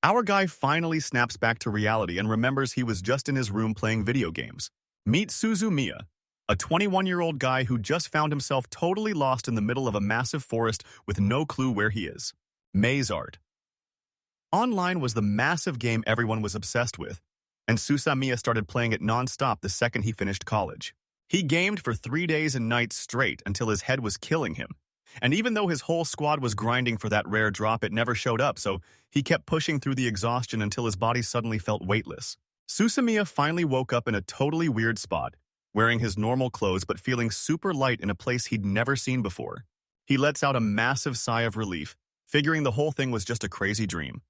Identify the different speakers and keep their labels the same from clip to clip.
Speaker 1: Our guy finally snaps back to reality and remembers he was just in his room playing video games. Meet Suzumiya, a 21-year-old guy who just found himself totally lost in the middle of a massive forest with no clue where he is. Maze art. Online was the massive game everyone was obsessed with, and Suzumiya started playing it non-stop the second he finished college. He gamed for 3 days and nights straight until his head was killing him. And even though his whole squad was grinding for that rare drop, it never showed up, so he kept pushing through the exhaustion until his body suddenly felt weightless. Suzumiya finally woke up in a totally weird spot, wearing his normal clothes but feeling super light in a place he'd never seen before. He lets out a massive sigh of relief, figuring the whole thing was just a crazy dream.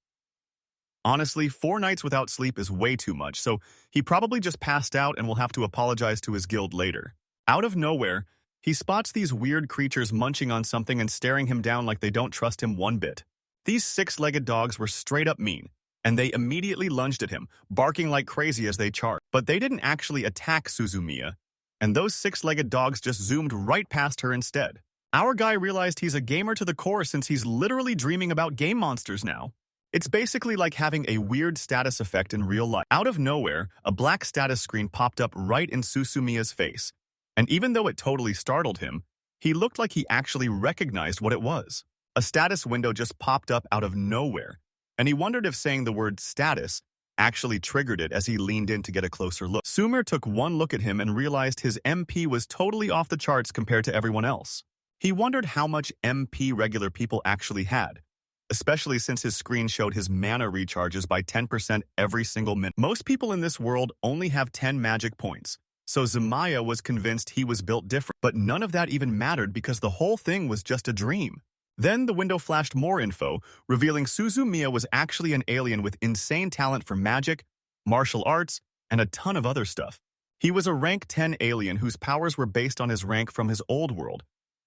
Speaker 1: Honestly, 4 nights without sleep is way too much, so he probably just passed out and will have to apologize to his guild later. Out of nowhere, he spots these weird creatures munching on something and staring him down like they don't trust him one bit. These 6-legged dogs were straight up mean, and they immediately lunged at him, barking like crazy as they charged. But they didn't actually attack Suzumiya, and those 6-legged dogs just zoomed right past her instead. Our guy realized he's a gamer to the core since he's literally dreaming about game monsters now. It's basically like having a weird status effect in real life. Out of nowhere, a black status screen popped up right in Suzumiya's face. And even though it totally startled him, he looked like he actually recognized what it was. A status window just popped up out of nowhere, and he wondered if saying the word status actually triggered it as he leaned in to get a closer look. Sumer took one look at him and realized his MP was totally off the charts compared to everyone else. He wondered how much MP regular people actually had, especially since his screen showed his mana recharges by 10% every single minute. Most people in this world only have 10 magic points, so Suzumiya was convinced he was built different. But none of that even mattered because the whole thing was just a dream. Then the window flashed more info, revealing Suzumiya was actually an alien with insane talent for magic, martial arts, and a ton of other stuff. He was a rank 10 alien whose powers were based on his rank from his old world,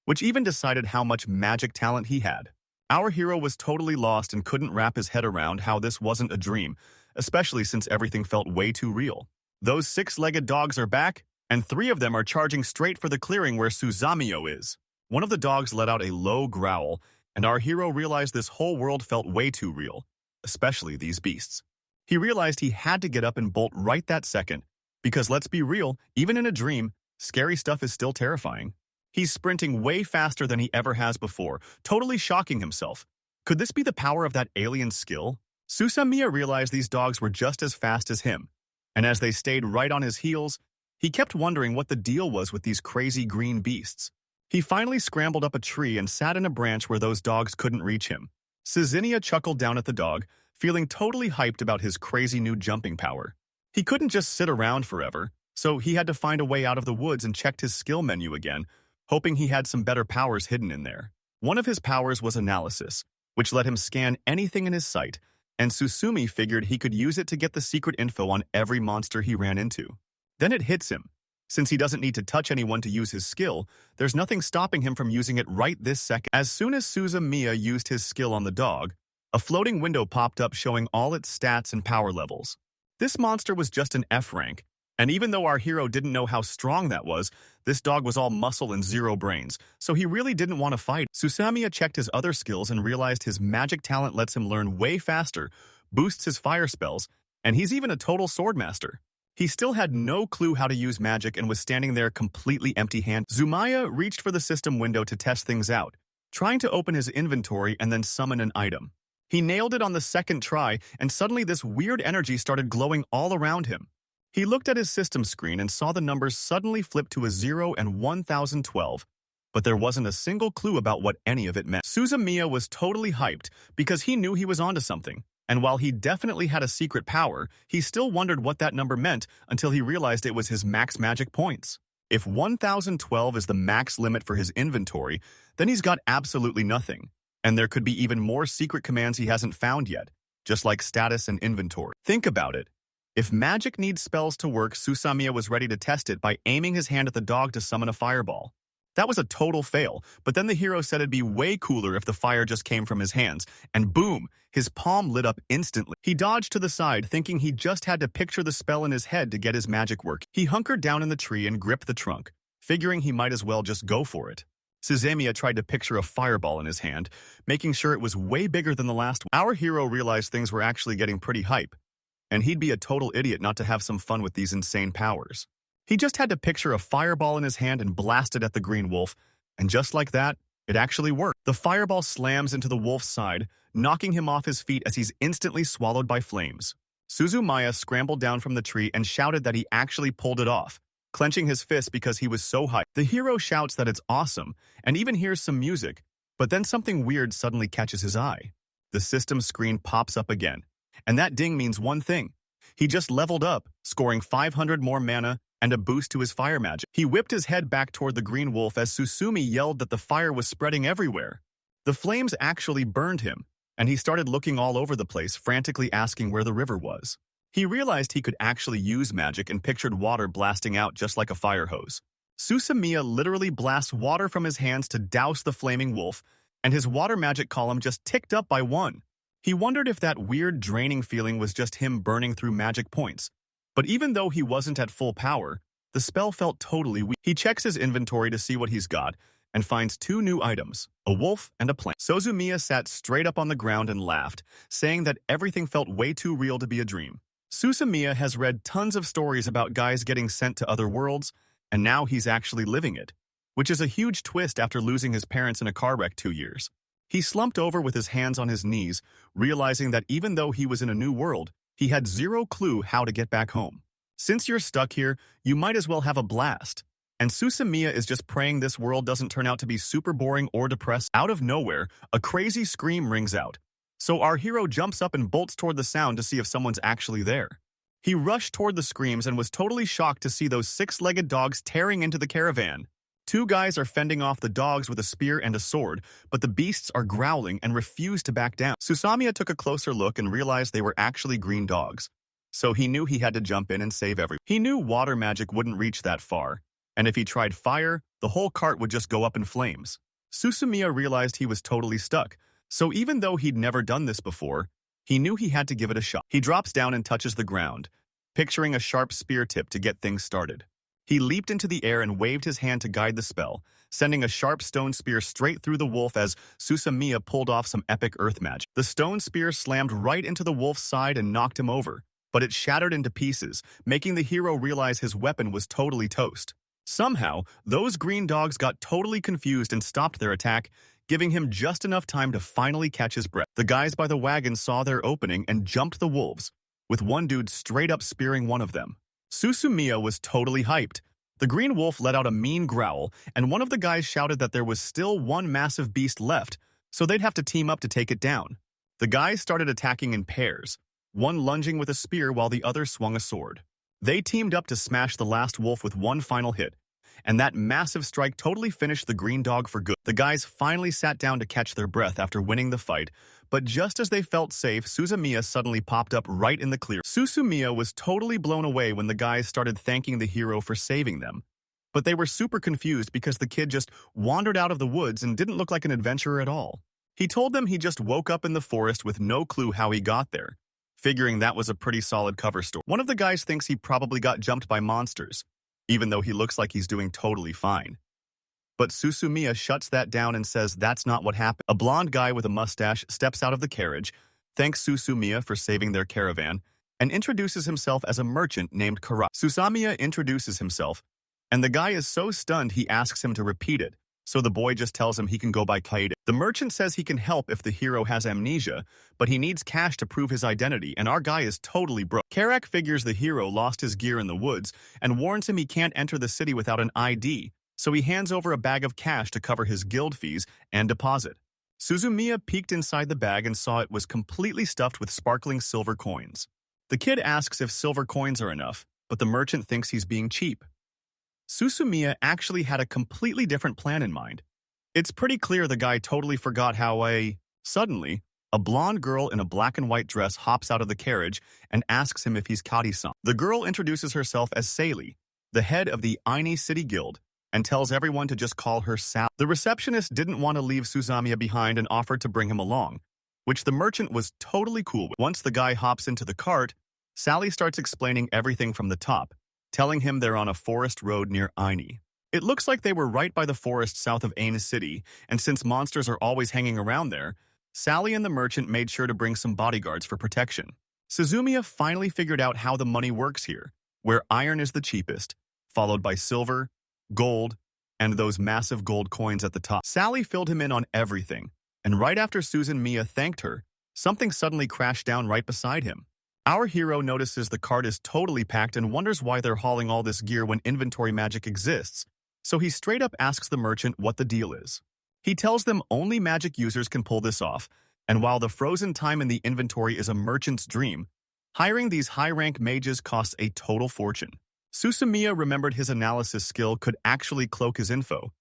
Speaker 1: which even decided how much magic talent he had. Our hero was totally lost and couldn't wrap his head around how this wasn't a dream, especially since everything felt way too real. Those 6-legged dogs are back, and 3 of them are charging straight for the clearing where Suzumiya is. One of the dogs let out a low growl, and our hero realized this whole world felt way too real, especially these beasts. He realized he had to get up and bolt right that second, because let's be real, even in a dream, scary stuff is still terrifying. He's sprinting way faster than he ever has before, totally shocking himself. Could this be the power of that alien skill? Suzumiya realized these dogs were just as fast as him, and as they stayed right on his heels, he kept wondering what the deal was with these crazy green beasts. He finally scrambled up a tree and sat in a branch where those dogs couldn't reach him. Suzumiya chuckled down at the dog, feeling totally hyped about his crazy new jumping power. He couldn't just sit around forever, so he had to find a way out of the woods and checked his skill menu again, hoping he had some better powers hidden in there. One of his powers was analysis, which let him scan anything in his sight, and Suzumiya figured he could use it to get the secret info on every monster he ran into. Then it hits him. Since he doesn't need to touch anyone to use his skill, there's nothing stopping him from using it right this second. As soon as Suzumiya used his skill on the dog, a floating window popped up showing all its stats and power levels. This monster was just an F rank, and even though our hero didn't know how strong that was, this dog was all muscle and 0 brains, so he really didn't want to fight. Suzumiya checked his other skills and realized his magic talent lets him learn way faster, boosts his fire spells, and he's even a total swordmaster. He still had no clue how to use magic and was standing there completely empty-handed. Suzumiya reached for the system window to test things out, trying to open his inventory and then summon an item. He nailed it on the second try, and suddenly this weird energy started glowing all around him. He looked at his system screen and saw the numbers suddenly flip to a 0 and 1012, but there wasn't a single clue about what any of it meant. Suzumiya was totally hyped because he knew he was onto something. And while he definitely had a secret power, he still wondered what that number meant until he realized it was his max magic points. If 1012 is the max limit for his inventory, then he's got absolutely nothing. And there could be even more secret commands he hasn't found yet, just like status and inventory. Think about it. If magic needs spells to work, Suzumiya was ready to test it by aiming his hand at the dog to summon a fireball. That was a total fail, but then the hero said it'd be way cooler if the fire just came from his hands, and boom, his palm lit up instantly. He dodged to the side, thinking he just had to picture the spell in his head to get his magic work. He hunkered down in the tree and gripped the trunk, figuring he might as well just go for it. Suzumiya tried to picture a fireball in his hand, making sure it was way bigger than the last one. Our hero realized things were actually getting pretty hype, and he'd be a total idiot not to have some fun with these insane powers. He just had to picture a fireball in his hand and blast it at the green wolf, and just like that, it actually worked. The fireball slams into the wolf's side, knocking him off his feet as he's instantly swallowed by flames. Suzumiya scrambled down from the tree and shouted that he actually pulled it off, clenching his fist because he was so hyped. The hero shouts that it's awesome, and even hears some music, but then something weird suddenly catches his eye. The system screen pops up again, and that ding means one thing. He just leveled up, scoring 500 more mana and a boost to his fire magic. He whipped his head back toward the green wolf as Susumi yelled that the fire was spreading everywhere. The flames actually burned him, and he started looking all over the place, frantically asking where the river was. He realized he could actually use magic and pictured water blasting out just like a fire hose. Suzumiya literally blasts water from his hands to douse the flaming wolf, and his water magic column just ticked up by 1. He wondered if that weird draining feeling was just him burning through magic points. But even though he wasn't at full power, the spell felt totally weak. He checks his inventory to see what he's got, and finds 2 new items, a wolf and a plant. Suzumiya sat straight up on the ground and laughed, saying that everything felt way too real to be a dream. Suzumiya has read tons of stories about guys getting sent to other worlds, and now he's actually living it, which is a huge twist after losing his parents in a car wreck 2 years. He slumped over with his hands on his knees, realizing that even though he was in a new world, he had zero clue how to get back home. Since you're stuck here, you might as well have a blast. And Suzumiya is just praying this world doesn't turn out to be super boring or depressed. Out of nowhere, a crazy scream rings out. So our hero jumps up and bolts toward the sound to see if someone's actually there. He rushed toward the screams and was totally shocked to see those 6-legged dogs tearing into the caravan. 2 guys are fending off the dogs with a spear and a sword, but the beasts are growling and refuse to back down. Suzumiya took a closer look and realized they were actually green dogs. So he knew he had to jump in and save everyone. He knew water magic wouldn't reach that far, and if he tried fire, the whole cart would just go up in flames. Suzumiya realized he was totally stuck, so even though he'd never done this before, he knew he had to give it a shot. He drops down and touches the ground, picturing a sharp spear tip to get things started. He leaped into the air and waved his hand to guide the spell, sending a sharp stone spear straight through the wolf as Suzumiya pulled off some epic earth magic. The stone spear slammed right into the wolf's side and knocked him over, but it shattered into pieces, making the hero realize his weapon was totally toast. Somehow, those green dogs got totally confused and stopped their attack, giving him just enough time to finally catch his breath. The guys by the wagon saw their opening and jumped the wolves, with one dude straight up spearing one of them. Suzumiya was totally hyped. The green wolf let out a mean growl, and one of the guys shouted that there was still one massive beast left, so they'd have to team up to take it down. The guys started attacking in pairs, one lunging with a spear while the other swung a sword. They teamed up to smash the last wolf with one final hit, and that massive strike totally finished the green dog for good. The guys finally sat down to catch their breath after winning the fight, but just as they felt safe, Suzumiya suddenly popped up right in the clear. Suzumiya was totally blown away when the guys started thanking the hero for saving them. But they were super confused because the kid just wandered out of the woods and didn't look like an adventurer at all. He told them he just woke up in the forest with no clue how he got there, figuring that was a pretty solid cover story. One of the guys thinks he probably got jumped by monsters, even though he looks like he's doing totally fine. But Suzumiya shuts that down and says that's not what happened. A blonde guy with a mustache steps out of the carriage, thanks Suzumiya for saving their caravan, and introduces himself as a merchant named Kara. Suzumiya introduces himself, and the guy is so stunned he asks him to repeat it, so the boy just tells him he can go by Kaede. The merchant says he can help if the hero has amnesia, but he needs cash to prove his identity, and our guy is totally broke. Karak figures the hero lost his gear in the woods and warns him he can't enter the city without an ID, so he hands over a bag of cash to cover his guild fees and deposit. Suzumiya peeked inside the bag and saw it was completely stuffed with sparkling silver coins. The kid asks if silver coins are enough, but the merchant thinks he's being cheap. Suzumiya actually had a completely different plan in mind. It's pretty clear the guy totally forgot how Suddenly, a blonde girl in a black and white dress hops out of the carriage and asks him if he's Kadi-san. The girl introduces herself as Sailey, the head of the Aini City Guild, and tells everyone to just call her Sal. The receptionist didn't want to leave Suzumiya behind and offered to bring him along, which the merchant was totally cool with. Once the guy hops into the cart, Sally starts explaining everything from the top, telling him they're on a forest road near Aini. It looks like they were right by the forest south of Ain City, and since monsters are always hanging around there, Sally and the merchant made sure to bring some bodyguards for protection. Suzumiya finally figured out how the money works here, where iron is the cheapest, followed by silver, gold, and those massive gold coins at the top. Sally filled him in on everything, and right after Suzumiya thanked her, something suddenly crashed down right beside him. Our hero notices the cart is totally packed and wonders why they're hauling all this gear when inventory magic exists, so he straight up asks the merchant what the deal is. He tells them only magic users can pull this off, and while the frozen time in the inventory is a merchant's dream, hiring these high-rank mages costs a total fortune. Suzumiya remembered his analysis skill could actually cloak his info,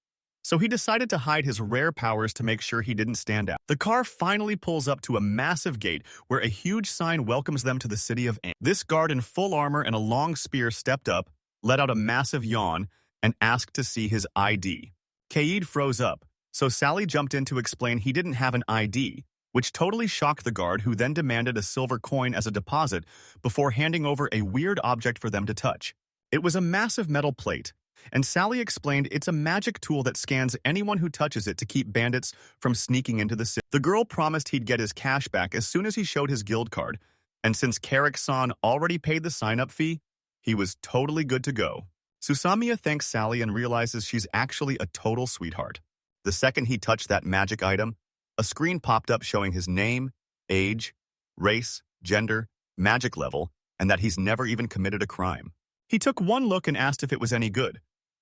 Speaker 1: so he decided to hide his rare powers to make sure he didn't stand out. The car finally pulls up to a massive gate where a huge sign welcomes them to the city of Ain. This guard in full armor and a long spear stepped up, let out a massive yawn, and asked to see his ID. Kaid froze up, so Sally jumped in to explain he didn't have an ID, which totally shocked the guard, who then demanded a silver coin as a deposit before handing over a weird object for them to touch. It was a massive metal plate, and Sally explained it's a magic tool that scans anyone who touches it to keep bandits from sneaking into the city. The girl promised he'd get his cash back as soon as he showed his guild card, and since Carrick-san already paid the sign-up fee, he was totally good to go. Suzumiya thanks Sally and realizes she's actually a total sweetheart. The second he touched that magic item, a screen popped up showing his name, age, race, gender, magic level, and that he's never even committed a crime. He took one look and asked if it was any good,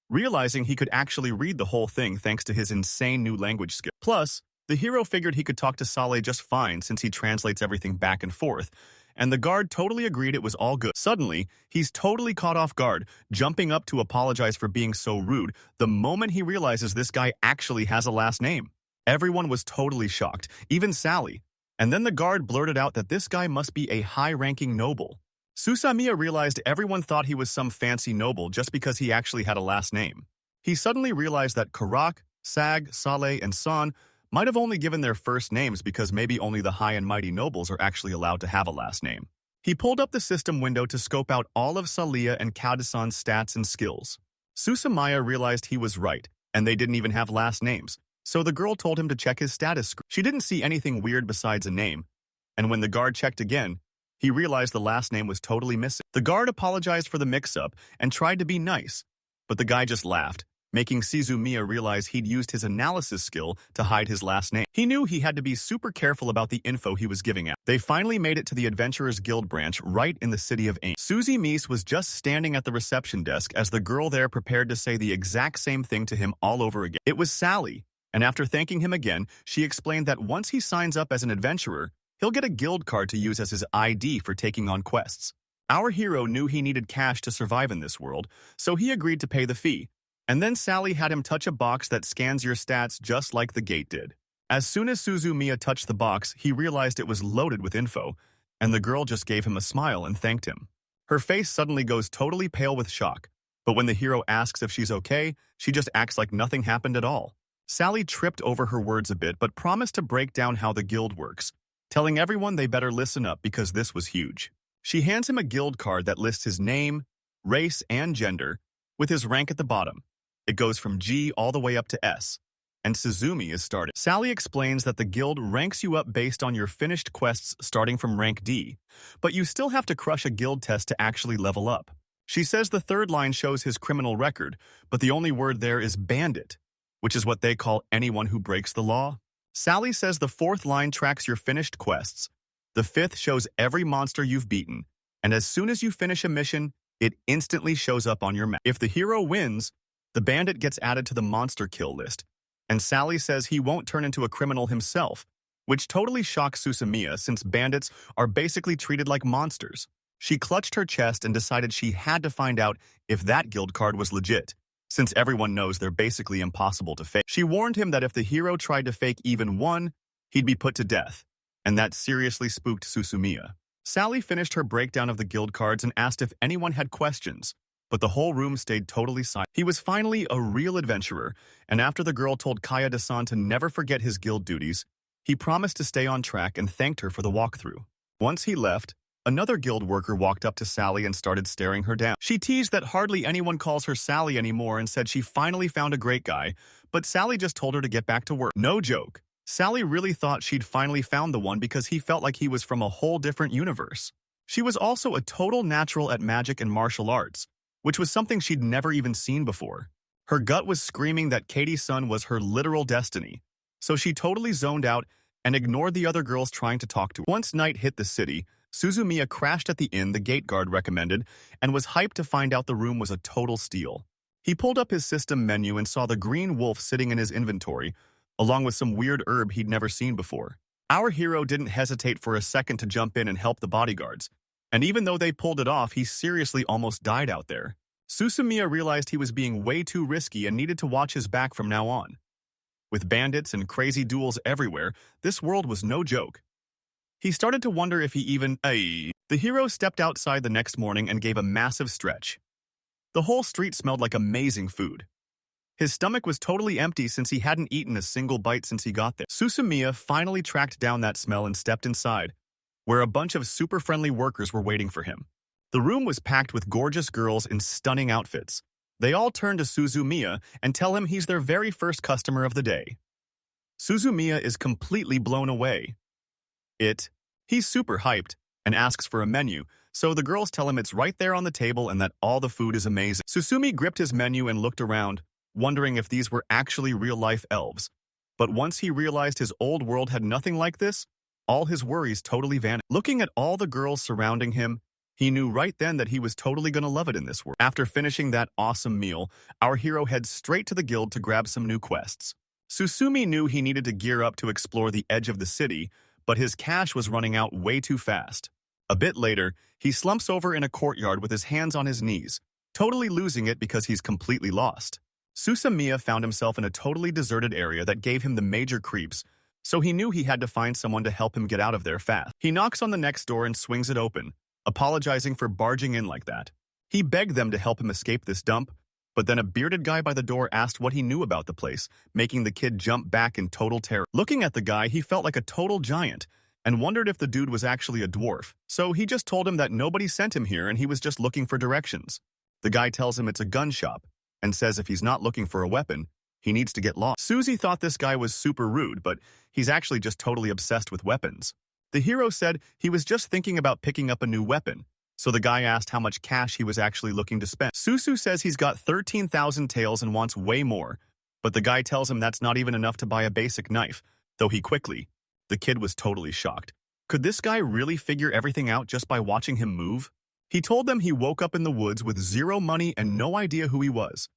Speaker 1: realizing he could actually read the whole thing thanks to his insane new language skill. Plus, the hero figured he could talk to Sale just fine since he translates everything back and forth, and the guard totally agreed it was all good. Suddenly, he's totally caught off guard, jumping up to apologize for being so rude the moment he realizes this guy actually has a last name. Everyone was totally shocked, even Sally, and then the guard blurted out that this guy must be a high-ranking noble. Suzumiya realized everyone thought he was some fancy noble just because he actually had a last name. He suddenly realized that Karak, Sag, Saleh, and San might have only given their first names because maybe only the high and mighty nobles are actually allowed to have a last name. He pulled up the system window to scope out all of Salia and Kaudasan's stats and skills. Suzumiya realized he was right, and they didn't even have last names, so the girl told him to check his status screen. She didn't see anything weird besides a name, and when the guard checked again, he realized the last name was totally missing. The guard apologized for the mix-up and tried to be nice, but the guy just laughed, making Suzumiya realize he'd used his analysis skill to hide his last name. He knew he had to be super careful about the info he was giving out. They finally made it to the Adventurers Guild branch right in the city of Ain. Suzy Mies was just standing at the reception desk as the girl there prepared to say the exact same thing to him all over again. It was Sally, and after thanking him again, she explained that once he signs up as an adventurer, he'll get a guild card to use as his ID for taking on quests. Our hero knew he needed cash to survive in this world, so he agreed to pay the fee. And then Sally had him touch a box that scans your stats just like the gate did. As soon as Suzumiya touched the box, he realized it was loaded with info, and the girl just gave him a smile and thanked him. Her face suddenly goes totally pale with shock, but when the hero asks if she's okay, she just acts like nothing happened at all. Sally tripped over her words a bit but promised to break down how the guild works, telling everyone they better listen up because this was huge. She hands him a guild card that lists his name, race, and gender, with his rank at the bottom. It goes from G all the way up to S, and Suzumi is started. Sally explains that the guild ranks you up based on your finished quests starting from rank D, but you still have to crush a guild test to actually level up. She says the third line shows his criminal record, but the only word there is bandit, which is what they call anyone who breaks the law. Sally says the fourth line tracks your finished quests, the fifth shows every monster you've beaten, and as soon as you finish a mission, it instantly shows up on your map. If the hero wins, the bandit gets added to the monster kill list, and Sally says he won't turn into a criminal himself, which totally shocks Suzumiya since bandits are basically treated like monsters. She clutched her chest and decided she had to find out if that guild card was legit, since everyone knows they're basically impossible to fake. She warned him that if the hero tried to fake even one, he'd be put to death, and that seriously spooked Suzumiya. Sally finished her breakdown of the guild cards and asked if anyone had questions, but the whole room stayed totally silent. He was finally a real adventurer, and after the girl told Kaya-de-san to never forget his guild duties, he promised to stay on track and thanked her for the walkthrough. Once he left, Another guild worker walked up to Sally and started staring her down. She teased that hardly anyone calls her Sally anymore and said she finally found a great guy, but Sally just told her to get back to work. No joke. Sally really thought she'd finally found the one because he felt like he was from a whole different universe. She was also a total natural at magic and martial arts, which was something she'd never even seen before. Her gut was screaming that Katie's son was her literal destiny, so she totally zoned out and ignored the other girls trying to talk to her. Once night hit the city, Suzumiya crashed at the inn the gate guard recommended and was hyped to find out the room was a total steal. He pulled up his system menu and saw the green wolf sitting in his inventory, along with some weird herb he'd never seen before. Our hero didn't hesitate for a second to jump in and help the bodyguards, and even though they pulled it off, he seriously almost died out there. Suzumiya realized he was being way too risky and needed to watch his back from now on. With bandits and crazy duels everywhere, this world was no joke. He started to wonder if he even... The hero stepped outside the next morning and gave a massive stretch. The whole street smelled like amazing food. His stomach was totally empty since he hadn't eaten a single bite since he got there. Suzumiya finally tracked down that smell and stepped inside, where a bunch of super friendly workers were waiting for him. The room was packed with gorgeous girls in stunning outfits. They all turn to Suzumiya and tell him he's their very first customer of the day. Suzumiya is completely blown away. He's super hyped and asks for a menu, so the girls tell him it's right there on the table and that all the food is amazing. Susumi gripped his menu and looked around, wondering if these were actually real-life elves. But once he realized his old world had nothing like this, all his worries totally vanished. Looking at all the girls surrounding him, he knew right then that he was totally gonna love it in this world. After finishing that awesome meal, our hero heads straight to the guild to grab some new quests. Susumi knew he needed to gear up to explore the edge of the city, but his cash was running out way too fast. A bit later, he slumps over in a courtyard with his hands on his knees, totally losing it because he's completely lost. Suzumiya found himself in a totally deserted area that gave him the major creeps, so he knew he had to find someone to help him get out of there fast. He knocks on the next door and swings it open, apologizing for barging in like that. He begged them to help him escape this dump, but then a bearded guy by the door asked what he knew about the place, making the kid jump back in total terror. Looking at the guy, he felt like a total giant and wondered if the dude was actually a dwarf, so he just told him that nobody sent him here and he was just looking for directions. The guy tells him it's a gun shop and says if he's not looking for a weapon, he needs to get lost. Suzy thought this guy was super rude, but he's actually just totally obsessed with weapons. The hero said he was just thinking about picking up a new weapon, so the guy asked how much cash he was actually looking to spend. Susu says he's got 13,000 taels and wants way more, but the guy tells him that's not even enough to buy a basic knife, though the kid was totally shocked. Could this guy really figure everything out just by watching him move? He told them he woke up in the woods with zero money and no idea who he was.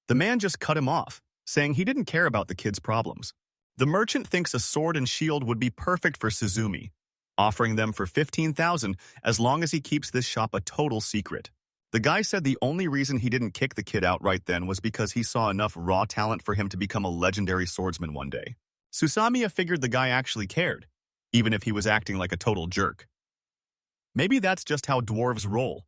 Speaker 1: The man just cut him off, saying he didn't care about the kid's problems. The merchant thinks a sword and shield would be perfect for Suzumi, offering them for 15,000 as long as he keeps this shop a total secret. The guy said the only reason he didn't kick the kid out right then was because he saw enough raw talent for him to become a legendary swordsman one day. Susamiya figured the guy actually cared, even if he was acting like a total jerk. Maybe that's just how dwarves roll.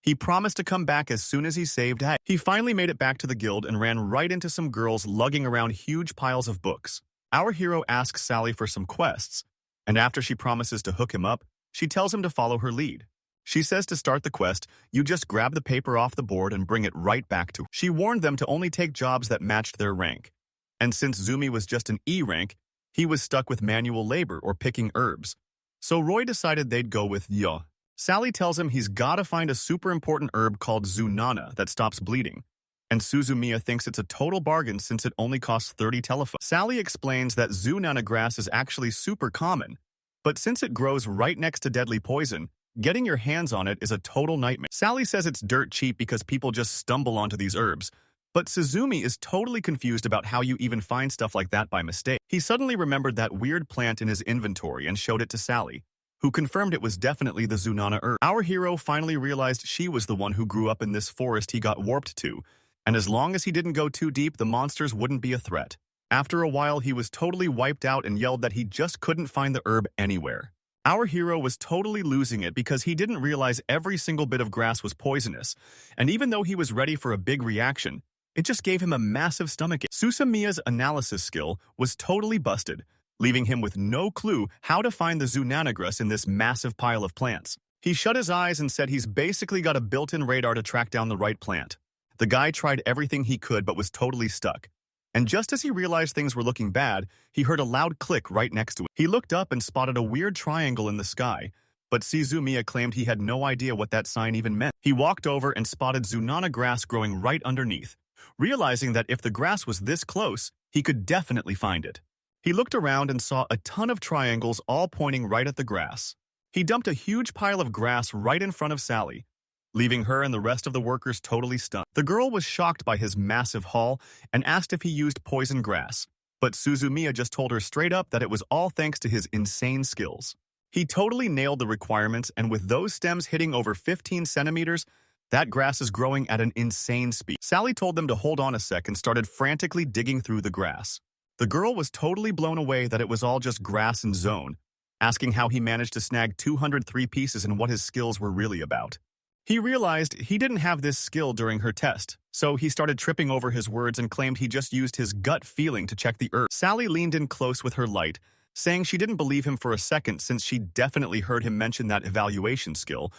Speaker 1: He promised to come back as soon as he saved Hay. He finally made it back to the guild and ran right into some girls lugging around huge piles of books. Our hero asks Sally for some quests, and after she promises to hook him up, she tells him to follow her lead. She says to start the quest, you just grab the paper off the board and bring it right back to her. She warned them to only take jobs that matched their rank, and since Zumi was just an E rank, he was stuck with manual labor or picking herbs. So Roy decided they'd go with Yo. Sally tells him he's gotta find a super important herb called Zunana that stops bleeding, and Suzumiya thinks it's a total bargain since it only costs 30 telephones. Sally explains that Zunana grass is actually super common, but since it grows right next to deadly poison, getting your hands on it is a total nightmare. Sally says it's dirt cheap because people just stumble onto these herbs, but Suzumi is totally confused about how you even find stuff like that by mistake. He suddenly remembered that weird plant in his inventory and showed it to Sally, who confirmed it was definitely the Zunana herb. Our hero finally realized she was the one who grew up in this forest he got warped to, and as long as he didn't go too deep, the monsters wouldn't be a threat. After a while, he was totally wiped out and yelled that he just couldn't find the herb anywhere. Our hero was totally losing it because he didn't realize every single bit of grass was poisonous, and even though he was ready for a big reaction, it just gave him a massive stomachache. Susamiya's analysis skill was totally busted, leaving him with no clue how to find the Zunana grass in this massive pile of plants. He shut his eyes and said he's basically got a built-in radar to track down the right plant. The guy tried everything he could but was totally stuck. And just as he realized things were looking bad, he heard a loud click right next to it. He looked up and spotted a weird triangle in the sky, but Suzumiya claimed he had no idea what that sign even meant. He walked over and spotted Zunana grass growing right underneath, realizing that if the grass was this close, he could definitely find it. He looked around and saw a ton of triangles all pointing right at the grass. He dumped a huge pile of grass right in front of Sally, leaving her and the rest of the workers totally stunned. The girl was shocked by his massive haul and asked if he used poison grass, but Suzumiya just told her straight up that it was all thanks to his insane skills. He totally nailed the requirements, and with those stems hitting over 15 centimeters, that grass is growing at an insane speed. Sally told them to hold on a sec and started frantically digging through the grass. The girl was totally blown away that it was all just grass and zone, asking how he managed to snag 203 pieces and what his skills were really about. He realized he didn't have this skill during her test, so he started tripping over his words and claimed he just used his gut feeling to check the herb. Sally leaned in close with her light, saying she didn't believe him for a second since she definitely heard him mention that evaluation skill,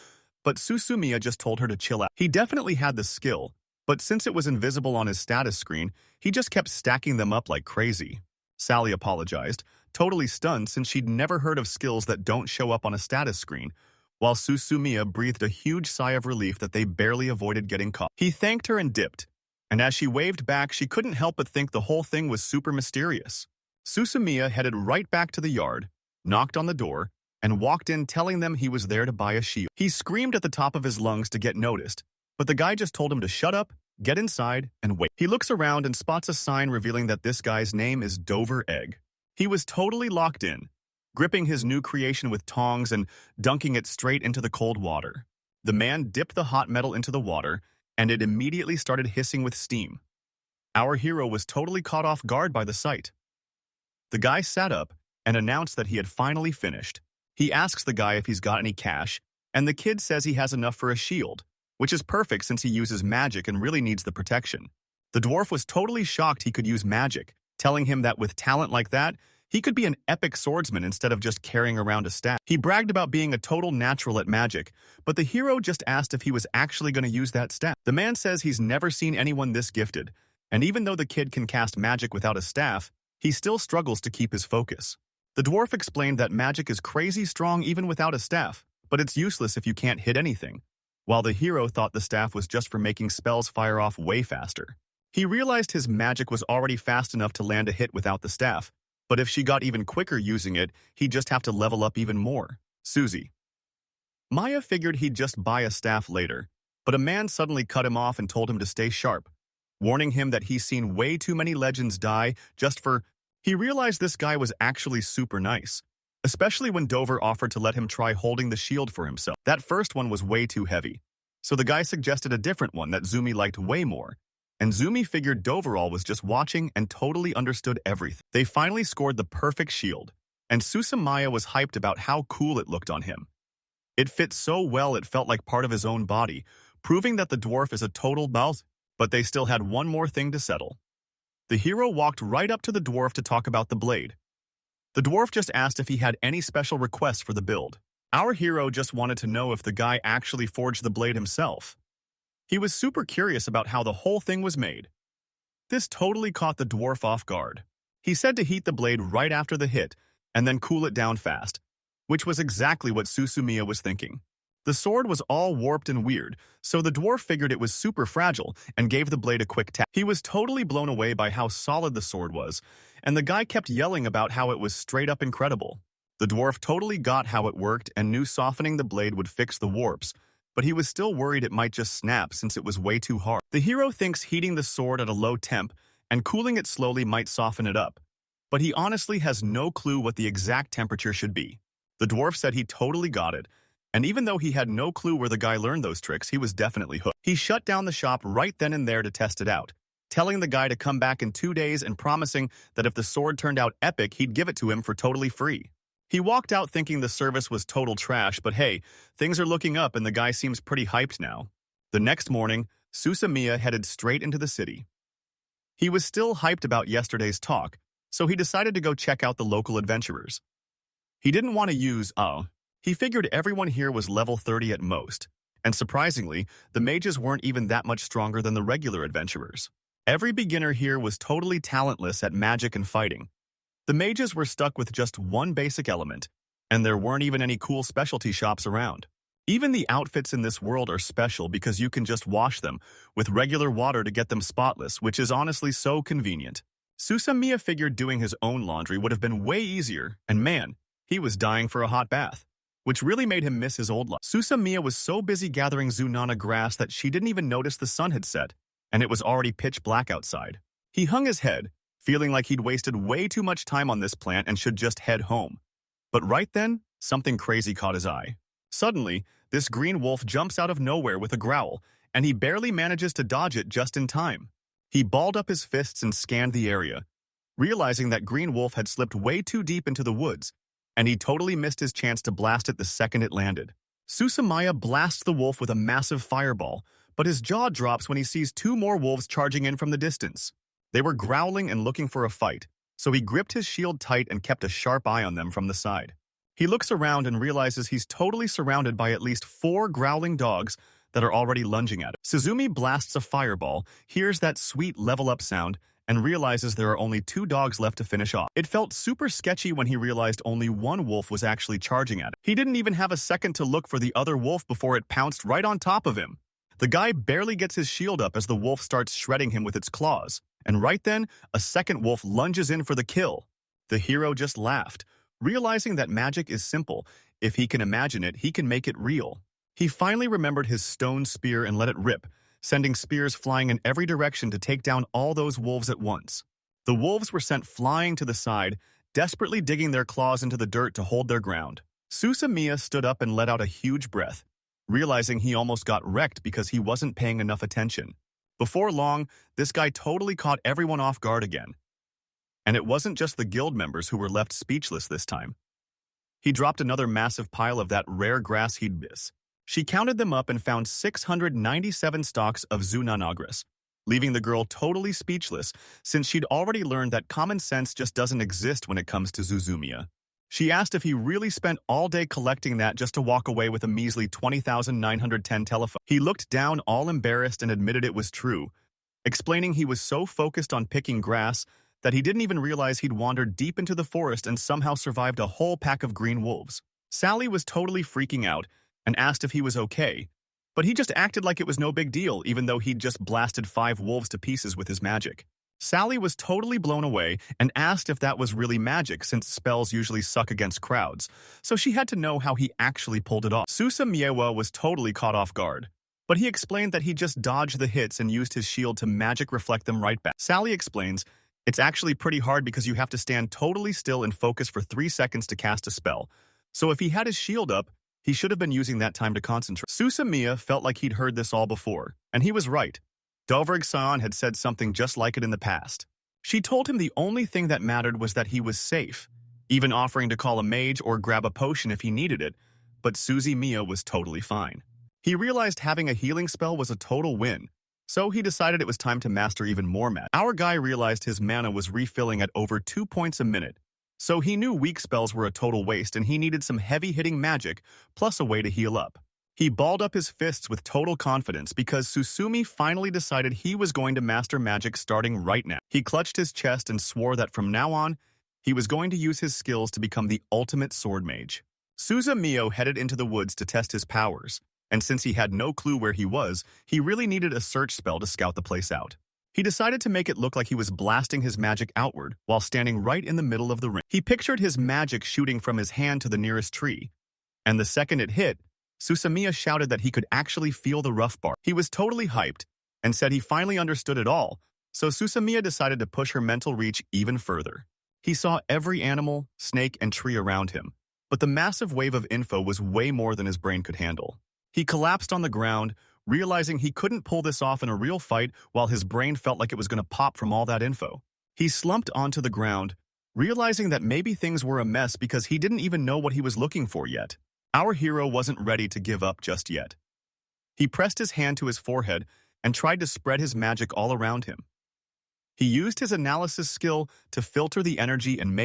Speaker 1: but Suzumiya just told her to chill out. He definitely had the skill, but since it was invisible on his status screen, he just kept stacking them up like crazy. Sally apologized, totally stunned since she'd never heard of skills that don't show up on a status screen, while Suzumiya breathed a huge sigh of relief that they barely avoided getting caught. He thanked her and dipped, and as she waved back, she couldn't help but think the whole thing was super mysterious. Suzumiya headed right back to the yard, knocked on the door, and walked in telling them he was there to buy a shield. He screamed at the top of his lungs to get noticed, but the guy just told him to shut up, get inside, and wait. He looks around and spots a sign revealing that this guy's name is Dover Egg. He was totally locked in, gripping his new creation with tongs and dunking it straight into the cold water. The man dipped the hot metal into the water, and it immediately started hissing with steam. Our hero was totally caught off guard by the sight. The guy sat up and announced that he had finally finished. He asks the guy if he's got any cash, and the kid says he has enough for a shield, which is perfect since he uses magic and really needs the protection. The dwarf was totally shocked he could use magic, telling him that with talent like that, he could be an epic swordsman instead of just carrying around a staff. He bragged about being a total natural at magic, but the hero just asked if he was actually going to use that staff. The man says he's never seen anyone this gifted, and even though the kid can cast magic without a staff, he still struggles to keep his focus. The dwarf explained that magic is crazy strong even without a staff, but it's useless if you can't hit anything, while the hero thought the staff was just for making spells fire off way faster. He realized his magic was already fast enough to land a hit without the staff, but if she got even quicker using it, he'd just have to level up even more. Suzy. Maya figured he'd just buy a staff later, but a man suddenly cut him off and told him to stay sharp, warning him that he's seen way too many legends die just for... He realized this guy was actually super nice, especially when Dover offered to let him try holding the shield for himself. That first one was way too heavy, so the guy suggested a different one that Zumi liked way more, and Zumi figured Doverall was just watching and totally understood everything. They finally scored the perfect shield, and Susamaya was hyped about how cool it looked on him. It fit so well it felt like part of his own body, proving that the dwarf is a total mouse, but they still had one more thing to settle. The hero walked right up to the dwarf to talk about the blade. The dwarf just asked if he had any special requests for the build. Our hero just wanted to know if the guy actually forged the blade himself. He was super curious about how the whole thing was made. This totally caught the dwarf off guard. He said to heat the blade right after the hit, and then cool it down fast, which was exactly what Susumiya was thinking. The sword was all warped and weird, so the dwarf figured it was super fragile and gave the blade a quick tap. He was totally blown away by how solid the sword was, and the guy kept yelling about how it was straight up incredible. The dwarf totally got how it worked and knew softening the blade would fix the warps, but he was still worried it might just snap since it was way too hard. The hero thinks heating the sword at a low temp and cooling it slowly might soften it up, but he honestly has no clue what the exact temperature should be. The dwarf said he totally got it, and even though he had no clue where the guy learned those tricks, he was definitely hooked. He shut down the shop right then and there to test it out, telling the guy to come back in 2 days and promising that if the sword turned out epic, he'd give it to him for totally free. He walked out thinking the service was total trash, but hey, things are looking up and the guy seems pretty hyped now. The next morning, Susumiya headed straight into the city. He was still hyped about yesterday's talk, so he decided to go check out the local adventurers. He didn't want to use He figured everyone here was level 30 at most, and surprisingly, the mages weren't even that much stronger than the regular adventurers. Every beginner here was totally talentless at magic and fighting. The mages were stuck with just one basic element, and there weren't even any cool specialty shops around. Even the outfits in this world are special because you can just wash them with regular water to get them spotless, which is honestly so convenient. Susumiya figured doing his own laundry would have been way easier, and man, he was dying for a hot bath, which really made him miss his old life. Susumiya was so busy gathering Zunana grass that she didn't even notice the sun had set, and it was already pitch black outside. He hung his head, feeling like he'd wasted way too much time on this plant and should just head home. But right then, something crazy caught his eye. Suddenly, this green wolf jumps out of nowhere with a growl, and he barely manages to dodge it just in time. He balled up his fists and scanned the area, realizing that green wolf had slipped way too deep into the woods, and he totally missed his chance to blast it the second it landed. Susumiya blasts the wolf with a massive fireball, but his jaw drops when he sees two more wolves charging in from the distance. They were growling and looking for a fight, so he gripped his shield tight and kept a sharp eye on them from the side. He looks around and realizes he's totally surrounded by at least 4 growling dogs that are already lunging at him. Suzumi blasts a fireball, hears that sweet level-up sound, and realizes there are only 2 dogs left to finish off. It felt super sketchy when he realized only one wolf was actually charging at him. He didn't even have a second to look for the other wolf before it pounced right on top of him. The guy barely gets his shield up as the wolf starts shredding him with its claws, and right then, a second wolf lunges in for the kill. The hero just laughed, realizing that magic is simple. If he can imagine it, he can make it real. He finally remembered his stone spear and let it rip, sending spears flying in every direction to take down all those wolves at once. The wolves were sent flying to the side, desperately digging their claws into the dirt to hold their ground. Susumiya stood up and let out a huge breath, realizing he almost got wrecked because he wasn't paying enough attention. Before long, this guy totally caught everyone off guard again. And it wasn't just the guild members who were left speechless this time. He dropped another massive pile of that rare grass he'd miss. She counted them up and found 697 stalks of Zunanagras, leaving the girl totally speechless since she'd already learned that common sense just doesn't exist when it comes to Suzumiya. She asked if he really spent all day collecting that just to walk away with a measly 20,910 telephone. He looked down all embarrassed and admitted it was true, explaining he was so focused on picking grass that he didn't even realize he'd wandered deep into the forest and somehow survived a whole pack of green wolves. Sally was totally freaking out and asked if he was okay, but he just acted like it was no big deal even though he'd just blasted 5 wolves to pieces with his magic. Sally was totally blown away and asked if that was really magic since spells usually suck against crowds, so she had to know how he actually pulled it off. Susumiya was totally caught off guard, but he explained that he just dodged the hits and used his shield to magic reflect them right back. Sally explains, it's actually pretty hard because you have to stand totally still and focus for 3 seconds to cast a spell. So if he had his shield up, he should have been using that time to concentrate. Susumiya felt like he'd heard this all before, and he was right. Dovrig-san had said something just like it in the past. She told him the only thing that mattered was that he was safe, even offering to call a mage or grab a potion if he needed it, but Suzumiya was totally fine. He realized having a healing spell was a total win, so he decided it was time to master even more magic. Our guy realized his mana was refilling at over 2 points a minute, so he knew weak spells were a total waste and he needed some heavy-hitting magic plus a way to heal up. He balled up his fists with total confidence because Susumi finally decided he was going to master magic starting right now. He clutched his chest and swore that from now on, he was going to use his skills to become the ultimate sword mage. Suzumiya headed into the woods to test his powers, and since he had no clue where he was, he really needed a search spell to scout the place out. He decided to make it look like he was blasting his magic outward while standing right in the middle of the ring. He pictured his magic shooting from his hand to the nearest tree, and the second it hit, Susumiya shouted that he could actually feel the rough bark. He was totally hyped and said he finally understood it all, so Susumiya decided to push her mental reach even further. He saw every animal, snake, and tree around him, but the massive wave of info was way more than his brain could handle. He collapsed on the ground, realizing he couldn't pull this off in a real fight while his brain felt like it was going to pop from all that info. He slumped onto the ground, realizing that maybe things were a mess because he didn't even know what he was looking for yet. Our hero wasn't ready to give up just yet. He pressed his hand to his forehead and tried to spread his magic all around him. He used his analysis skill to filter the energy and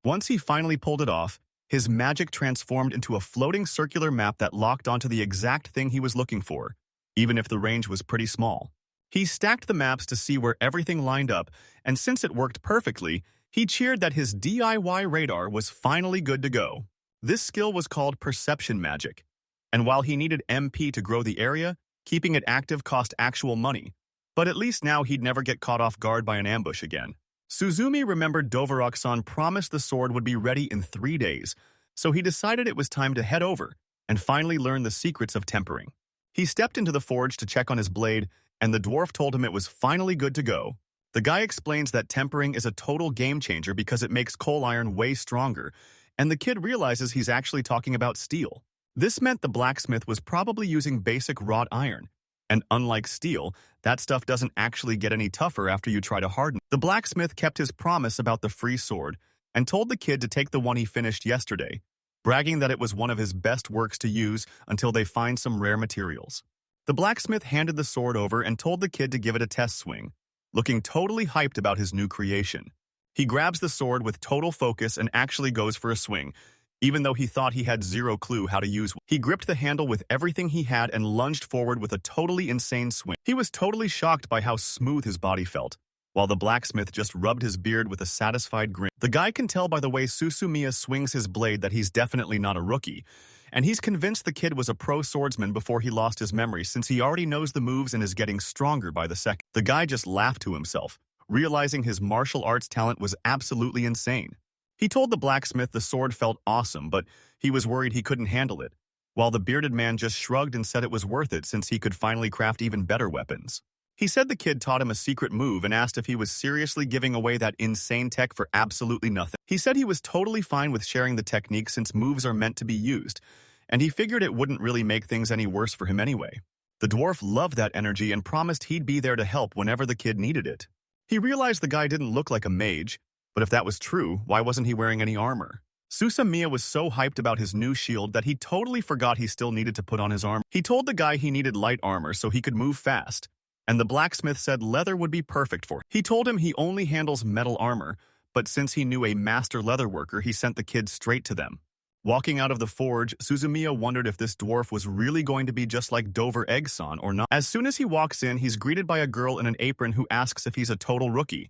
Speaker 1: once he finally pulled it off, his magic transformed into a floating circular map that locked onto the exact thing he was looking for, even if the range was pretty small. He stacked the maps to see where everything lined up, and since it worked perfectly, he cheered that his DIY radar was finally good to go. This skill was called perception magic, and while he needed MP to grow the area, keeping it active cost actual money. But at least now he'd never get caught off guard by an ambush again. Suzumi remembered Dovahuk-san promised the sword would be ready in 3 days, so he decided it was time to head over and finally learn the secrets of tempering. He stepped into the forge to check on his blade, and the dwarf told him it was finally good to go. The guy explains that tempering is a total game changer because it makes coal iron way stronger, and the kid realizes he's actually talking about steel. This meant the blacksmith was probably using basic wrought iron, and unlike steel, that stuff doesn't actually get any tougher after you try to harden. The blacksmith kept his promise about the free sword and told the kid to take the one he finished yesterday, bragging that it was one of his best works to use until they find some rare materials. The blacksmith handed the sword over and told the kid to give it a test swing, looking totally hyped about his new creation. He grabs the sword with total focus and actually goes for a swing, even though he thought he had zero clue how to use one. He gripped the handle with everything he had and lunged forward with a totally insane swing. He was totally shocked by how smooth his body felt, while the blacksmith just rubbed his beard with a satisfied grin. The guy can tell by the way Susumiya swings his blade that he's definitely not a rookie, and he's convinced the kid was a pro swordsman before he lost his memory since he already knows the moves and is getting stronger by the second. The guy just laughed to himself, realizing his martial arts talent was absolutely insane. He told the blacksmith the sword felt awesome, but he was worried he couldn't handle it, while the bearded man just shrugged and said it was worth it since he could finally craft even better weapons. He said the kid taught him a secret move and asked if he was seriously giving away that insane tech for absolutely nothing. He said he was totally fine with sharing the technique since moves are meant to be used, and he figured it wouldn't really make things any worse for him anyway. The dwarf loved that energy and promised he'd be there to help whenever the kid needed it. He realized the guy didn't look like a mage, but if that was true, why wasn't he wearing any armor? Susumiya was so hyped about his new shield that he totally forgot he still needed to put on his armor. He told the guy he needed light armor so he could move fast, and the blacksmith said leather would be perfect for him. He told him he only handles metal armor, but since he knew a master leather worker, he sent the kid straight to them. Walking out of the forge, Suzumiya wondered if this dwarf was really going to be just like Dovahuk-san or not. As soon as he walks in, he's greeted by a girl in an apron who asks if he's a total rookie,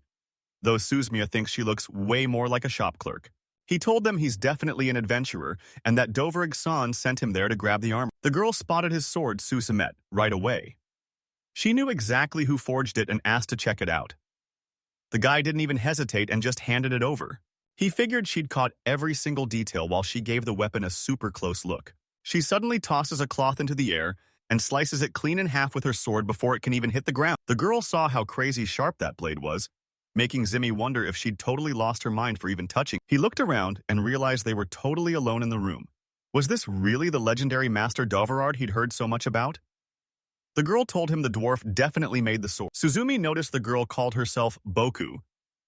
Speaker 1: though Suzumiya thinks she looks way more like a shop clerk. He told them he's definitely an adventurer and that Dovahuk-san sent him there to grab the armor. The girl spotted his sword, Susumet, right away. She knew exactly who forged it and asked to check it out. The guy didn't even hesitate and just handed it over. He figured she'd caught every single detail while she gave the weapon a super close look. She suddenly tosses a cloth into the air and slices it clean in half with her sword before it can even hit the ground. The girl saw how crazy sharp that blade was, making Zimmy wonder if she'd totally lost her mind for even touching. He looked around and realized they were totally alone in the room. Was this really the legendary Master Dovahuk he'd heard so much about? The girl told him the dwarf definitely made the sword. Suzumi noticed the girl called herself Boku,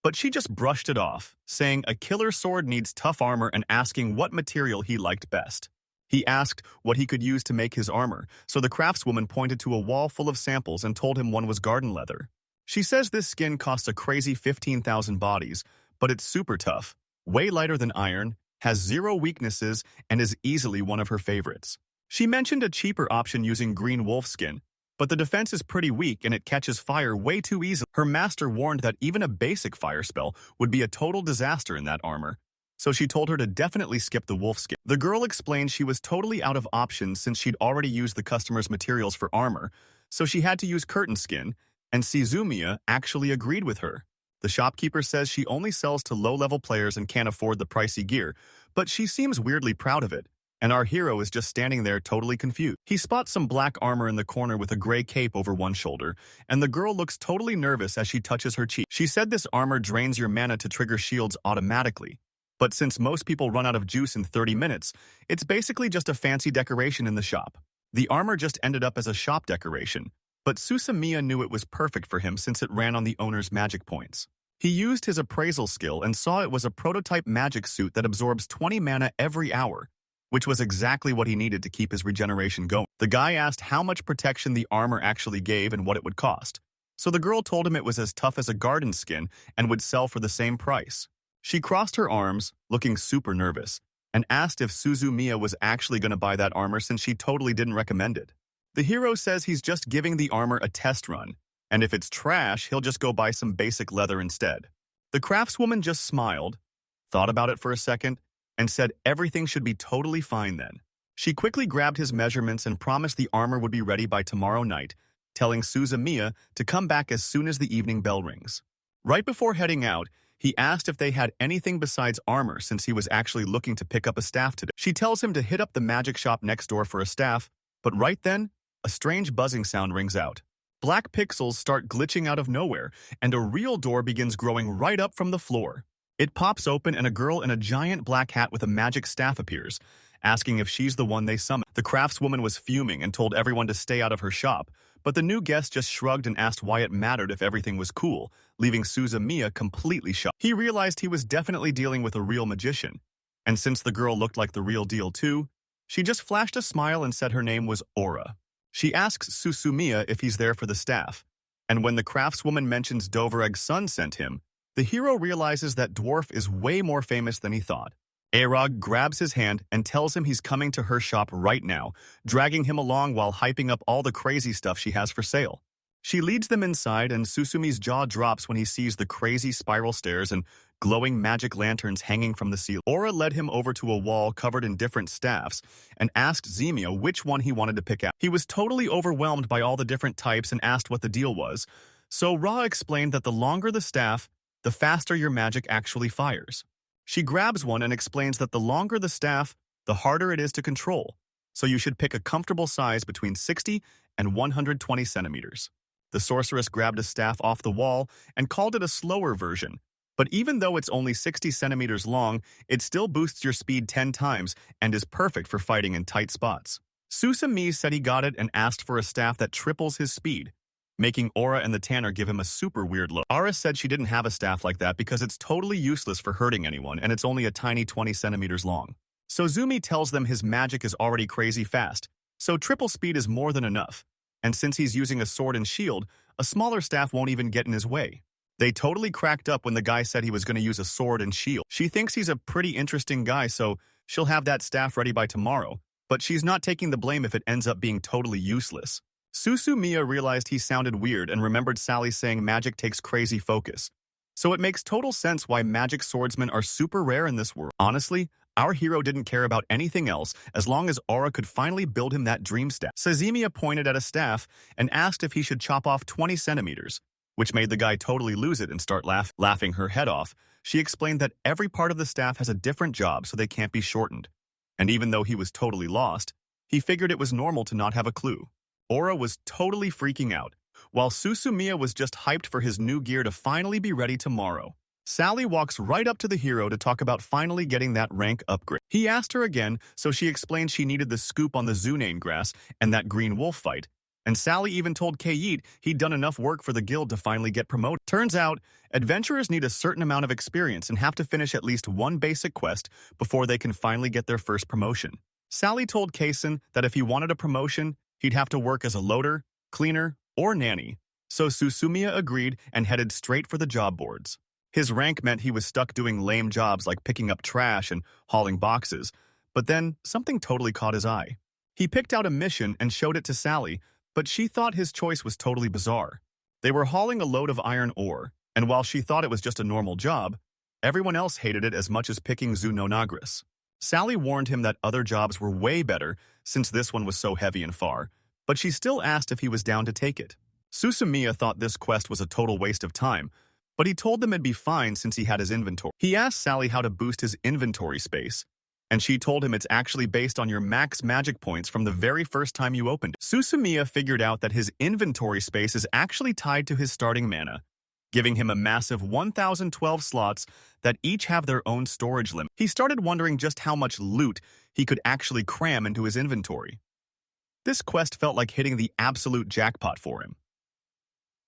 Speaker 1: but she just brushed it off, saying a killer sword needs tough armor and asking what material he liked best. He asked what he could use to make his armor, so the craftswoman pointed to a wall full of samples and told him one was garden leather. She says this skin costs a crazy 15,000 bodies, but it's super tough, way lighter than iron, has zero weaknesses, and is easily one of her favorites. She mentioned a cheaper option using green wolf skin, but the defense is pretty weak and it catches fire way too easily. Her master warned that even a basic fire spell would be a total disaster in that armor, so she told her to definitely skip the wolf skin. The girl explained she was totally out of options since she'd already used the customer's materials for armor, so she had to use curtain skin, and Suzumiya actually agreed with her. The shopkeeper says she only sells to low-level players and can't afford the pricey gear, but she seems weirdly proud of it, and our hero is just standing there totally confused. He spots some black armor in the corner with a gray cape over one shoulder, and the girl looks totally nervous as she touches her cheek. She said this armor drains your mana to trigger shields automatically, but since most people run out of juice in 30 minutes, it's basically just a fancy decoration in the shop. The armor just ended up as a shop decoration, but Susumiya knew it was perfect for him since it ran on the owner's magic points. He used his appraisal skill and saw it was a prototype magic suit that absorbs 20 mana every hour, which was exactly what he needed to keep his regeneration going. The guy asked how much protection the armor actually gave and what it would cost, so the girl told him it was as tough as a garden skin and would sell for the same price. She crossed her arms, looking super nervous, and asked if Suzumiya was actually going to buy that armor since she totally didn't recommend it. The hero says he's just giving the armor a test run, and if it's trash, he'll just go buy some basic leather instead. The craftswoman just smiled, thought about it for a second, and said everything should be totally fine then. She quickly grabbed his measurements and promised the armor would be ready by tomorrow night, telling Suzumiya to come back as soon as the evening bell rings. Right before heading out, he asked if they had anything besides armor since he was actually looking to pick up a staff today. She tells him to hit up the magic shop next door for a staff, but right then, a strange buzzing sound rings out. Black pixels start glitching out of nowhere, and a real door begins growing right up from the floor. It pops open and a girl in a giant black hat with a magic staff appears, asking if she's the one they summoned. The craftswoman was fuming and told everyone to stay out of her shop, but the new guest just shrugged and asked why it mattered if everything was cool, leaving Suzumiya completely shocked. He realized he was definitely dealing with a real magician, and since the girl looked like the real deal too, she just flashed a smile and said her name was Aura. She asks Suzumiya if he's there for the staff, and when the craftswoman mentions Dovereg's son sent him, the hero realizes that Dwarf is way more famous than he thought. Arog grabs his hand and tells him he's coming to her shop right now, dragging him along while hyping up all the crazy stuff she has for sale. She leads them inside and Susumi's jaw drops when he sees the crazy spiral stairs and glowing magic lanterns hanging from the ceiling. Aura led him over to a wall covered in different staffs and asked Zemia which one he wanted to pick out. He was totally overwhelmed by all the different types and asked what the deal was, so Ra explained that the longer the staff, the faster your magic actually fires. She grabs one and explains that the longer the staff, the harder it is to control, so you should pick a comfortable size between 60 and 120 centimeters. The sorceress grabbed a staff off the wall and called it a slower version, but even though it's only 60 centimeters long, it still boosts your speed 10 times and is perfect for fighting in tight spots. Susumi said he got it and asked for a staff that triples his speed, making Aura and the Tanner give him a super weird look. Aura said she didn't have a staff like that because it's totally useless for hurting anyone and it's only a tiny 20 centimeters long. So Zumi tells them his magic is already crazy fast, so triple speed is more than enough. And since he's using a sword and shield, a smaller staff won't even get in his way. They totally cracked up when the guy said he was going to use a sword and shield. She thinks he's a pretty interesting guy, so she'll have that staff ready by tomorrow, but she's not taking the blame if it ends up being totally useless. Suzumiya realized he sounded weird and remembered Sally saying magic takes crazy focus. So it makes total sense why magic swordsmen are super rare in this world. Honestly, our hero didn't care about anything else as long as Aura could finally build him that dream staff. Suzumiya pointed at a staff and asked if he should chop off 20 centimeters, which made the guy totally lose it and start laughing her head off. She explained that every part of the staff has a different job so they can't be shortened. And even though he was totally lost, he figured it was normal to not have a clue. Aura was totally freaking out, while Suzumiya was just hyped for his new gear to finally be ready tomorrow. Sally walks right up to the hero to talk about finally getting that rank upgrade. He asked her again, so she explained she needed the scoop on the Zunane grass and that green wolf fight, and Sally even told Kayit he'd done enough work for the guild to finally get promoted. Turns out, adventurers need a certain amount of experience and have to finish at least one basic quest before they can finally get their first promotion. Sally told Kaysen that if he wanted a promotion, he'd have to work as a loader, cleaner, or nanny, so Suzumiya agreed and headed straight for the job boards. His rank meant he was stuck doing lame jobs like picking up trash and hauling boxes, but then something totally caught his eye. He picked out a mission and showed it to Sally, but she thought his choice was totally bizarre. They were hauling a load of iron ore, and while she thought it was just a normal job, everyone else hated it as much as picking Zunonagris. Sally warned him that other jobs were way better since this one was so heavy and far, but she still asked if he was down to take it. Suzumiya thought this quest was a total waste of time, but he told them it'd be fine since he had his inventory. He asked Sally how to boost his inventory space, and she told him it's actually based on your max magic points from the very first time you opened it. Suzumiya figured out that his inventory space is actually tied to his starting mana, giving him a massive 1,012 slots that each have their own storage limit. He started wondering just how much loot he could actually cram into his inventory. This quest felt like hitting the absolute jackpot for him.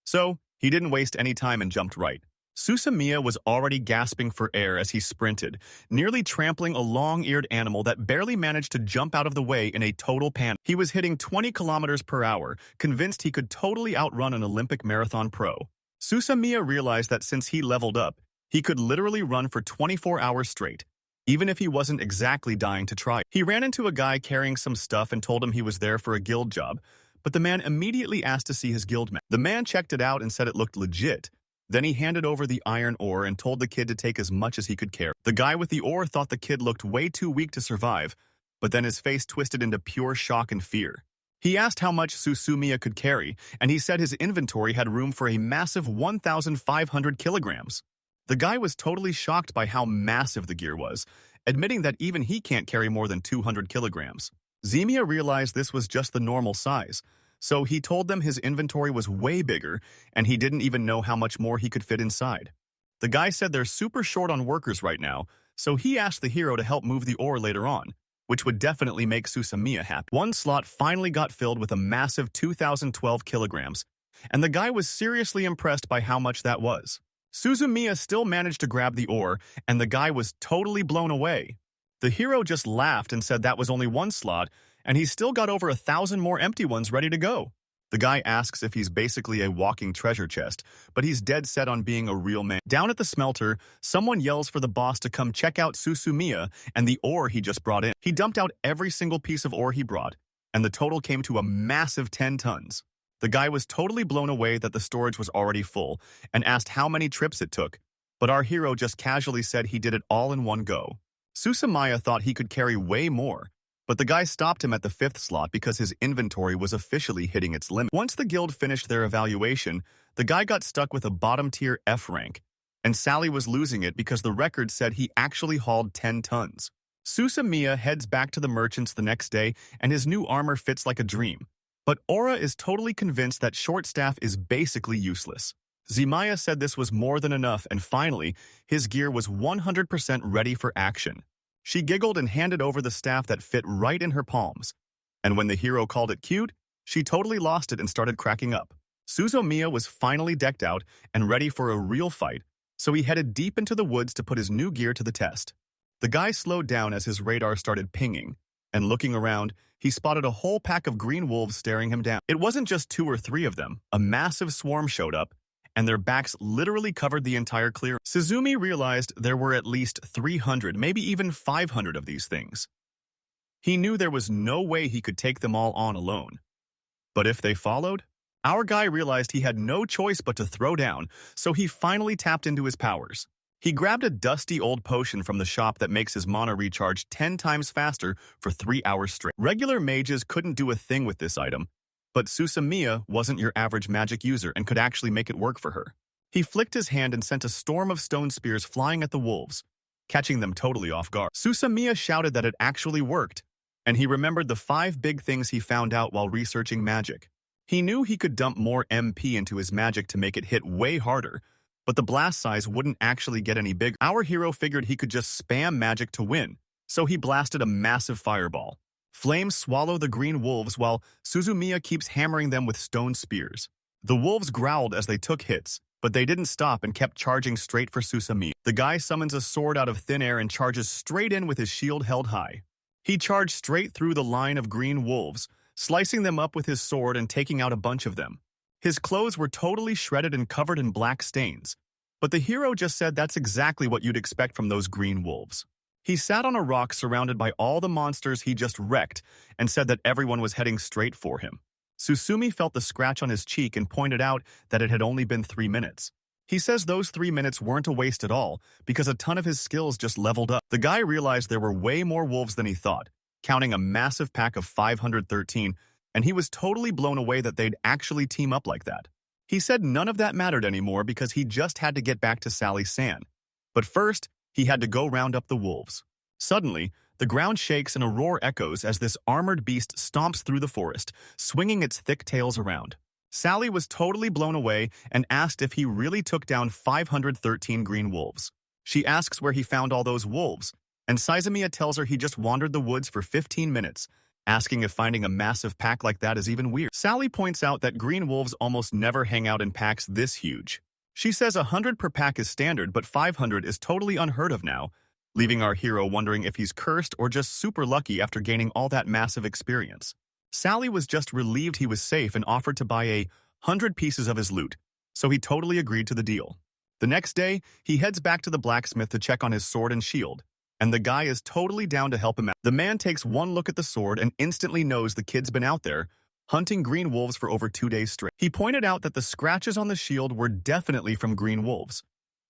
Speaker 1: So, he didn't waste any time and jumped right. Suzumiya was already gasping for air as he sprinted, nearly trampling a long-eared animal that barely managed to jump out of the way in a total panic. He was hitting 20 kilometers per hour, convinced he could totally outrun an Olympic marathon pro. Suzumiya realized that since he leveled up, he could literally run for 24 hours straight, even if he wasn't exactly dying to try. He ran into a guy carrying some stuff and told him he was there for a guild job, but the man immediately asked to see his guild map. The man checked it out and said it looked legit. Then he handed over the iron ore and told the kid to take as much as he could carry. The guy with the ore thought the kid looked way too weak to survive, but then his face twisted into pure shock and fear. He asked how much Suzumiya could carry, and he said his inventory had room for a massive 1,500 kilograms. The guy was totally shocked by how massive the gear was, admitting that even he can't carry more than 200 kilograms. Zemiya realized this was just the normal size, so he told them his inventory was way bigger, and he didn't even know how much more he could fit inside. The guy said they're super short on workers right now, so he asked the hero to help move the ore later on, which would definitely make Suzumiya happy. One slot finally got filled with a massive 2,012 kilograms, and the guy was seriously impressed by how much that was. Suzumiya still managed to grab the ore, and the guy was totally blown away. The hero just laughed and said that was only one slot, and he's still got over 1,000 more empty ones ready to go. The guy asks if he's basically a walking treasure chest, but he's dead set on being a real man. Down at the smelter, someone yells for the boss to come check out Suzumiya and the ore he just brought in. He dumped out every single piece of ore he brought, and the total came to a massive 10 tons. The guy was totally blown away that the storage was already full and asked how many trips it took, but our hero just casually said he did it all in one go. Suzumiya thought he could carry way more, but the guy stopped him at the 5th slot because his inventory was officially hitting its limit. Once the guild finished their evaluation, the guy got stuck with a bottom-tier F rank, and Sally was losing it because the record said he actually hauled 10 tons. Suzumiya heads back to the merchants the next day, and his new armor fits like a dream. But Aura is totally convinced that short staff is basically useless. Zemiya said this was more than enough, and finally, his gear was 100% ready for action. She giggled and handed over the staff that fit right in her palms. And when the hero called it cute, she totally lost it and started cracking up. Suzumiya was finally decked out and ready for a real fight, so he headed deep into the woods to put his new gear to the test. The guy slowed down as his radar started pinging, and looking around, he spotted a whole pack of green wolves staring him down. It wasn't just 2 or 3 of them. A massive swarm showed up, and their backs literally covered the entire clearing. Suzumi realized there were at least 300, maybe even 500 of these things. He knew there was no way he could take them all on alone. But if they followed, our guy realized he had no choice but to throw down, so he finally tapped into his powers. He grabbed a dusty old potion from the shop that makes his mana recharge 10 times faster for 3 hours straight. Regular mages couldn't do a thing with this item, but Suzumiya wasn't your average magic user and could actually make it work for her. He flicked his hand and sent a storm of stone spears flying at the wolves, catching them totally off guard. Suzumiya shouted that it actually worked, and he remembered the 5 big things he found out while researching magic. He knew he could dump more MP into his magic to make it hit way harder, but the blast size wouldn't actually get any bigger. Our hero figured he could just spam magic to win, so he blasted a massive fireball. Flames swallow the green wolves while Suzumiya keeps hammering them with stone spears. The wolves growled as they took hits, but they didn't stop and kept charging straight for Suzumiya. The guy summons a sword out of thin air and charges straight in with his shield held high. He charged straight through the line of green wolves, slicing them up with his sword and taking out a bunch of them. His clothes were totally shredded and covered in black stains, but the hero just said that's exactly what you'd expect from those green wolves. He sat on a rock surrounded by all the monsters he just wrecked and said that everyone was heading straight for him. Susumi felt the scratch on his cheek and pointed out that it had only been 3 minutes. He says those 3 minutes weren't a waste at all because a ton of his skills just leveled up. The guy realized there were way more wolves than he thought, counting a massive pack of 513, and he was totally blown away that they'd actually team up like that. He said none of that mattered anymore because he just had to get back to Sally San. But first, he had to go round up the wolves. Suddenly, the ground shakes and a roar echoes as this armored beast stomps through the forest, swinging its thick tails around. Sally was totally blown away and asked if he really took down 513 green wolves. She asks where he found all those wolves, and Suzumiya tells her he just wandered the woods for 15 minutes, asking if finding a massive pack like that is even weird. Sally points out that green wolves almost never hang out in packs this huge. She says 100 per pack is standard, but 500 is totally unheard of now, leaving our hero wondering if he's cursed or just super lucky after gaining all that massive experience. Sally was just relieved he was safe and offered to buy 100 pieces of his loot, so he totally agreed to the deal. The next day, he heads back to the blacksmith to check on his sword and shield. and the guy is totally down to help him out. The man takes one look at the sword and instantly knows the kid's been out there, hunting green wolves for over 2 days straight. He pointed out that the scratches on the shield were definitely from green wolves,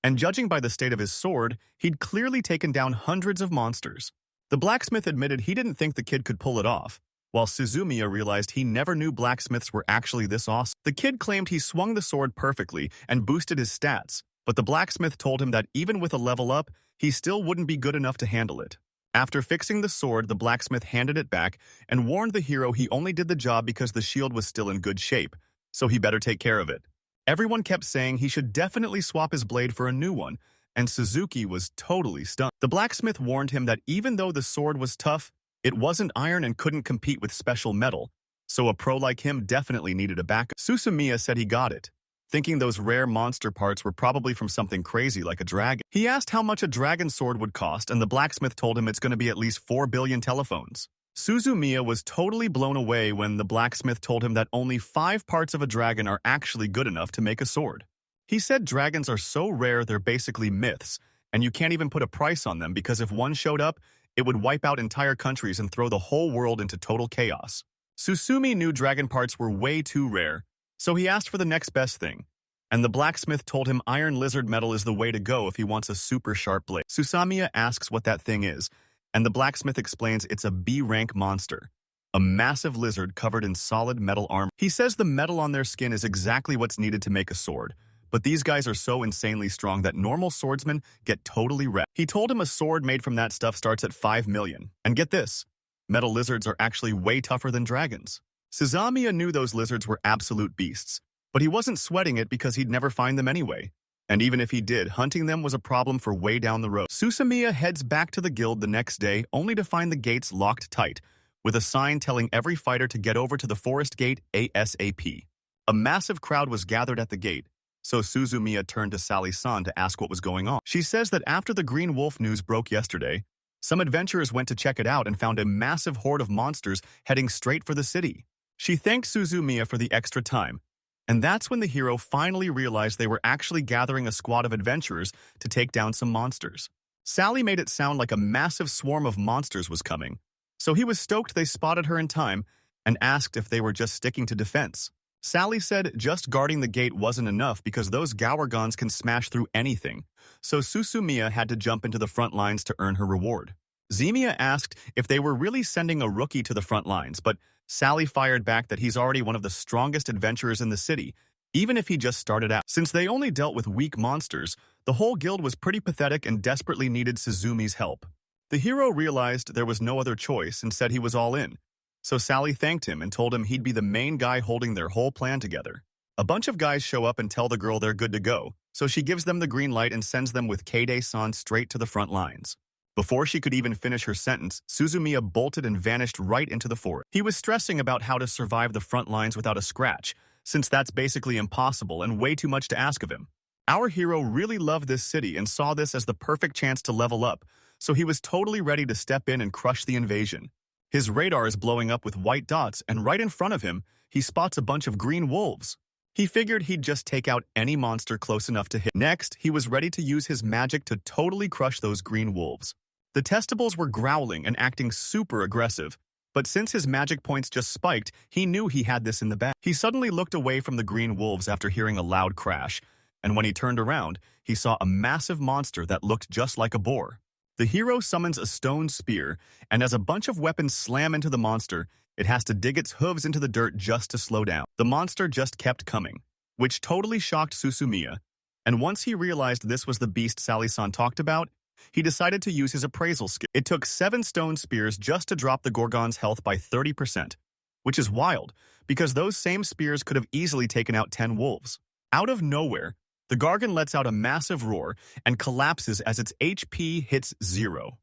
Speaker 1: and judging by the state of his sword, he'd clearly taken down hundreds of monsters. The blacksmith admitted he didn't think the kid could pull it off, while Suzumiya realized he never knew blacksmiths were actually this awesome. The kid claimed he swung the sword perfectly and boosted his stats, but the blacksmith told him that even with a level up, he still wouldn't be good enough to handle it. After fixing the sword, the blacksmith handed it back and warned the hero he only did the job because the shield was still in good shape, so he better take care of it. Everyone kept saying he should definitely swap his blade for a new one, and Suzuki was totally stunned. The blacksmith warned him that even though the sword was tough, it wasn't iron and couldn't compete with special metal, so a pro like him definitely needed a backup. Suzumiya said he got it, thinking those rare monster parts were probably from something crazy like a dragon. He asked how much a dragon sword would cost, and the blacksmith told him it's going to be at least 4 billion telephones. Suzumiya was totally blown away when the blacksmith told him that only 5 parts of a dragon are actually good enough to make a sword. He said dragons are so rare they're basically myths, and you can't even put a price on them because if one showed up, it would wipe out entire countries and throw the whole world into total chaos. Susumi knew dragon parts were way too rare, so he asked for the next best thing, and the blacksmith told him iron lizard metal is the way to go if he wants a super sharp blade. Suzumiya asks what that thing is, and the blacksmith explains it's a B-rank monster, a massive lizard covered in solid metal armor. He says the metal on their skin is exactly what's needed to make a sword, but these guys are so insanely strong that normal swordsmen get totally wrecked. He told him a sword made from that stuff starts at 5 million. And get this, metal lizards are actually way tougher than dragons. Suzumiya knew those lizards were absolute beasts, but he wasn't sweating it because he'd never find them anyway. And even if he did, hunting them was a problem for way down the road. Suzumiya heads back to the guild the next day only to find the gates locked tight, with a sign telling every fighter to get over to the forest gate ASAP. A massive crowd was gathered at the gate, so Suzumiya turned to Sally-san to ask what was going on. She says that after the Green Wolf news broke yesterday, some adventurers went to check it out and found a massive horde of monsters heading straight for the city. She thanked Suzumiya for the extra time, and that's when the hero finally realized they were actually gathering a squad of adventurers to take down some monsters. Sally made it sound like a massive swarm of monsters was coming, so he was stoked they spotted her in time and asked if they were just sticking to defense. Sally said just guarding the gate wasn't enough because those Gawargons can smash through anything, so Suzumiya had to jump into the front lines to earn her reward. Zemiya asked if they were really sending a rookie to the front lines, but Sally fired back that he's already one of the strongest adventurers in the city, even if he just started out. Since they only dealt with weak monsters, the whole guild was pretty pathetic and desperately needed Suzumi's help. The hero realized there was no other choice and said he was all in. So Sally thanked him and told him he'd be the main guy holding their whole plan together. A bunch of guys show up and tell the girl they're good to go, so she gives them the green light and sends them with Kade-san straight to the front lines. Before she could even finish her sentence, Suzumiya bolted and vanished right into the forest. He was stressing about how to survive the front lines without a scratch, since that's basically impossible and way too much to ask of him. Our hero really loved this city and saw this as the perfect chance to level up, so he was totally ready to step in and crush the invasion. His radar is blowing up with white dots, and right in front of him, he spots a bunch of green wolves. He figured he'd just take out any monster close enough to hit. Next, he was ready to use his magic to totally crush those green wolves. The testables were growling and acting super aggressive, but since his magic points just spiked, he knew he had this in the bag. He suddenly looked away from the green wolves after hearing a loud crash, and when he turned around, he saw a massive monster that looked just like a boar. The hero summons a stone spear, and as a bunch of weapons slam into the monster, it has to dig its hooves into the dirt just to slow down. The monster just kept coming, which totally shocked Suzumiya, and once he realized this was the beast Sally-san talked about, he decided to use his appraisal skill. It took 7 stone spears just to drop the Gorgon's health by 30%, which is wild, because those same spears could have easily taken out 10 wolves. Out of nowhere, the Gargan lets out a massive roar and collapses as its HP hits 0.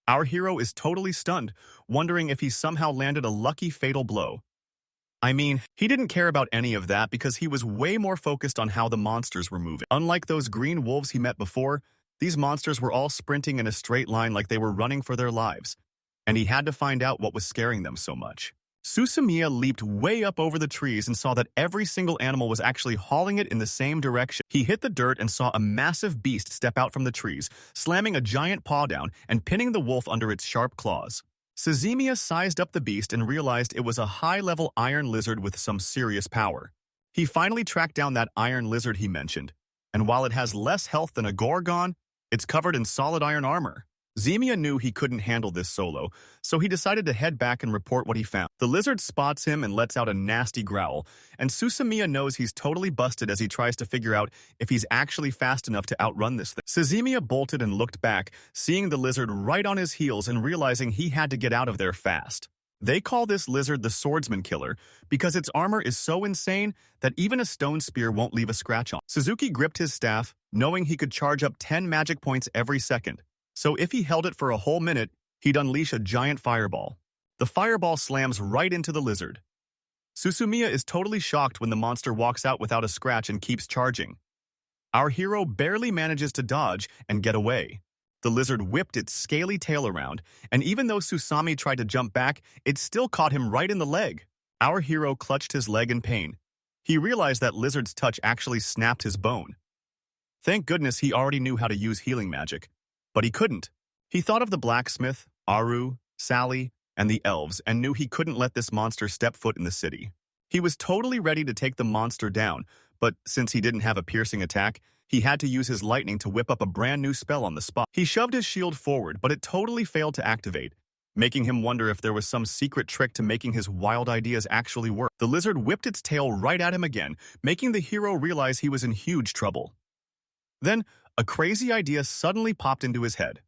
Speaker 1: Our hero is totally stunned, wondering if he somehow landed a lucky fatal blow. I mean, he didn't care about any of that because he was way more focused on how the monsters were moving. Unlike those green wolves he met before, these monsters were all sprinting in a straight line like they were running for their lives, and he had to find out what was scaring them so much. Susumiya leaped way up over the trees and saw that every single animal was actually hauling it in the same direction. He hit the dirt and saw a massive beast step out from the trees, slamming a giant paw down and pinning the wolf under its sharp claws. Suzumiya sized up the beast and realized it was a high-level iron lizard with some serious power. He finally tracked down that iron lizard he mentioned, and while it has less health than a Gorgon, it's covered in solid iron armor. Suzumiya knew he couldn't handle this solo, so he decided to head back and report what he found. The lizard spots him and lets out a nasty growl, and Susumiya knows he's totally busted as he tries to figure out if he's actually fast enough to outrun this thing. Suzumiya bolted and looked back, seeing the lizard right on his heels and realizing he had to get out of there fast. They call this lizard the Swordsman Killer because its armor is so insane that even a stone spear won't leave a scratch on. Suzuki gripped his staff, knowing he could charge up 10 magic points every second. So if he held it for a whole minute, he'd unleash a giant fireball. The fireball slams right into the lizard. Susumiya is totally shocked when the monster walks out without a scratch and keeps charging. Our hero barely manages to dodge and get away. The lizard whipped its scaly tail around, and even though Susami tried to jump back, it still caught him right in the leg. Our hero clutched his leg in pain. He realized that lizard's touch actually snapped his bone. Thank goodness he already knew how to use healing magic. But he couldn't. He thought of the blacksmith, Aru, Sally, and the elves and knew he couldn't let this monster step foot in the city. He was totally ready to take the monster down, but since he didn't have a piercing attack, he had to use his lightning to whip up a brand new spell on the spot. He shoved his shield forward, but it totally failed to activate, making him wonder if there was some secret trick to making his wild ideas actually work. The lizard whipped its tail right at him again, making the hero realize he was in huge trouble. Then, a crazy idea suddenly popped into his head.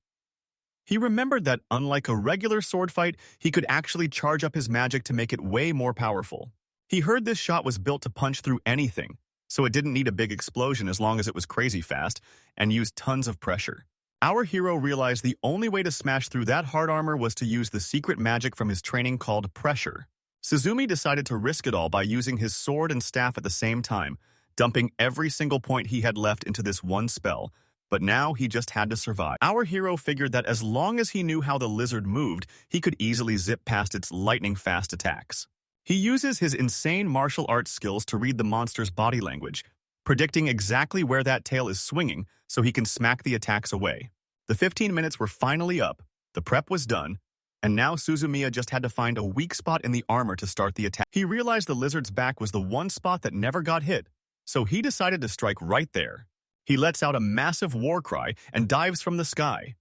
Speaker 1: He remembered that, unlike a regular sword fight, he could actually charge up his magic to make it way more powerful. He heard this shot was built to punch through anything, so it didn't need a big explosion as long as it was crazy fast, and used tons of pressure. Our hero realized the only way to smash through that hard armor was to use the secret magic from his training called pressure. Suzumi decided to risk it all by using his sword and staff at the same time, dumping every single point he had left into this one spell, but now he just had to survive. Our hero figured that as long as he knew how the lizard moved, he could easily zip past its lightning-fast attacks. He uses his insane martial arts skills to read the monster's body language, predicting exactly where that tail is swinging so he can smack the attacks away. The 15 minutes were finally up, the prep was done, and now Suzumiya just had to find a weak spot in the armor to start the attack. He realized the lizard's back was the one spot that never got hit, so he decided to strike right there. He lets out a massive war cry and dives from the sky.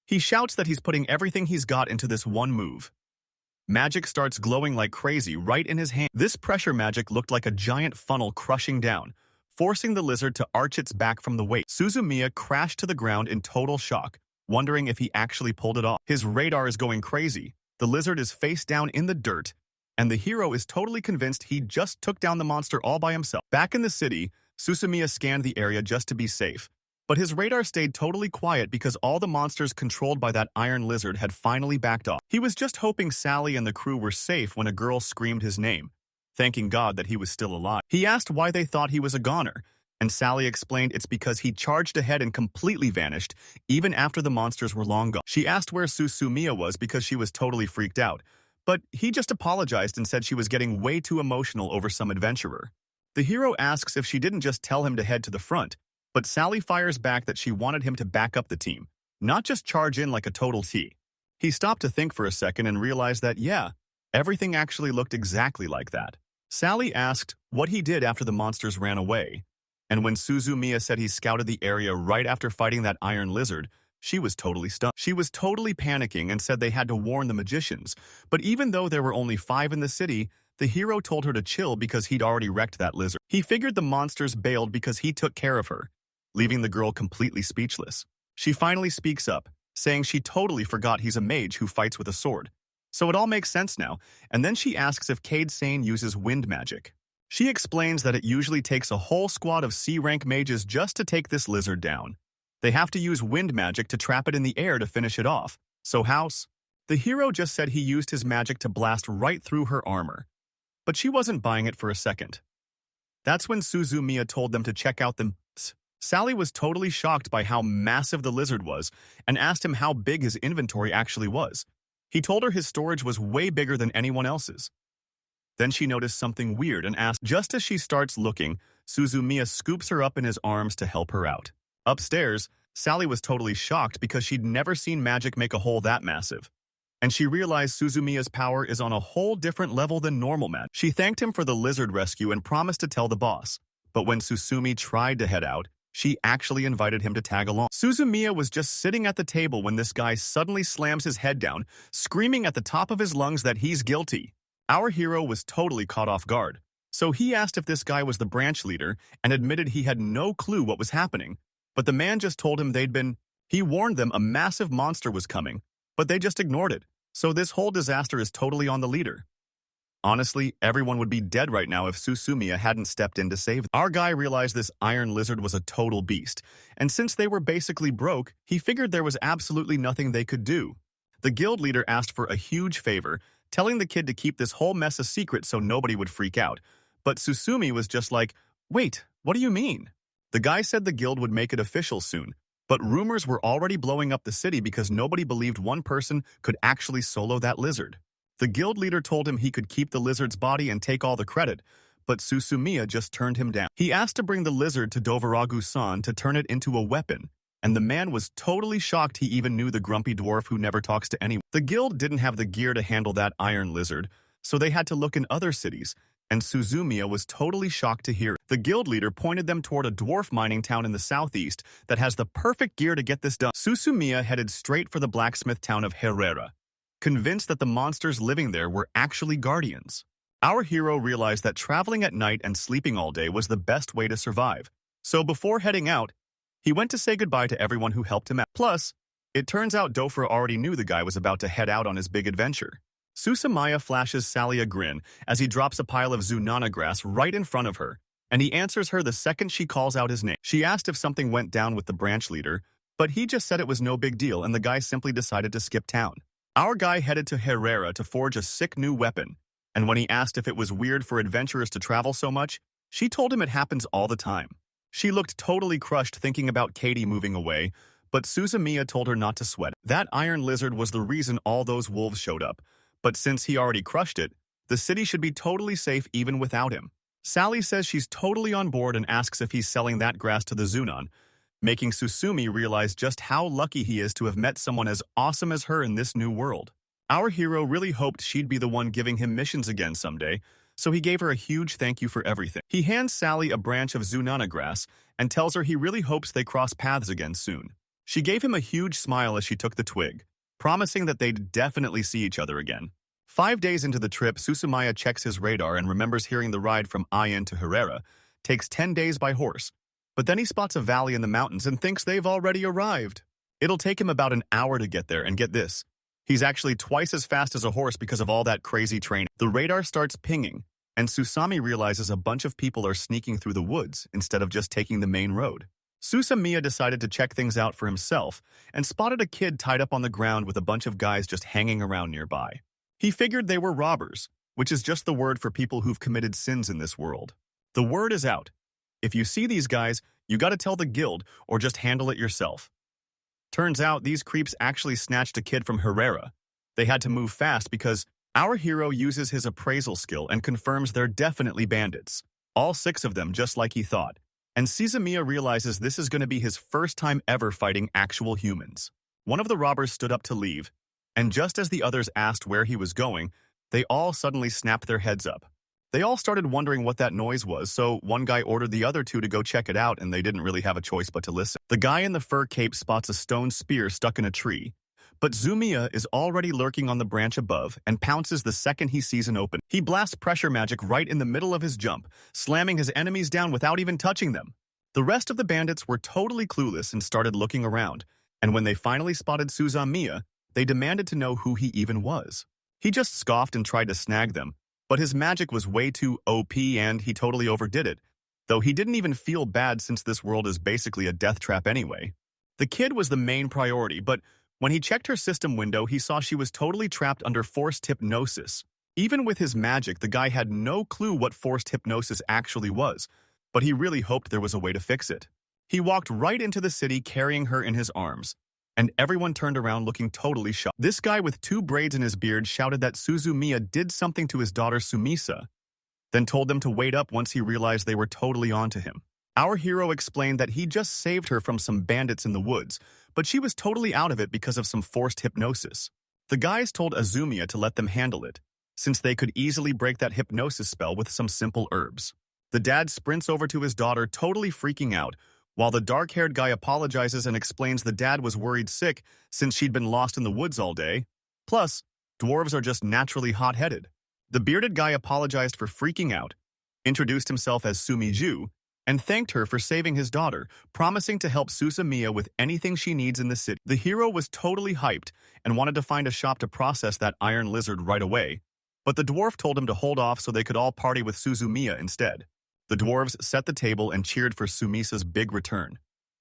Speaker 1: He shouts that he's putting everything he's got into this one move. Magic starts glowing like crazy right in his hand. This pressure magic looked like a giant funnel crushing down, forcing the lizard to arch its back from the weight. Suzumiya crashed to the ground in total shock, wondering if he actually pulled it off. His radar is going crazy. The lizard is face down in the dirt, and the hero is totally convinced he just took down the monster all by himself. Back in the city, Susumiya scanned the area just to be safe, but his radar stayed totally quiet because all the monsters controlled by that iron lizard had finally backed off. He was just hoping Sally and the crew were safe when a girl screamed his name, thanking God that he was still alive. He asked why they thought he was a goner, and Sally explained it's because he charged ahead and completely vanished, even after the monsters were long gone. She asked where Susumiya was because she was totally freaked out, but he just apologized and said she was getting way too emotional over some adventurer. The hero asks if she didn't just tell him to head to the front, but Sally fires back that she wanted him to back up the team, not just charge in like a total T. He stopped to think for a second and realized that, yeah, everything actually looked exactly like that. Sally asked what he did after the monsters ran away, and when Suzumiya said he scouted the area right after fighting that iron lizard, she was totally stunned. She was totally panicking and said they had to warn the magicians, but even though there were only 5 in the city, the hero told her to chill because he'd already wrecked that lizard. He figured the monsters bailed because he took care of her, leaving the girl completely speechless. She finally speaks up, saying she totally forgot he's a mage who fights with a sword. So it all makes sense now, and then she asks if Cade Sane uses wind magic. She explains that it usually takes a whole squad of C-rank mages just to take this lizard down. They have to use wind magic to trap it in the air to finish it off. So house? The hero just said he used his magic to blast right through her armor. But she wasn't buying it for a second. That's when Suzumiya told them to check out the... Sally was totally shocked by how massive the lizard was and asked him how big his inventory actually was. He told her his storage was way bigger than anyone else's. Then she noticed something weird and asked. Just as she starts looking, Suzumiya scoops her up in his arms to help her out. Upstairs, Sally was totally shocked because she'd never seen magic make a hole that massive. And she realized Suzumiya's power is on a whole different level than normal magic. She thanked him for the lizard rescue and promised to tell the boss. But when Susumi tried to head out, she actually invited him to tag along. Suzumiya was just sitting at the table when this guy suddenly slams his head down, screaming at the top of his lungs that he's guilty. Our hero was totally caught off guard, so he asked if this guy was the branch leader and admitted he had no clue what was happening. But the man just told him he warned them a massive monster was coming, but they just ignored it. So this whole disaster is totally on the leader. Honestly, everyone would be dead right now if Suzumiya hadn't stepped in to save them. Our guy realized this iron lizard was a total beast, and since they were basically broke, he figured there was absolutely nothing they could do. The guild leader asked for a huge favor, telling the kid to keep this whole mess a secret so nobody would freak out. But Susumi was just like, "Wait, what do you mean?" The guy said the guild would make it official soon, but rumors were already blowing up the city because nobody believed one person could actually solo that lizard. The guild leader told him he could keep the lizard's body and take all the credit, but Suzumiya just turned him down. He asked to bring the lizard to Dovaragu-san to turn it into a weapon, and the man was totally shocked he even knew the grumpy dwarf who never talks to anyone. The guild didn't have the gear to handle that iron lizard, so they had to look in other cities, and Suzumiya was totally shocked to hear it. The guild leader pointed them toward a dwarf mining town in the southeast that has the perfect gear to get this done. Suzumiya headed straight for the blacksmith town of Herrera, convinced that the monsters living there were actually guardians. Our hero realized that traveling at night and sleeping all day was the best way to survive, so before heading out, he went to say goodbye to everyone who helped him out. Plus, it turns out Dofra already knew the guy was about to head out on his big adventure. Suzumiya flashes Sally a grin as he drops a pile of Zunana grass right in front of her, and he answers her the second she calls out his name. She asked if something went down with the branch leader, but he just said it was no big deal and the guy simply decided to skip town. Our guy headed to Herrera to forge a sick new weapon, and when he asked if it was weird for adventurers to travel so much, she told him it happens all the time. She looked totally crushed thinking about Katie moving away, but Suzumiya told her not to sweat. That iron lizard was the reason all those wolves showed up, but since he already crushed it, the city should be totally safe even without him. Sally says she's totally on board and asks if he's selling that grass to the Zunan, making Susumi realize just how lucky he is to have met someone as awesome as her in this new world. Our hero really hoped she'd be the one giving him missions again someday, so he gave her a huge thank you for everything. He hands Sally a branch of Zunana grass and tells her he really hopes they cross paths again soon. She gave him a huge smile as she took the twig, promising that they'd definitely see each other again. 5 days into the trip, Suzumiya checks his radar and remembers hearing the ride from Ayan to Herrera takes 10 days by horse, but then he spots a valley in the mountains and thinks they've already arrived. It'll take him about an hour to get there, and get this, he's actually twice as fast as a horse because of all that crazy training. The radar starts pinging, and Susami realizes a bunch of people are sneaking through the woods instead of just taking the main road. Suzumiya decided to check things out for himself and spotted a kid tied up on the ground with a bunch of guys just hanging around nearby. He figured they were robbers, which is just the word for people who've committed sins in this world. The word is out. If you see these guys, you gotta tell the guild or just handle it yourself. Turns out these creeps actually snatched a kid from Herrera. They had to move fast because our hero uses his appraisal skill and confirms they're definitely bandits. All 6 of them, just like he thought. And Suzumiya realizes this is going to be his first time ever fighting actual humans. One of the robbers stood up to leave, and just as the others asked where he was going, they all suddenly snapped their heads up. They all started wondering what that noise was, so one guy ordered the other 2 to go check it out, and they didn't really have a choice but to listen. The guy in the fur cape spots a stone spear stuck in a tree, but Zumiya is already lurking on the branch above and pounces the second he sees an opening. He blasts pressure magic right in the middle of his jump, slamming his enemies down without even touching them. The rest of the bandits were totally clueless and started looking around, and when they finally spotted Suzumiya, they demanded to know who he even was. He just scoffed and tried to snag them, but his magic was way too OP and he totally overdid it, though he didn't even feel bad since this world is basically a death trap anyway. The kid was the main priority, but when he checked her system window, he saw she was totally trapped under forced hypnosis. Even with his magic, the guy had no clue what forced hypnosis actually was, but he really hoped there was a way to fix it. He walked right into the city carrying her in his arms, and everyone turned around looking totally shocked. This guy with 2 braids in his beard shouted that Suzumiya did something to his daughter Sumisa, then told them to wait up once he realized they were totally onto him. Our hero explained that he just saved her from some bandits in the woods, but she was totally out of it because of some forced hypnosis. The guys told Azumiya to let them handle it, since they could easily break that hypnosis spell with some simple herbs. The dad sprints over to his daughter, totally freaking out, while the dark-haired guy apologizes and explains the dad was worried sick since she'd been lost in the woods all day. Plus, dwarves are just naturally hot-headed. The bearded guy apologized for freaking out, introduced himself as Sumiju, and thanked her for saving his daughter, promising to help Suzumiya with anything she needs in the city. The hero was totally hyped and wanted to find a shop to process that iron lizard right away, but the dwarf told him to hold off so they could all party with Suzumiya instead. The dwarves set the table and cheered for Sumisa's big return.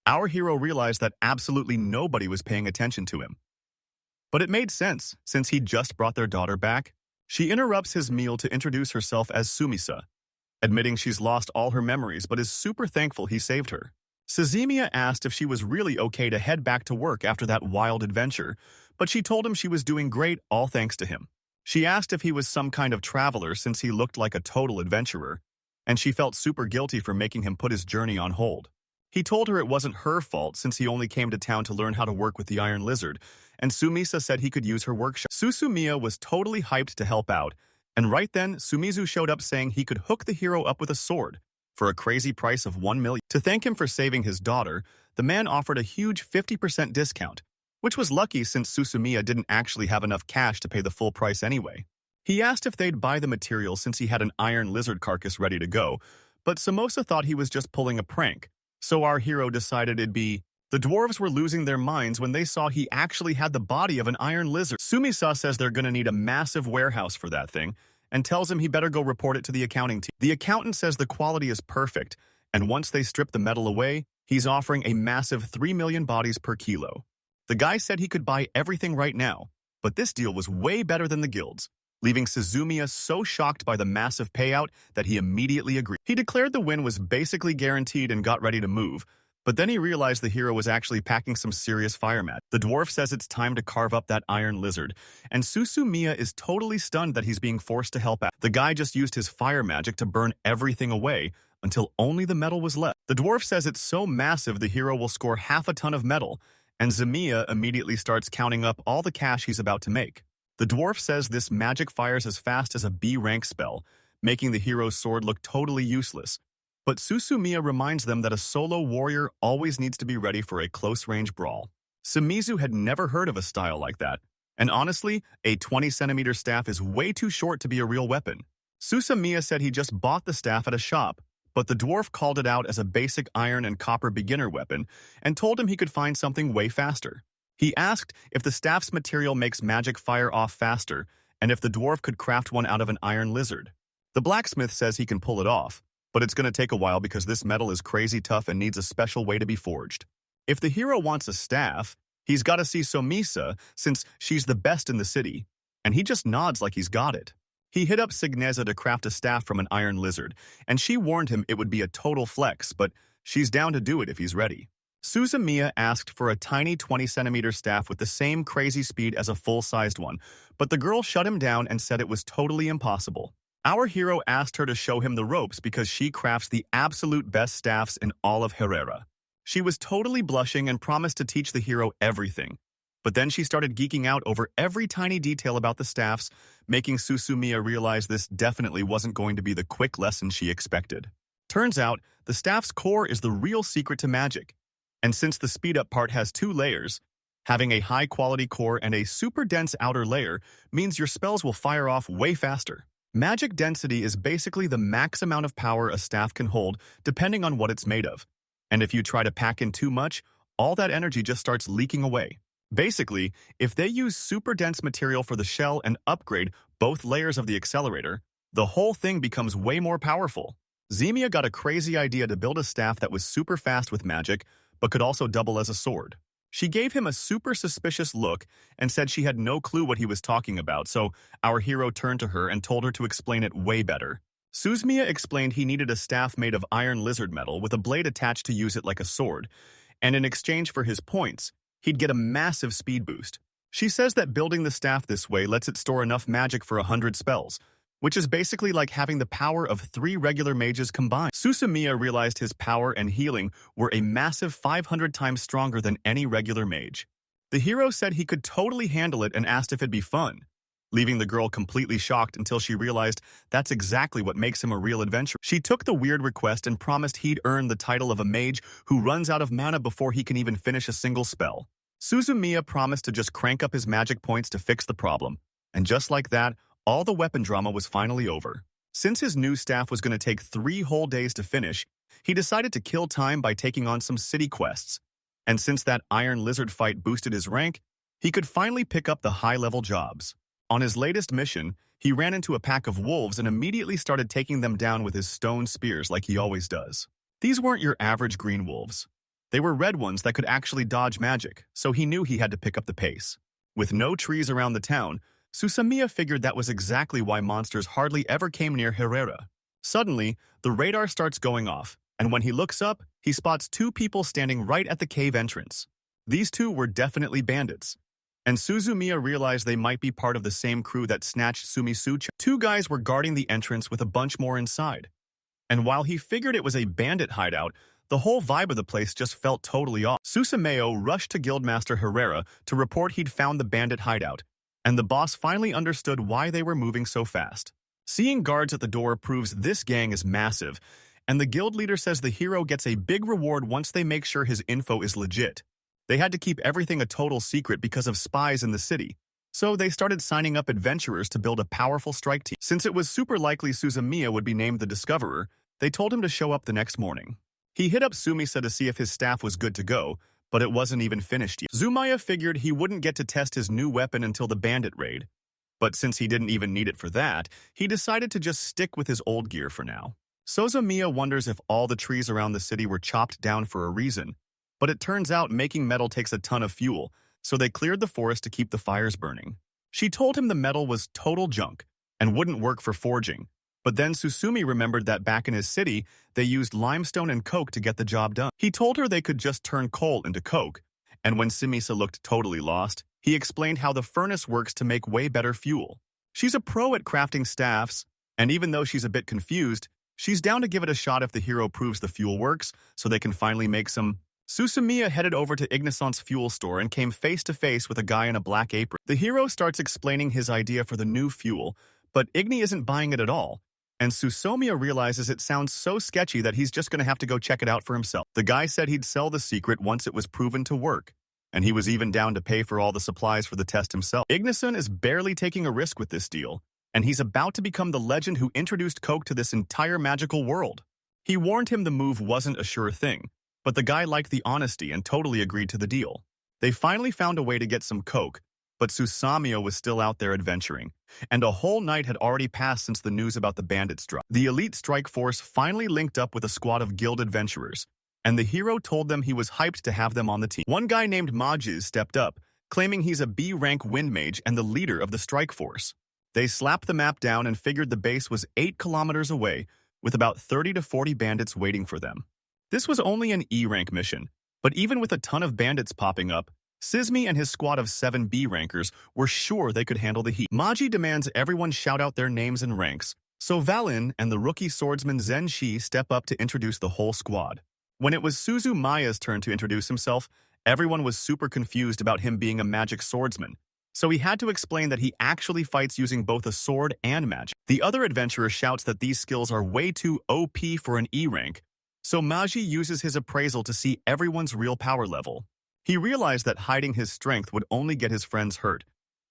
Speaker 1: Our hero realized that absolutely nobody was paying attention to him. But it made sense, since he just brought their daughter back. She interrupts his meal to introduce herself as Sumisa, admitting she's lost all her memories but is super thankful he saved her. Suzumiya asked if she was really okay to head back to work after that wild adventure, but she told him she was doing great, all thanks to him. She asked if he was some kind of traveler since he looked like a total adventurer, and she felt super guilty for making him put his journey on hold. He told her it wasn't her fault since he only came to town to learn how to work with the Iron Lizard, and Sumisa said he could use her workshop. Suzumiya was totally hyped to help out, and right then, Sumizu showed up saying he could hook the hero up with a sword for a crazy price of 1 million. To thank him for saving his daughter, the man offered a huge 50% discount, which was lucky since Suzumiya didn't actually have enough cash to pay the full price anyway. He asked if they'd buy the material since he had an iron lizard carcass ready to go, but Samosa thought he was just pulling a prank, so our hero decided it'd be. The dwarves were losing their minds when they saw he actually had the body of an iron lizard. Sumisa says they're gonna need a massive warehouse for that thing, and tells him he better go report it to the accounting team. The accountant says the quality is perfect, and once they strip the metal away, he's offering a massive 3 million bodies per kilo. The guy said he could buy everything right now, but this deal was way better than the guilds, leaving Suzumiya so shocked by the massive payout that he immediately agreed. He declared the win was basically guaranteed and got ready to move, but then he realized the hero was actually packing some serious fire magic. The dwarf says it's time to carve up that iron lizard, and Suzumiya is totally stunned that he's being forced to help out. The guy just used his fire magic to burn everything away until only the metal was left. The dwarf says it's so massive the hero will score half a ton of metal, and Zamiya immediately starts counting up all the cash he's about to make. The dwarf says this magic fires as fast as a B-rank spell, making the hero's sword look totally useless. But Suzumiya reminds them that a solo warrior always needs to be ready for a close-range brawl. Sumizu had never heard of a style like that, and honestly, a 20-centimeter staff is way too short to be a real weapon. Suzumiya said he just bought the staff at a shop, but the dwarf called it out as a basic iron and copper beginner weapon and told him he could find something way faster. He asked if the staff's material makes magic fire off faster and if the dwarf could craft one out of an iron lizard. The blacksmith says he can pull it off, but it's going to take a while because this metal is crazy tough and needs a special way to be forged. If the hero wants a staff, he's got to see Somisa since she's the best in the city, and he just nods like he's got it. He hit up Signeza to craft a staff from an iron lizard, and she warned him it would be a total flex, but she's down to do it if he's ready. Suzumiya asked for a tiny 20-centimeter staff with the same crazy speed as a full-sized one, but the girl shut him down and said it was totally impossible. Our hero asked her to show him the ropes because she crafts the absolute best staffs in all of Herrera. She was totally blushing and promised to teach the hero everything. But then she started geeking out over every tiny detail about the staffs, making Suzumiya realize this definitely wasn't going to be the quick lesson she expected. Turns out, the staff's core is the real secret to magic. And since the speed-up part has 2 layers, having a high-quality core and a super dense outer layer means your spells will fire off way faster. Magic density is basically the max amount of power a staff can hold, depending on what it's made of. And if you try to pack in too much, all that energy just starts leaking away. Basically, if they use super dense material for the shell and upgrade both layers of the accelerator, the whole thing becomes way more powerful. Zemia got a crazy idea to build a staff that was super fast with magic, but could also double as a sword. She gave him a super suspicious look and said she had no clue what he was talking about, so our hero turned to her and told her to explain it way better. Suzumiya explained he needed a staff made of iron lizard metal with a blade attached to use it like a sword, and in exchange for his points, he'd get a massive speed boost. She says that building the staff this way lets it store enough magic for 100 spells, which is basically like having the power of 3 regular mages combined. Susumiya realized his power and healing were a massive 500 times stronger than any regular mage. The hero said he could totally handle it and asked if it'd be fun, leaving the girl completely shocked until she realized that's exactly what makes him a real adventurer. She took the weird request and promised he'd earn the title of a mage who runs out of mana before he can even finish a single spell. Suzumiya promised to just crank up his magic points to fix the problem, and just like that, all the weapon drama was finally over. Since his new staff was going to take 3 whole days to finish, he decided to kill time by taking on some city quests. And since that Iron Lizard fight boosted his rank, he could finally pick up the high-level jobs. On his latest mission, he ran into a pack of wolves and immediately started taking them down with his stone spears like he always does. These weren't your average green wolves. They were red ones that could actually dodge magic, so he knew he had to pick up the pace. With no trees around the town, Susumiya figured that was exactly why monsters hardly ever came near Herrera. Suddenly, the radar starts going off, and when he looks up, he spots 2 people standing right at the cave entrance. These 2 were definitely bandits, and Suzumiya realized they might be part of the same crew that snatched Sumisucha. 2 guys were guarding the entrance with a bunch more inside. And while he figured it was a bandit hideout, the whole vibe of the place just felt totally off. Susumiya rushed to Guildmaster Herrera to report he'd found the bandit hideout, and the boss finally understood why they were moving so fast. Seeing guards at the door proves this gang is massive, and the guild leader says the hero gets a big reward once they make sure his info is legit. They had to keep everything a total secret because of spies in the city, so they started signing up adventurers to build a powerful strike team. Since it was super likely Suzumiya would be named the Discoverer, they told him to show up the next morning. He hit up Sumisa to see if his staff was good to go, but it wasn't even finished yet. Zumaya figured he wouldn't get to test his new weapon until the bandit raid, but since he didn't even need it for that, he decided to just stick with his old gear for now. Suzumiya wonders if all the trees around the city were chopped down for a reason, but it turns out making metal takes a ton of fuel, so they cleared the forest to keep the fires burning. She told him the metal was total junk and wouldn't work for forging, but then Susumi remembered that back in his city, they used limestone and coke to get the job done. He told her they could just turn coal into coke, and when Sumisa looked totally lost, he explained how the furnace works to make way better fuel. She's a pro at crafting staffs, and even though she's a bit confused, she's down to give it a shot if the hero proves the fuel works, so they can finally make some. Susumiya headed over to Ignisant's fuel store and came face to face with a guy in a black apron. The hero starts explaining his idea for the new fuel, but Igni isn't buying it at all, and Susumiya realizes it sounds so sketchy that he's just going to have to go check it out for himself. The guy said he'd sell the secret once it was proven to work, and he was even down to pay for all the supplies for the test himself. Ignisan is barely taking a risk with this deal, and he's about to become the legend who introduced coke to this entire magical world. He warned him the move wasn't a sure thing, but the guy liked the honesty and totally agreed to the deal. They finally found a way to get some coke, but Susumiya was still out there adventuring, and a whole night had already passed since the news about the bandits dropped. The elite strike force finally linked up with a squad of guild adventurers, and the hero told them he was hyped to have them on the team. One guy named Majiz stepped up, claiming he's a B-rank wind mage and the leader of the strike force. They slapped the map down and figured the base was 8 kilometers away, with about 30 to 40 bandits waiting for them. This was only an E-rank mission, but even with a ton of bandits popping up, Sismi and his squad of 7 B-rankers were sure they could handle the heat. Maji demands everyone shout out their names and ranks, so Valin and the rookie swordsman Zen Shi step up to introduce the whole squad. When it was Suzumaya's turn to introduce himself, everyone was super confused about him being a magic swordsman, so he had to explain that he actually fights using both a sword and magic. The other adventurer shouts that these skills are way too OP for an E-rank, so Maji uses his appraisal to see everyone's real power level. He realized that hiding his strength would only get his friends hurt,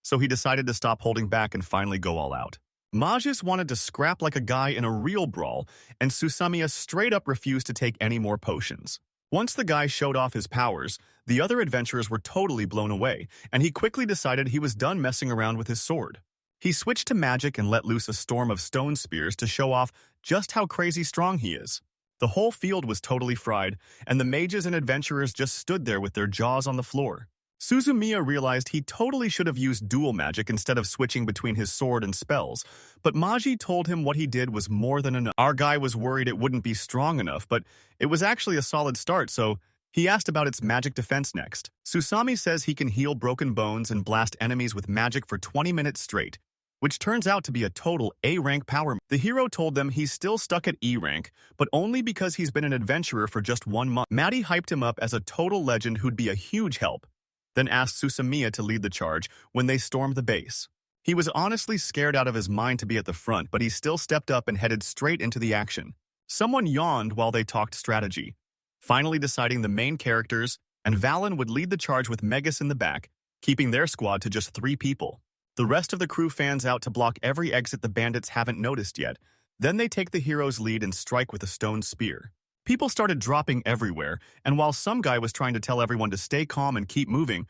Speaker 1: so he decided to stop holding back and finally go all out. Majis wanted to scrap like a guy in a real brawl, and Susumiya straight up refused to take any more potions. Once the guy showed off his powers, the other adventurers were totally blown away, and he quickly decided he was done messing around with his sword. He switched to magic and let loose a storm of stone spears to show off just how crazy strong he is. The whole field was totally fried, and the mages and adventurers just stood there with their jaws on the floor. Suzumiya realized he totally should have used dual magic instead of switching between his sword and spells, but Maji told him what he did was more than enough. Our guy was worried it wouldn't be strong enough, but it was actually a solid start, so He asked about its magic defense next. Susami says he can heal broken bones and blast enemies with magic for 20 minutes straight, which turns out to be a total A-rank power. The hero told them he's still stuck at E-rank, but only because he's been an adventurer for just 1 month. Maddie hyped him up as a total legend who'd be a huge help, then asked Susamiya to lead the charge when they stormed the base. He was honestly scared out of his mind to be at the front, but he still stepped up and headed straight into the action. Someone yawned while they talked strategy, finally deciding the main characters, and Valen would lead the charge with Megas in the back, keeping their squad to just 3 people. The rest of the crew fans out to block every exit the bandits haven't noticed yet. Then they take the hero's lead and strike with a stone spear. People started dropping everywhere, and while some guy was trying to tell everyone to stay calm and keep moving,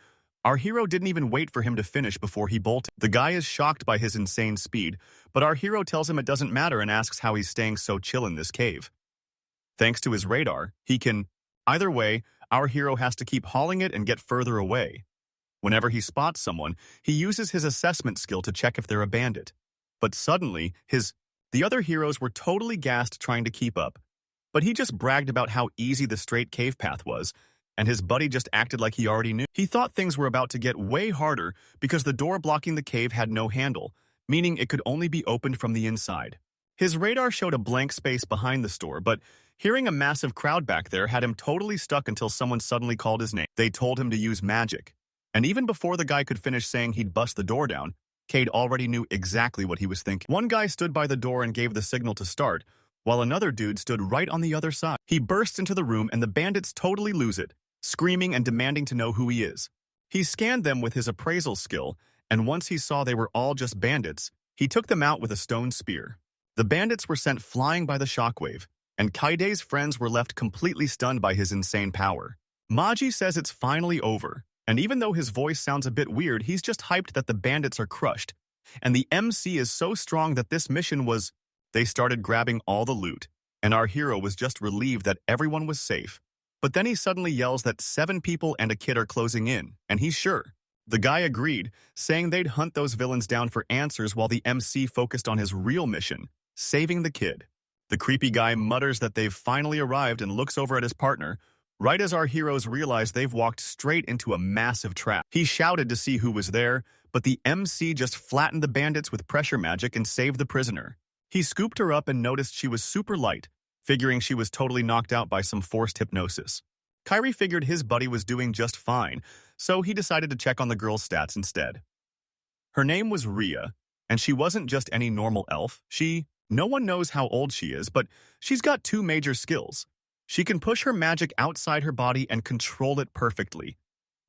Speaker 1: our hero didn't even wait for him to finish before he bolted. The guy is shocked by his insane speed, but our hero tells him it doesn't matter and asks how he's staying so chill in this cave. Thanks to his radar, he can... Either way, our hero has to keep hauling it and get further away. Whenever he spots someone, he uses his assessment skill to check if they're a bandit. But suddenly, the other heroes were totally gassed trying to keep up. But he just bragged about how easy the straight cave path was, and his buddy just acted like he already knew. He thought things were about to get way harder because the door blocking the cave had no handle, meaning it could only be opened from the inside. His radar showed a blank space behind the store, but hearing a massive crowd back there had him totally stuck until someone suddenly called his name. They told him to use magic. And even before the guy could finish saying he'd bust the door down, Cade already knew exactly what he was thinking. One guy stood by the door and gave the signal to start, while another dude stood right on the other side. He bursts into the room and the bandits totally lose it, screaming and demanding to know who he is. He scanned them with his appraisal skill, and once he saw they were all just bandits, he took them out with a stone spear. The bandits were sent flying by the shockwave, and Kaide's friends were left completely stunned by his insane power. Maji says it's finally over, and even though his voice sounds a bit weird, he's just hyped that the bandits are crushed, and the MC is so strong that this mission was... They started grabbing all the loot, and our hero was just relieved that everyone was safe. But then he suddenly yells that 7 people and a kid are closing in, and he's sure. The guy agreed, saying they'd hunt those villains down for answers while the MC focused on his real mission, saving the kid. The creepy guy mutters that they've finally arrived and looks over at his partner, right as our heroes realize they've walked straight into a massive trap. He shouted to see who was there, but the MC just flattened the bandits with pressure magic and saved the prisoner. He scooped her up and noticed she was super light, figuring she was totally knocked out by some forced hypnosis. Kyrie figured his buddy was doing just fine, so he decided to check on the girl's stats instead. Her name was Rhea, and she wasn't just any normal elf. No one knows how old she is, but she's got 2 major skills. She can push her magic outside her body and control it perfectly.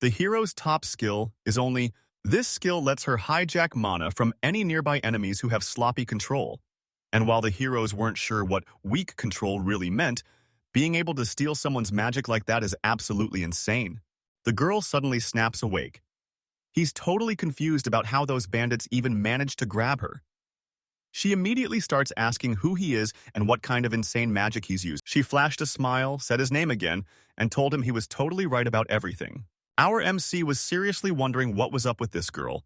Speaker 1: The hero's top skill is only... This skill lets her hijack mana from any nearby enemies who have sloppy control. And while the heroes weren't sure what weak control really meant, being able to steal someone's magic like that is absolutely insane. The girl suddenly snaps awake. He's totally confused about how those bandits even managed to grab her. She immediately starts asking who he is and what kind of insane magic he's used. She flashed a smile, said his name again, and told him he was totally right about everything. Our MC was seriously wondering what was up with this girl.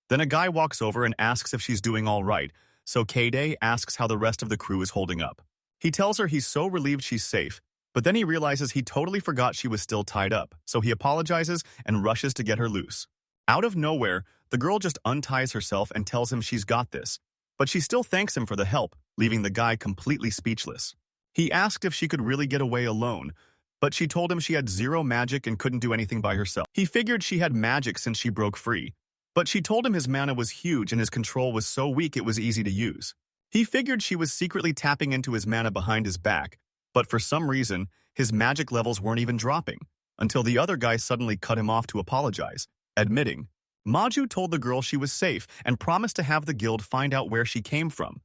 Speaker 1: Then a guy walks over and asks if she's doing all right, so Kade asks how the rest of the crew is holding up. He tells her he's so relieved she's safe, but then he realizes he totally forgot she was still tied up, so he apologizes and rushes to get her loose. Out of nowhere, the girl just unties herself and tells him she's got this, but she still thanks him for the help, leaving the guy completely speechless. He asked if she could really get away alone, but she told him she had 0 magic and couldn't do anything by herself. He figured she had magic since she broke free, but she told him his mana was huge and his control was so weak it was easy to use. He figured she was secretly tapping into his mana behind his back, but for some reason, his magic levels weren't even dropping, until the other guy suddenly cut him off to apologize, admitting, Maju told the girl she was safe and promised to have the guild find out where she came from.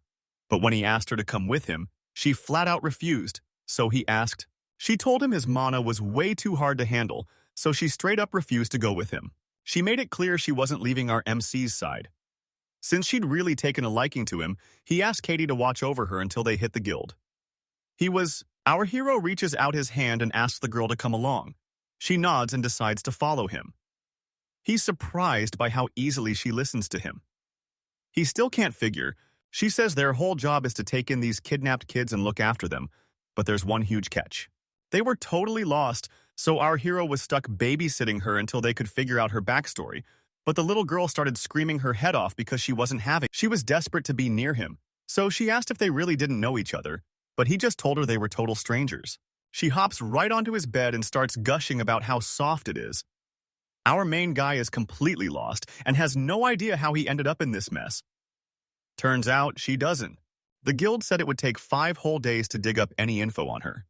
Speaker 1: But when he asked her to come with him, she flat out refused, so he asked. She told him his mana was way too hard to handle, so she straight up refused to go with him. She made it clear she wasn't leaving our MC's side. Since she'd really taken a liking to him, he asked Katie to watch over her until they hit the guild. Our hero reaches out his hand and asks the girl to come along. She nods and decides to follow him. He's surprised by how easily she listens to him. He still can't figure. She says their whole job is to take in these kidnapped kids and look after them, but there's one huge catch. They were totally lost, So our hero was stuck babysitting her until they could figure out her backstory, but the little girl started screaming her head off because she wasn't having. She was desperate to be near him, so she asked if they really didn't know each other, but he just told her they were total strangers. She hops right onto his bed and starts gushing about how soft it is. Our main guy is completely lost and has no idea how he ended up in this mess. Turns out she doesn't. The guild said it would take 5 whole days to dig up any info on her.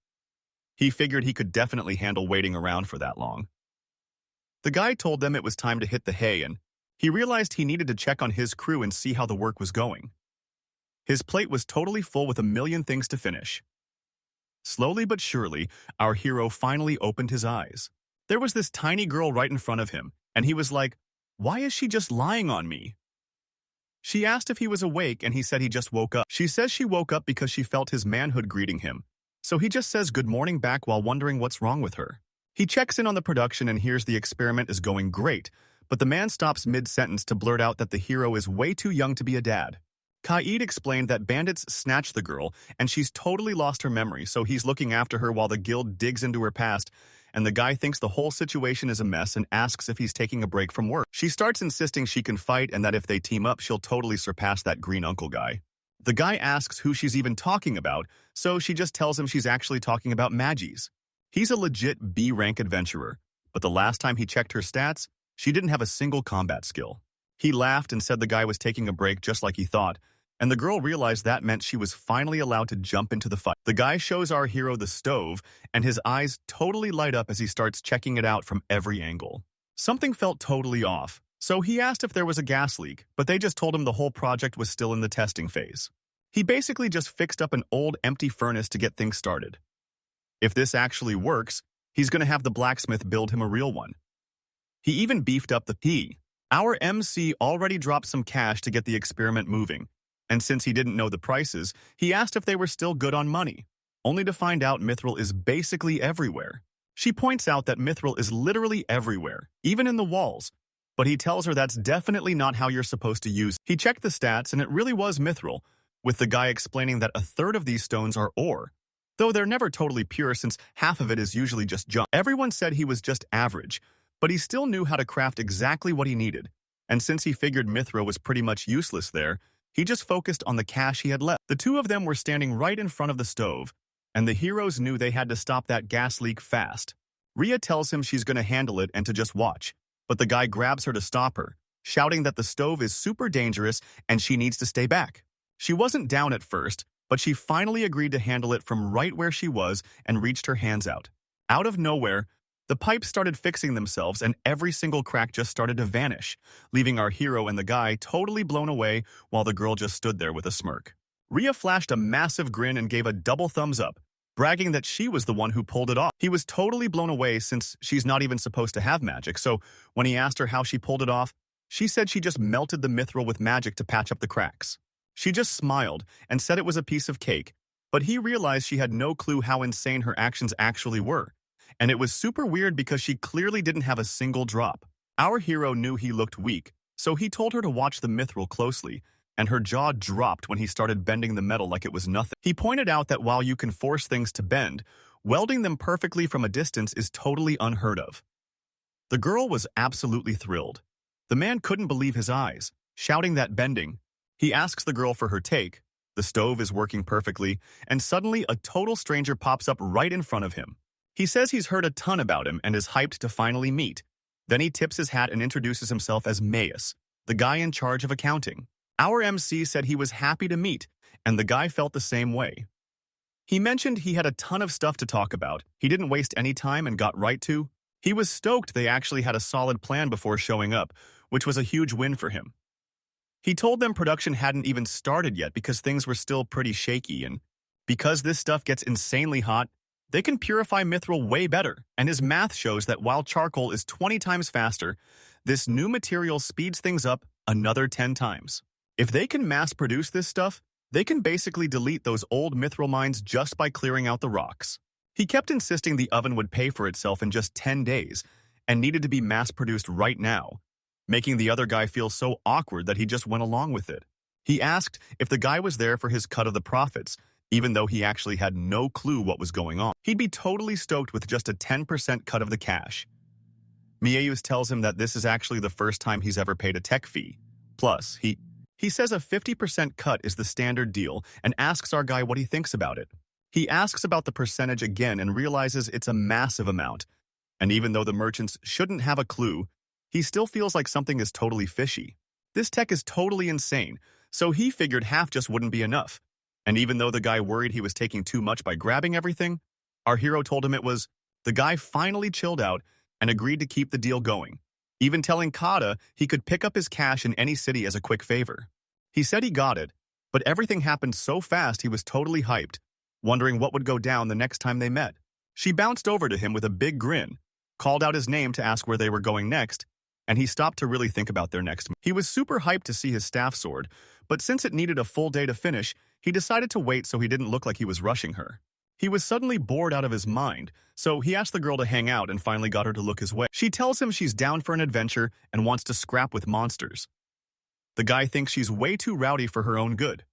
Speaker 1: He figured he could definitely handle waiting around for that long. The guy told them it was time to hit the hay, and he realized he needed to check on his crew and see how the work was going. His plate was totally full with a million things to finish. Slowly but surely, our hero finally opened his eyes. There was this tiny girl right in front of him, and he was like, "Why is she just lying on me?" She asked if he was awake, and he said he just woke up. She says she woke up because she felt his manhood greeting him, so he just says good morning back while wondering what's wrong with her. He checks in on the production and hears the experiment is going great, but the man stops mid-sentence to blurt out that the hero is way too young to be a dad. Kaid explained that bandits snatched the girl, and she's totally lost her memory, so he's looking after her while the guild digs into her past, and the guy thinks the whole situation is a mess and asks if he's taking a break from work. She starts insisting she can fight and that if they team up, she'll totally surpass that green uncle guy. The guy asks who she's even talking about, so she just tells him she's actually talking about Magis. He's a legit B-rank adventurer, but the last time he checked her stats, she didn't have a single combat skill. He laughed and said the guy was taking a break just like he thought, and the girl realized that meant she was finally allowed to jump into the fight. The guy shows our hero the stove, and his eyes totally light up as he starts checking it out from every angle. Something felt totally off, so he asked if there was a gas leak, but they just told him the whole project was still in the testing phase. He basically just fixed up an old empty furnace to get things started. If this actually works, he's going to have the blacksmith build him a real one. He even beefed up the P. Our MC already dropped some cash to get the experiment moving, and since he didn't know the prices, he asked if they were still good on money, only to find out Mithril is basically everywhere. She points out that Mithril is literally everywhere, even in the walls, but he tells her that's definitely not how you're supposed to use it. He checked the stats, and it really was Mithril, with the guy explaining that 1/3 of these stones are ore, though they're never totally pure since half of it is usually just junk. Everyone said he was just average, but he still knew how to craft exactly what he needed, and since he figured Mithril was pretty much useless there, he just focused on the cash he had left. The two of them were standing right in front of the stove, and the heroes knew they had to stop that gas leak fast. Rhea tells him she's going to handle it and to just watch, but the guy grabs her to stop her, shouting that the stove is super dangerous and she needs to stay back. She wasn't down at first, but she finally agreed to handle it from right where she was and reached her hands out. Out of nowhere, the pipes started fixing themselves and every single crack just started to vanish, leaving our hero and the guy totally blown away while the girl just stood there with a smirk. Rhea flashed a massive grin and gave a double thumbs up, bragging that she was the one who pulled it off. He was totally blown away since she's not even supposed to have magic, so when he asked her how she pulled it off, she said she just melted the mithril with magic to patch up the cracks. She just smiled and said it was a piece of cake, but he realized she had no clue how insane her actions actually were. And it was super weird because she clearly didn't have a single drop. Our hero knew he looked weak, so he told her to watch the mithril closely, and her jaw dropped when he started bending the metal like it was nothing. He pointed out that while you can force things to bend, welding them perfectly from a distance is totally unheard of. The girl was absolutely thrilled. The man couldn't believe his eyes, shouting that bending. He asks the girl for her take. The stove is working perfectly, and suddenly a total stranger pops up right in front of him. He says he's heard a ton about him and is hyped to finally meet. Then he tips his hat and introduces himself as Maius, the guy in charge of accounting. Our MC said he was happy to meet, and the guy felt the same way. He mentioned he had a ton of stuff to talk about. He didn't waste any time and got right to. He was stoked they actually had a solid plan before showing up, which was a huge win for him. He told them production hadn't even started yet because things were still pretty shaky, and because this stuff gets insanely hot, they can purify mithril way better, and his math shows that while charcoal is 20 times faster, this new material speeds things up another 10 times. If they can mass-produce this stuff, they can basically delete those old mithril mines just by clearing out the rocks. He kept insisting the oven would pay for itself in just 10 days, and needed to be mass-produced right now, making the other guy feel so awkward that he just went along with it. He asked if the guy was there for his cut of the profits, even though he actually had no clue what was going on. He'd be totally stoked with just a 10% cut of the cash. Mieus tells him that this is actually the first time he's ever paid a tech fee. Plus, he says a 50% cut is the standard deal and asks our guy what he thinks about it. He asks about the percentage again and realizes it's a massive amount. And even though the merchants shouldn't have a clue, he still feels like something is totally fishy. This tech is totally insane, so he figured half just wouldn't be enough. And even though the guy worried he was taking too much by grabbing everything, our hero told him it was. The guy finally chilled out and agreed to keep the deal going, even telling Kata he could pick up his cash in any city as a quick favor. He said he got it, but everything happened so fast he was totally hyped, wondering what would go down the next time they met. She bounced over to him with a big grin, called out his name to ask where they were going next, and he stopped to really think about their next move. He was super hyped to see his staff sword, but since it needed a full day to finish, he decided to wait so he didn't look like he was rushing her. He was suddenly bored out of his mind, so he asked the girl to hang out and finally got her to look his way. She tells him she's down for an adventure and wants to scrap with monsters. The guy thinks she's way too rowdy for her own good.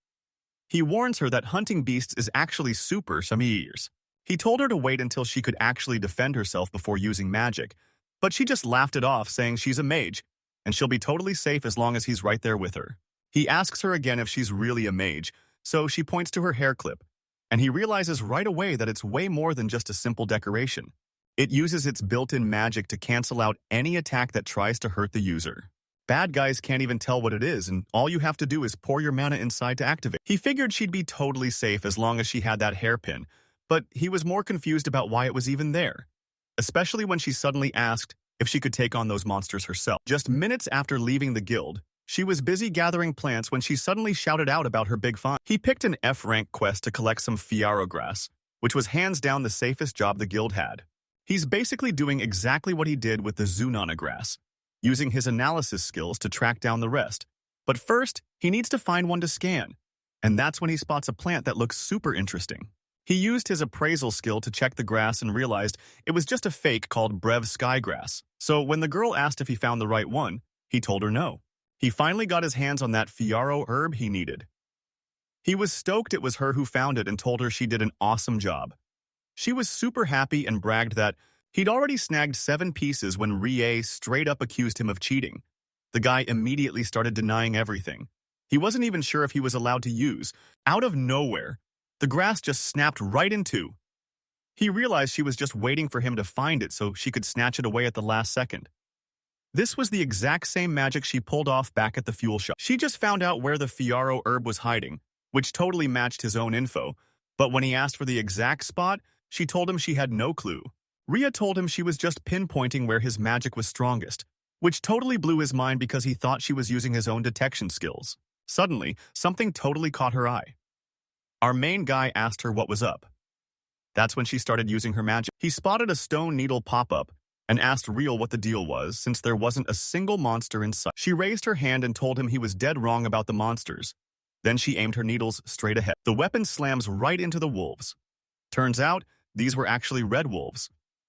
Speaker 1: He warns her that hunting beasts is actually super some years. He told her to wait until she could actually defend herself before using magic, but she just laughed it off, saying she's a mage, and she'll be totally safe as long as he's right there with her. He asks her again if she's really a mage, so she points to her hair clip, and he realizes right away that it's way more than just a simple decoration. It uses its built-in magic to cancel out any attack that tries to hurt the user. Bad guys can't even tell what it is, and all you have to do is pour your mana inside to activate. He figured she'd be totally safe as long as she had that hairpin, but he was more confused about why it was even there, especially when she suddenly asked if she could take on those monsters herself. Just minutes after leaving the guild, she was busy gathering plants when she suddenly shouted out about her big find. He picked an F-rank quest to collect some Fiaro grass, which was hands down the safest job the guild had. He's basically doing exactly what he did with the Zunana grass, using his analysis skills to track down the rest. But first, he needs to find one to scan, and that's when he spots a plant that looks super interesting. He used his appraisal skill to check the grass and realized it was just a fake called Brev Skygrass. So when the girl asked if he found the right one, he told her no. He finally got his hands on that Fiaro herb he needed. He was stoked it was her who found it and told her she did an awesome job. She was super happy and bragged that he'd already snagged 7 pieces when Rie straight up accused him of cheating. The guy immediately started denying everything. He wasn't even sure if he was allowed to use. Out of nowhere, the grass just snapped right in two. He realized she was just waiting for him to find it so she could snatch it away at the last second. This was the exact same magic she pulled off back at the fuel shop. She just found out where the Fiaro herb was hiding, which totally matched his own info, but when he asked for the exact spot, she told him she had no clue. Ria told him she was just pinpointing where his magic was strongest, which totally blew his mind because he thought she was using his own detection skills. Suddenly, something totally caught her eye. Our main guy asked her what was up. That's when she started using her magic. He spotted a stone needle pop up and asked Real what the deal was, since there wasn't a single monster in sight. She raised her hand and told him he was dead wrong about the monsters. Then she aimed her needles straight ahead. The weapon slams right into the wolves. Turns out, these were actually red wolves.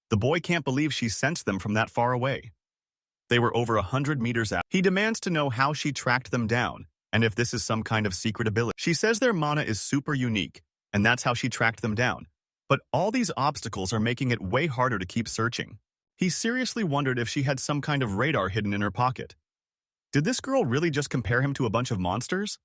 Speaker 1: The boy can't believe she sensed them from that far away. They were over 100 meters out. He demands to know how she tracked them down, and if this is some kind of secret ability. She says their mana is super unique, and that's how she tracked them down. But all these obstacles are making it way harder to keep searching. He seriously wondered if she had some kind of radar hidden in her pocket. Did this girl really just compare him to a bunch of monsters?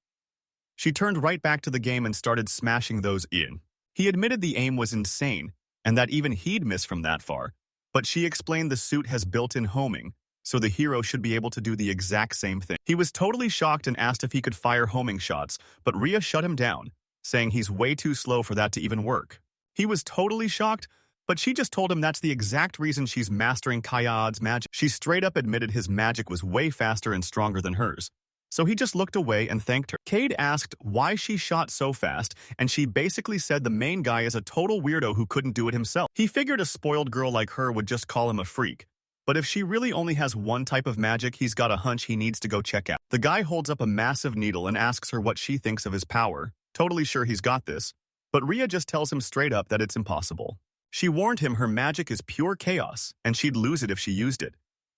Speaker 1: She turned right back to the game and started smashing those in. He admitted the aim was insane, and that even he'd miss from that far, but she explained the suit has built-in homing, so the hero should be able to do the exact same thing. He was totally shocked and asked if he could fire homing shots, but Ria shut him down, saying he's way too slow for that to even work. He was totally shocked, but she just told him that's the exact reason she's mastering Kayad's magic. She straight up admitted his magic was way faster and stronger than hers, so he just looked away and thanked her. Cade asked why she shot so fast, and she basically said the main guy is a total weirdo who couldn't do it himself. He figured a spoiled girl like her would just call him a freak, but if she really only has one type of magic, he's got a hunch he needs to go check out. The guy holds up a massive needle and asks her what she thinks of his power, totally sure he's got this, but Ria just tells him straight up that it's impossible. She warned him her magic is pure chaos, and she'd lose it if she used it,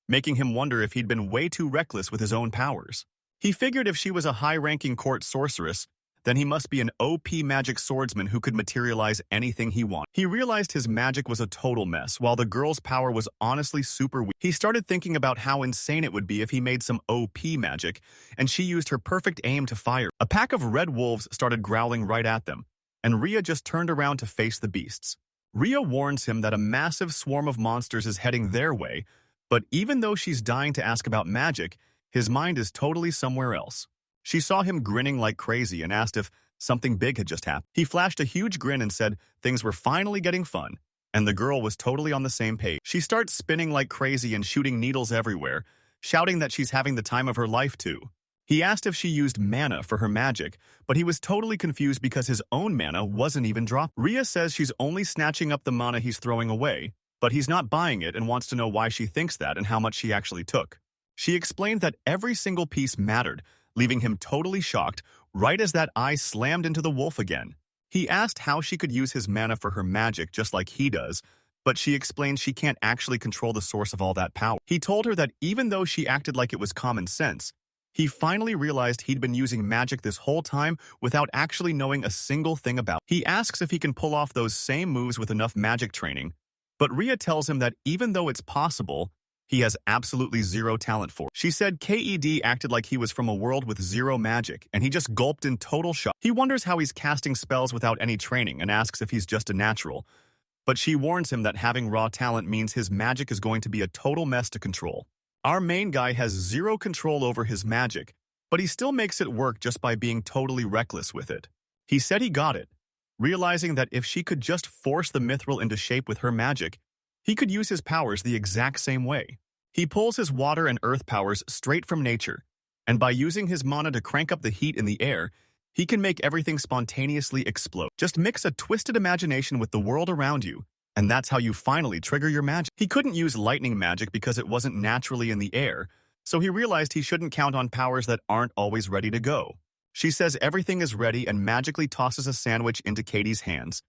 Speaker 1: making him wonder if he'd been way too reckless with his own powers. He figured if she was a high-ranking court sorceress, then he must be an OP magic swordsman who could materialize anything he wanted. He realized his magic was a total mess, while the girl's power was honestly super weak. He started thinking about how insane it would be if he made some OP magic, and she used her perfect aim to fire. A pack of red wolves started growling right at them, and Rhea just turned around to face the beasts. Rhea warns him that a massive swarm of monsters is heading their way, but even though she's dying to ask about magic, his mind is totally somewhere else. She saw him grinning like crazy and asked if something big had just happened. He flashed a huge grin and said things were finally getting fun, and the girl was totally on the same page. She starts spinning like crazy and shooting needles everywhere, shouting that she's having the time of her life too. He asked if she used mana for her magic, but he was totally confused because his own mana wasn't even dropped. Rhea says she's only snatching up the mana he's throwing away, but he's not buying it and wants to know why she thinks that and how much she actually took. She explained that every single piece mattered, leaving him totally shocked right as that eye slammed into the wolf again. He asked how she could use his mana for her magic just like he does, but she explained she can't actually control the source of all that power. He told her that even though she acted like it was common sense, he finally realized he'd been using magic this whole time without actually knowing a single thing about it. He asks if he can pull off those same moves with enough magic training, but Rhea tells him that even though it's possible, he has absolutely zero talent for it. She said KED acted like he was from a world with zero magic, and he just gulped in total shock. He wonders how he's casting spells without any training and asks if he's just a natural, but she warns him that having raw talent means his magic is going to be a total mess to control. Our main guy has zero control over his magic, but he still makes it work just by being totally reckless with it. He said he got it, realizing that if she could just force the mithril into shape with her magic, he could use his powers the exact same way. He pulls his water and earth powers straight from nature, and by using his mana to crank up the heat in the air, he can make everything spontaneously explode. Just mix a twisted imagination with the world around you, and that's how you finally trigger your magic. He couldn't use lightning magic because it wasn't naturally in the air, so he realized he shouldn't count on powers that aren't always ready to go. She says everything is ready and magically tosses a sandwich into Katie's hands,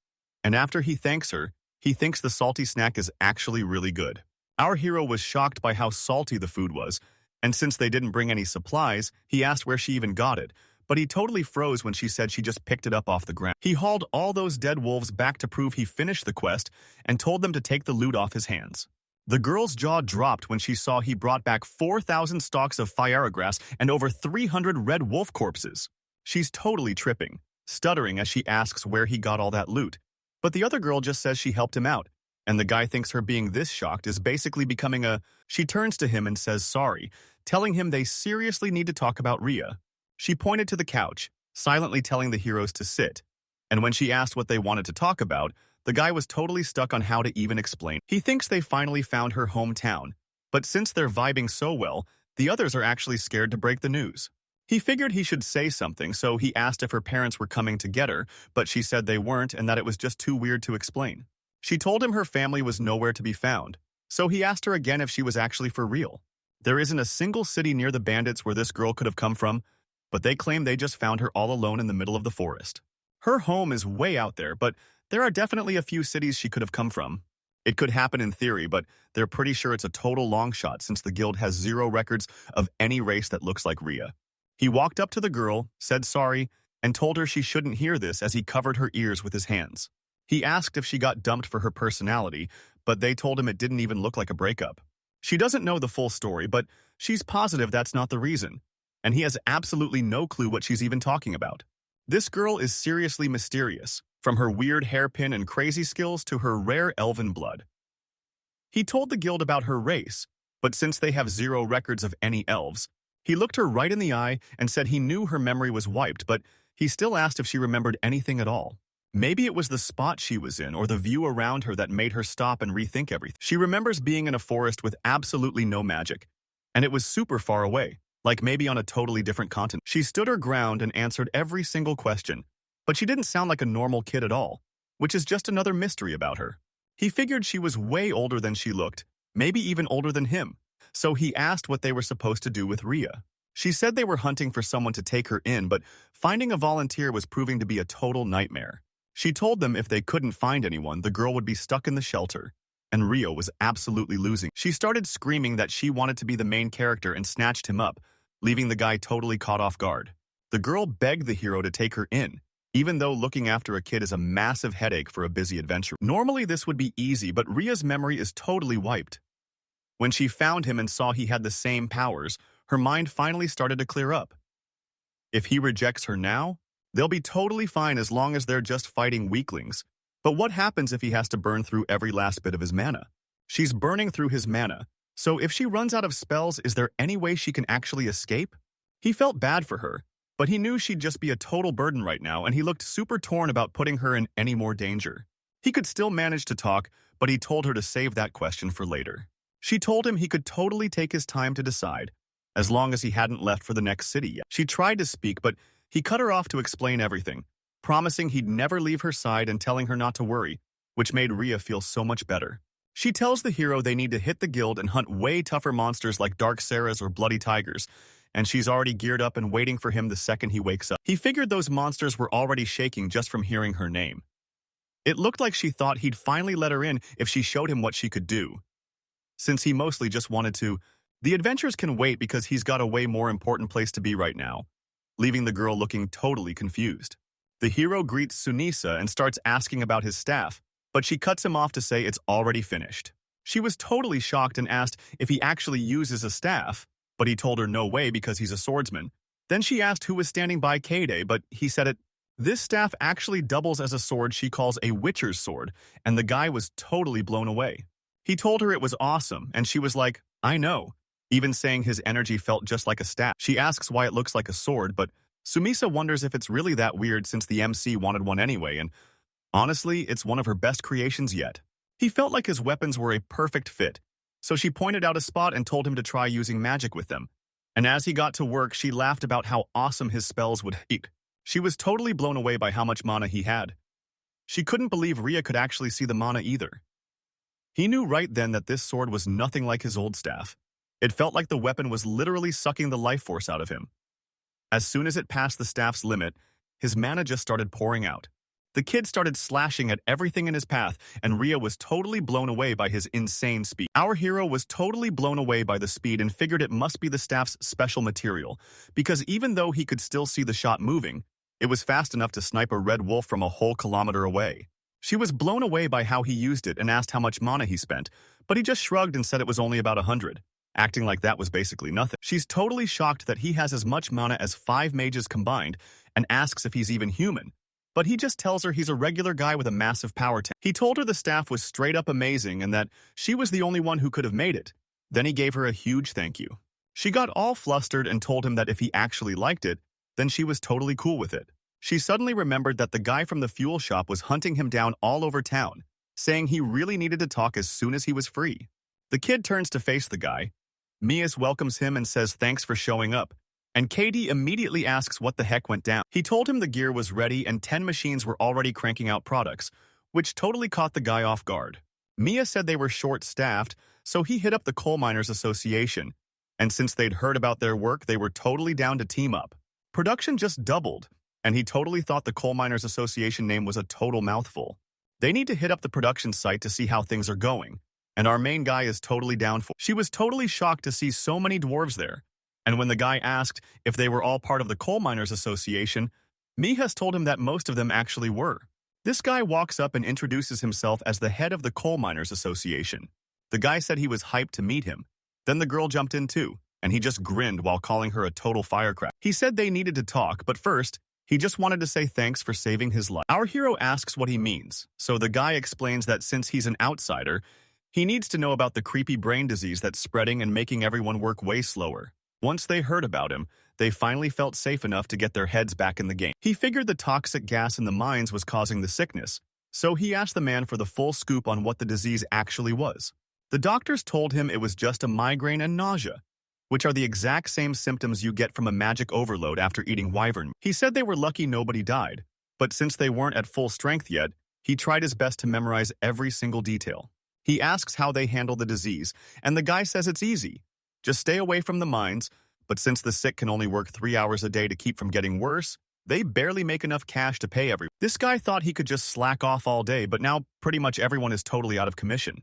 Speaker 1: and after he thanks her, he thinks the salty snack is actually really good. Our hero was shocked by how salty the food was, and since they didn't bring any supplies, he asked where she even got it, but he totally froze when she said she just picked it up off the ground. He hauled all those dead wolves back to prove he finished the quest and told them to take the loot off his hands. The girl's jaw dropped when she saw he brought back 4,000 stalks of fire grass and over 300 red wolf corpses. She's totally tripping, stuttering as she asks where he got all that loot. But the other girl just says she helped him out, and the guy thinks her being this shocked is basically becoming a... She turns to him and says sorry, telling him they seriously need to talk about Rhea. She pointed to the couch, silently telling the heroes to sit, and when she asked what they wanted to talk about, the guy was totally stuck on how to even explain. He thinks they finally found her hometown, but since they're vibing so well, the others are actually scared to break the news. He figured he should say something, so he asked if her parents were coming to get her, but she said they weren't and that it was just too weird to explain. She told him her family was nowhere to be found, so he asked her again if she was actually for real. There isn't a single city near the bandits where this girl could have come from, but they claim they just found her all alone in the middle of the forest. Her home is way out there, but there are definitely a few cities she could have come from. It could happen in theory, but they're pretty sure it's a total long shot since the guild has zero records of any race that looks like Rhea. He walked up to the girl, said sorry, and told her she shouldn't hear this as he covered her ears with his hands. He asked if she got dumped for her personality, but they told him it didn't even look like a breakup. She doesn't know the full story, but she's positive that's not the reason, and he has absolutely no clue what she's even talking about. This girl is seriously mysterious, from her weird hairpin and crazy skills to her rare elven blood. He told the guild about her race, but since they have zero records of any elves, he looked her right in the eye and said he knew her memory was wiped, but he still asked if she remembered anything at all. Maybe it was the spot she was in or the view around her that made her stop and rethink everything. She remembers being in a forest with absolutely no magic, and it was super far away, like maybe on a totally different continent. She stood her ground and answered every single question, but she didn't sound like a normal kid at all, which is just another mystery about her. He figured she was way older than she looked, maybe even older than him, so he asked what they were supposed to do with Rhea. She said they were hunting for someone to take her in, but finding a volunteer was proving to be a total nightmare. She told them if they couldn't find anyone, the girl would be stuck in the shelter, and Rhea was absolutely losing. She started screaming that she wanted to be the main character and snatched him up, leaving the guy totally caught off guard. The girl begged the hero to take her in, even though looking after a kid is a massive headache for a busy adventurer. Normally this would be easy, but Ria's memory is totally wiped. When she found him and saw he had the same powers, her mind finally started to clear up. If he rejects her now, they'll be totally fine as long as they're just fighting weaklings. But what happens if he has to burn through every last bit of his mana? She's burning through his mana, so if she runs out of spells, is there any way she can actually escape? He felt bad for her, but he knew she'd just be a total burden right now, and he looked super torn about putting her in any more danger. He could still manage to talk, but he told her to save that question for later. She told him he could totally take his time to decide, as long as he hadn't left for the next city yet. She tried to speak, but he cut her off to explain everything, promising he'd never leave her side and telling her not to worry, which made Ria feel so much better. She tells the hero they need to hit the guild and hunt way tougher monsters like Dark Saras or Bloody Tigers, and she's already geared up and waiting for him the second he wakes up. He figured those monsters were already shaking just from hearing her name. It looked like she thought he'd finally let her in if she showed him what she could do. Since he mostly just wanted to, the adventures can wait because he's got a way more important place to be right now, leaving the girl looking totally confused. The hero greets Sunisa and starts asking about his staff, but she cuts him off to say it's already finished. She was totally shocked and asked if he actually uses a staff, but he told her no way because he's a swordsman. Then she asked who was standing by Kade, but he said it. This staff actually doubles as a sword she calls a witcher's sword, and the guy was totally blown away. He told her it was awesome, and she was like, I know, even saying his energy felt just like a staff. She asks why it looks like a sword, but Sumisa wonders if it's really that weird since the MC wanted one anyway, and honestly, it's one of her best creations yet. He felt like his weapons were a perfect fit, so she pointed out a spot and told him to try using magic with them. And as he got to work, she laughed about how awesome his spells would hit. She was totally blown away by how much mana he had. She couldn't believe Ria could actually see the mana either. He knew right then that this sword was nothing like his old staff. It felt like the weapon was literally sucking the life force out of him. As soon as it passed the staff's limit, his mana just started pouring out. The kid started slashing at everything in his path, and Ria was totally blown away by his insane speed. Our hero was totally blown away by the speed and figured it must be the staff's special material, because even though he could still see the shot moving, it was fast enough to snipe a red wolf from a whole kilometer away. She was blown away by how he used it and asked how much mana he spent, but he just shrugged and said it was only about 100, acting like that was basically nothing. She's totally shocked that he has as much mana as 5 mages combined and asks if he's even human, but he just tells her he's a regular guy with a massive power tank. He told her the staff was straight up amazing and that she was the only one who could have made it. Then he gave her a huge thank you. She got all flustered and told him that if he actually liked it, then she was totally cool with it. She suddenly remembered that the guy from the fuel shop was hunting him down all over town, saying he really needed to talk as soon as he was free. The kid turns to face the guy. Mias welcomes him and says thanks for showing up, and Katie immediately asks what the heck went down. He told him the gear was ready and 10 machines were already cranking out products, which totally caught the guy off guard. Mia said they were short-staffed, so he hit up the Coal Miners Association, and since they'd heard about their work, they were totally down to team up. Production just doubled, and he totally thought the Coal Miners Association name was a total mouthful. They need to hit up the production site to see how things are going, and our main guy is totally down for. She was totally shocked to see so many dwarves there, and when the guy asked if they were all part of the Coal Miners Association, Mihas told him that most of them actually were. This guy walks up and introduces himself as the head of the Coal Miners Association. The guy said he was hyped to meet him. Then the girl jumped in too, and he just grinned while calling her a total firecracker. He said they needed to talk, but first, he just wanted to say thanks for saving his life. Our hero asks what he means, so the guy explains that since he's an outsider, he needs to know about the creepy brain disease that's spreading and making everyone work way slower. Once they heard about him, they finally felt safe enough to get their heads back in the game. He figured the toxic gas in the mines was causing the sickness, so he asked the man for the full scoop on what the disease actually was. The doctors told him it was just a migraine and nausea, which are the exact same symptoms you get from a magic overload after eating wyvern. He said they were lucky nobody died, but since they weren't at full strength yet, he tried his best to memorize every single detail. He asks how they handle the disease, and the guy says it's easy. Just stay away from the mines, but since the sick can only work 3 hours a day to keep from getting worse, they barely make enough cash to pay everyone. This guy thought he could just slack off all day, but now pretty much everyone is totally out of commission.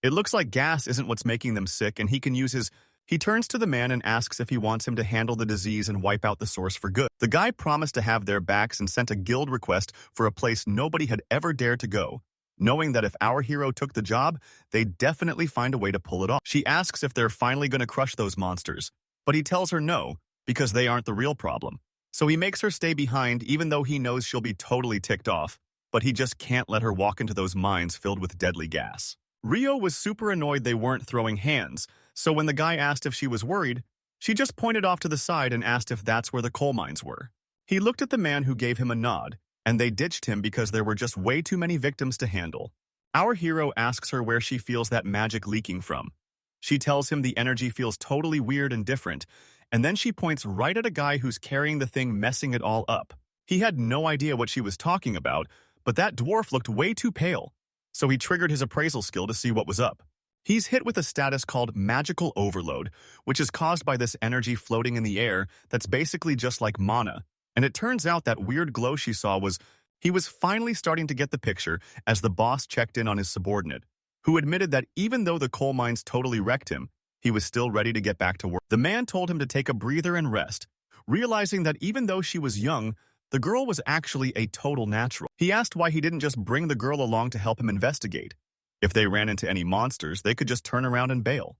Speaker 1: It looks like gas isn't what's making them sick, and he can use his He turns to the man and asks if he wants him to handle the disease and wipe out the source for good. The guy promised to have their backs and sent a guild request for a place nobody had ever dared to go, knowing that if our hero took the job, they'd definitely find a way to pull it off. She asks if they're finally going to crush those monsters, but he tells her no, because they aren't the real problem. So he makes her stay behind even though he knows she'll be totally ticked off, but he just can't let her walk into those mines filled with deadly gas. Rio was super annoyed they weren't throwing hands, so when the guy asked if she was worried, she just pointed off to the side and asked if that's where the coal mines were. He looked at the man who gave him a nod, and they ditched him because there were just way too many victims to handle. Our hero asks her where she feels that magic leaking from. She tells him the energy feels totally weird and different, and then she points right at a guy who's carrying the thing messing it all up. He had no idea what she was talking about, but that dwarf looked way too pale, so he triggered his appraisal skill to see what was up. He's hit with a status called Magical Overload, which is caused by this energy floating in the air that's basically just like mana, and it turns out that weird glow she saw was he was finally starting to get the picture as the boss checked in on his subordinate, who admitted that even though the coal mines totally wrecked him, he was still ready to get back to work. The man told him to take a breather and rest, realizing that even though she was young, the girl was actually a total natural. He asked why he didn't just bring the girl along to help him investigate. If they ran into any monsters, they could just turn around and bail.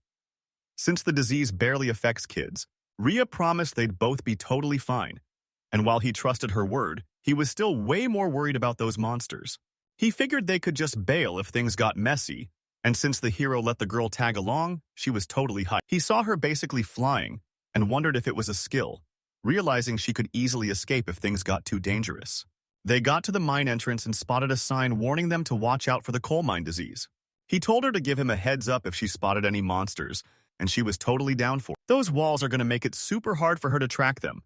Speaker 1: Since the disease barely affects kids, Ria promised they'd both be totally fine, and while he trusted her word, he was still way more worried about those monsters. He figured they could just bail if things got messy, and since the hero let the girl tag along, she was totally hyped. He saw her basically flying and wondered if it was a skill, realizing she could easily escape if things got too dangerous. They got to the mine entrance and spotted a sign warning them to watch out for the coal mine disease. He told her to give him a heads up if she spotted any monsters, and she was totally down for it. Those walls are going to make it super hard for her to track them,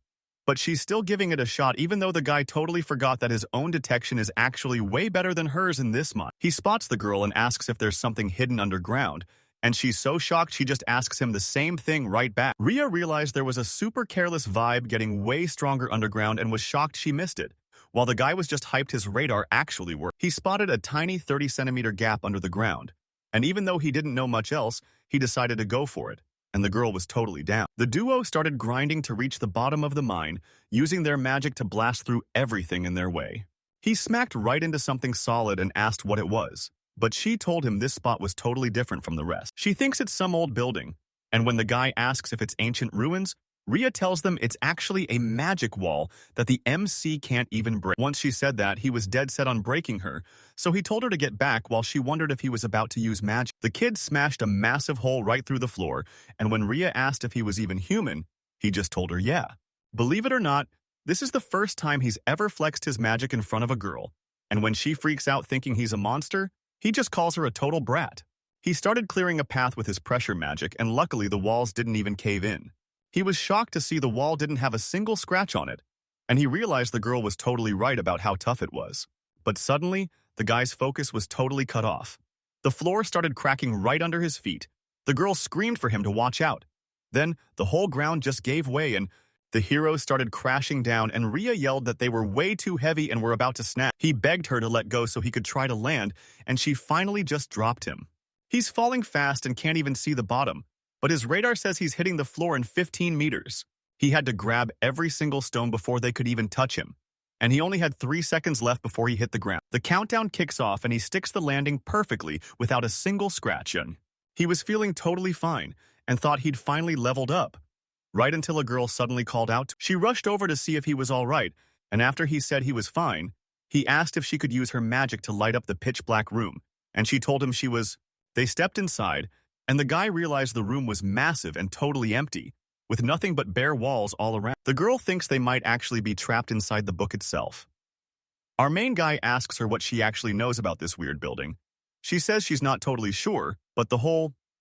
Speaker 1: but she's still giving it a shot even though the guy totally forgot that his own detection is actually way better than hers in this mine. He spots the girl and asks if there's something hidden underground, and she's so shocked she just asks him the same thing right back. Ria realized there was a super careless vibe getting way stronger underground and was shocked she missed it, while the guy was just hyped his radar actually worked. He spotted a tiny 30-centimeter gap under the ground, and even though he didn't know much else, he decided to go for it, and the girl was totally down. The duo started grinding to reach the bottom of the mine, using their magic to blast through everything in their way. He smacked right into something solid and asked what it was, but she told him this spot was totally different from the rest. She thinks it's some old building, and when the guy asks if it's ancient ruins, Ria tells them it's actually a magic wall that the MC can't even break. Once she said that, he was dead set on breaking her, so he told her to get back while she wondered if he was about to use magic. The kid smashed a massive hole right through the floor, and when Ria asked if he was even human, he just told her yeah. Believe it or not, this is the first time he's ever flexed his magic in front of a girl, and when she freaks out thinking he's a monster, he just calls her a total brat. He started clearing a path with his pressure magic, and luckily the walls didn't even cave in. He was shocked to see the wall didn't have a single scratch on it, and he realized the girl was totally right about how tough it was. But suddenly, the guy's focus was totally cut off. The floor started cracking right under his feet. The girl screamed for him to watch out. Then, the whole ground just gave way and the hero started crashing down, and Ria yelled that they were way too heavy and were about to snap. He begged her to let go so he could try to land, and she finally just dropped him. He's falling fast and can't even see the bottom, but his radar says he's hitting the floor in 15 meters. He had to grab every single stone before they could even touch him, and he only had 3 seconds left before he hit the ground. The countdown kicks off and he sticks the landing perfectly without a single scratch in. He was feeling totally fine and thought he'd finally leveled up, right until a girl suddenly called out. She rushed over to see if he was all right, and after he said he was fine, he asked if she could use her magic to light up the pitch-black room, and she told him she was. They stepped inside, and the guy realized the room was massive and totally empty, with nothing but bare walls all around. The girl thinks they might actually be trapped inside the book itself. Our main guy asks her what she actually knows about this weird building. She says she's not totally sure, but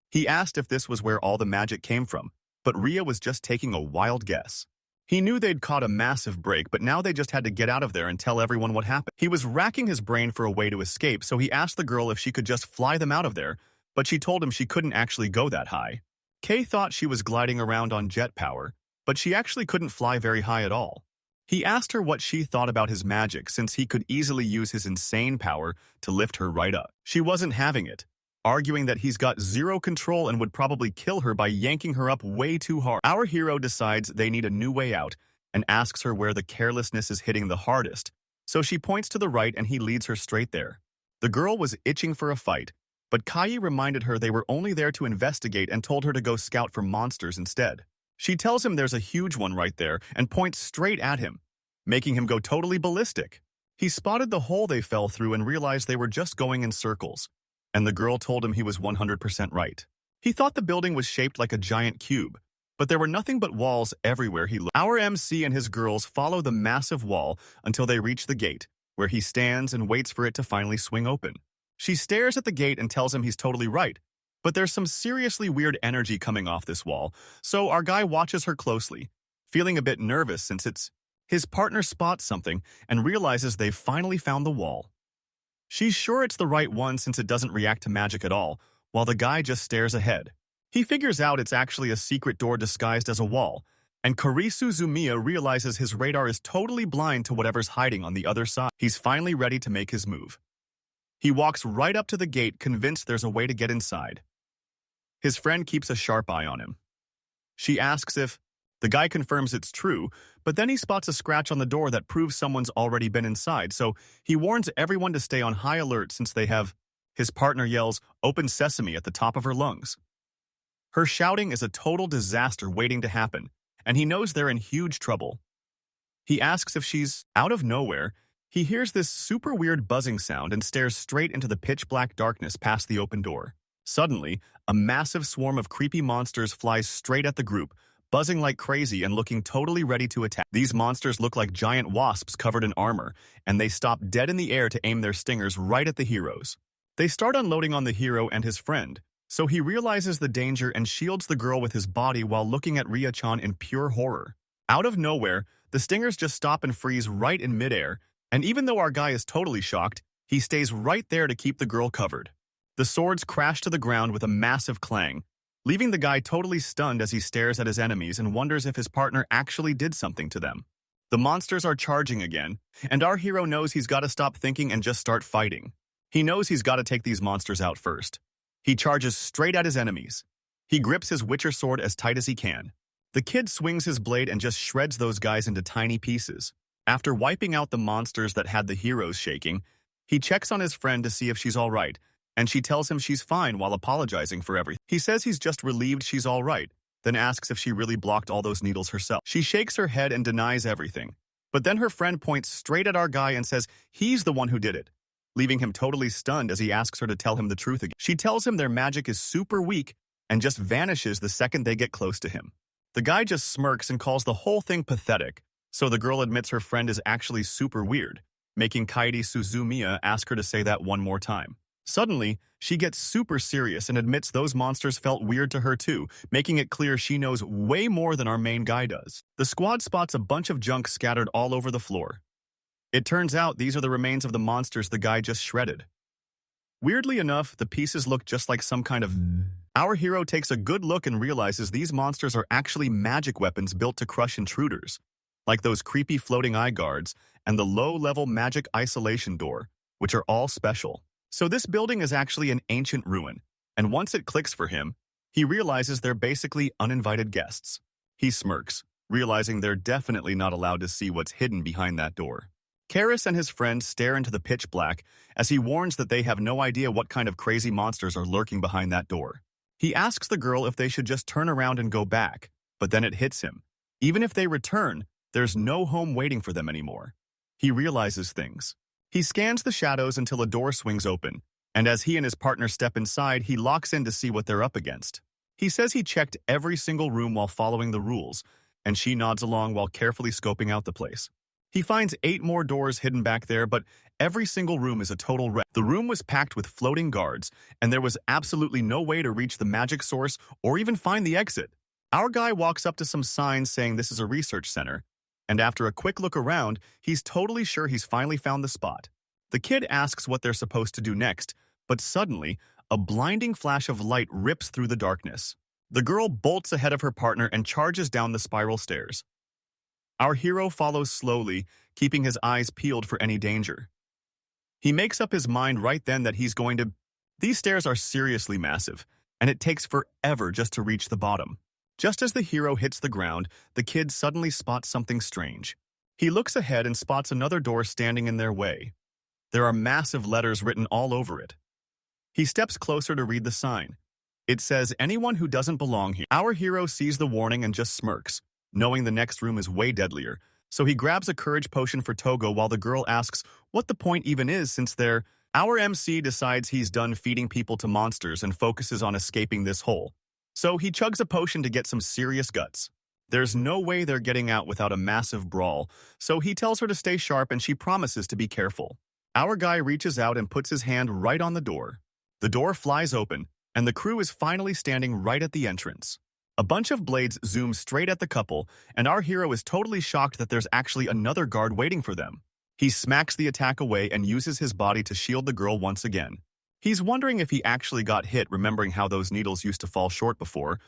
Speaker 1: he asked if this was where all the magic came from, but Ria was just taking a wild guess. He knew they'd caught a massive break, but now they just had to get out of there and tell everyone what happened. He was racking his brain for a way to escape, so he asked the girl if she could just fly them out of there, but she told him she couldn't actually go that high. Kay thought she was gliding around on jet power, but she actually couldn't fly very high at all. He asked her what she thought about his magic since he could easily use his insane power to lift her right up. She wasn't having it. arguing that he's got zero control and would probably kill her by yanking her up way too hard. Our hero decides they need a new way out and asks her where the carelessness is hitting the hardest, so she points to the right and he leads her straight there. The girl was itching for a fight, but Kai reminded her they were only there to investigate and told her to go scout for monsters instead. She tells him there's a huge one right there and points straight at him, making him go totally ballistic. He spotted the hole they fell through and realized they were just going in circles, and the girl told him he was 100% right. He thought the building was shaped like a giant cube, but there were nothing but walls everywhere he looked. Our MC and his girls follow the massive wall until they reach the gate, where he stands and waits for it to finally swing open. She stares at the gate and tells him he's totally right, but there's some seriously weird energy coming off this wall, so our guy watches her closely, feeling a bit nervous since his partner spots something and realizes they've finally found the wall. She's sure it's the right one since it doesn't react to magic at all, while the guy just stares ahead. He figures out it's actually a secret door disguised as a wall, and Karisu Zumiya realizes his radar is totally blind to whatever's hiding on the other side. He's finally ready to make his move. He walks right up to the gate, convinced there's a way to get inside. His friend keeps a sharp eye on him. She asks if the guy confirms it's true, but then he spots a scratch on the door that proves someone's already been inside, so he warns everyone to stay on high alert since they have. His partner yells, "Open sesame," at the top of her lungs. Her shouting is a total disaster waiting to happen, and he knows they're in huge trouble. He asks if she's out of nowhere. He hears this super weird buzzing sound and stares straight into the pitch-black darkness past the open door. Suddenly, a massive swarm of creepy monsters flies straight at the group, buzzing like crazy and looking totally ready to attack. These monsters look like giant wasps covered in armor, and they stop dead in the air to aim their stingers right at the heroes. They start unloading on the hero and his friend, so he realizes the danger and shields the girl with his body while looking at Ria-chan in pure horror. Out of nowhere, the stingers just stop and freeze right in midair, and even though our guy is totally shocked, he stays right there to keep the girl covered. The swords crash to the ground with a massive clang, leaving the guy totally stunned as he stares at his enemies and wonders if his partner actually did something to them. The monsters are charging again, and our hero knows he's got to stop thinking and just start fighting. He knows he's got to take these monsters out first. He charges straight at his enemies. He grips his Witcher sword as tight as he can. The kid swings his blade and just shreds those guys into tiny pieces. After wiping out the monsters that had the heroes shaking, he checks on his friend to see if she's all right, and she tells him she's fine while apologizing for everything. He says he's just relieved she's all right, then asks if she really blocked all those needles herself. She shakes her head and denies everything, but then her friend points straight at our guy and says he's the one who did it, leaving him totally stunned as he asks her to tell him the truth again. She tells him their magic is super weak and just vanishes the second they get close to him. The guy just smirks and calls the whole thing pathetic, so the girl admits her friend is actually super weird, making Kairi Suzumiya ask her to say that one more time. Suddenly, she gets super serious and admits those monsters felt weird to her too, making it clear she knows way more than our main guy does. The squad spots a bunch of junk scattered all over the floor. It turns out these are the remains of the monsters the guy just shredded. Weirdly enough, the pieces look just like some kind of... Our hero takes a good look and realizes these monsters are actually magic weapons built to crush intruders, like those creepy floating eye guards and the low-level magic isolation door, which are all special. So this building is actually an ancient ruin, and once it clicks for him, he realizes they're basically uninvited guests. He smirks, realizing they're definitely not allowed to see what's hidden behind that door. Karis and his friend stare into the pitch black as he warns that they have no idea what kind of crazy monsters are lurking behind that door. He asks the girl if they should just turn around and go back, but then it hits him. Even if they return, there's no home waiting for them anymore. He realizes things. He scans the shadows until a door swings open, and as he and his partner step inside, he locks in to see what they're up against. He says he checked every single room while following the rules, and she nods along while carefully scoping out the place. He finds 8 more doors hidden back there, but every single room is a total wreck. The room was packed with floating guards, and there was absolutely no way to reach the magic source or even find the exit. Our guy walks up to some signs saying this is a research center, and after a quick look around, he's totally sure he's finally found the spot. The kid asks what they're supposed to do next, but suddenly, a blinding flash of light rips through the darkness. The girl bolts ahead of her partner and charges down the spiral stairs. Our hero follows slowly, keeping his eyes peeled for any danger. He makes up his mind right then that he's going to These stairs are seriously massive, and it takes forever just to reach the bottom. Just as the hero hits the ground, the kid suddenly spots something strange. He looks ahead and spots another door standing in their way. There are massive letters written all over it. He steps closer to read the sign. It says, "Anyone who doesn't belong here." Our hero sees the warning and just smirks, knowing the next room is way deadlier. So he grabs a courage potion for Togo while the girl asks what the point even is since they're... Our MC decides he's done feeding people to monsters and focuses on escaping this hole. So he chugs a potion to get some serious guts. There's no way they're getting out without a massive brawl, so he tells her to stay sharp and she promises to be careful. Our guy reaches out and puts his hand right on the door. The door flies open, and the crew is finally standing right at the entrance. A bunch of blades zoom straight at the couple, and our hero is totally shocked that there's actually another guard waiting for them. He smacks the attack away and uses his body to shield the girl once again. He's wondering if he actually got hit, remembering how those needles used to fall short before,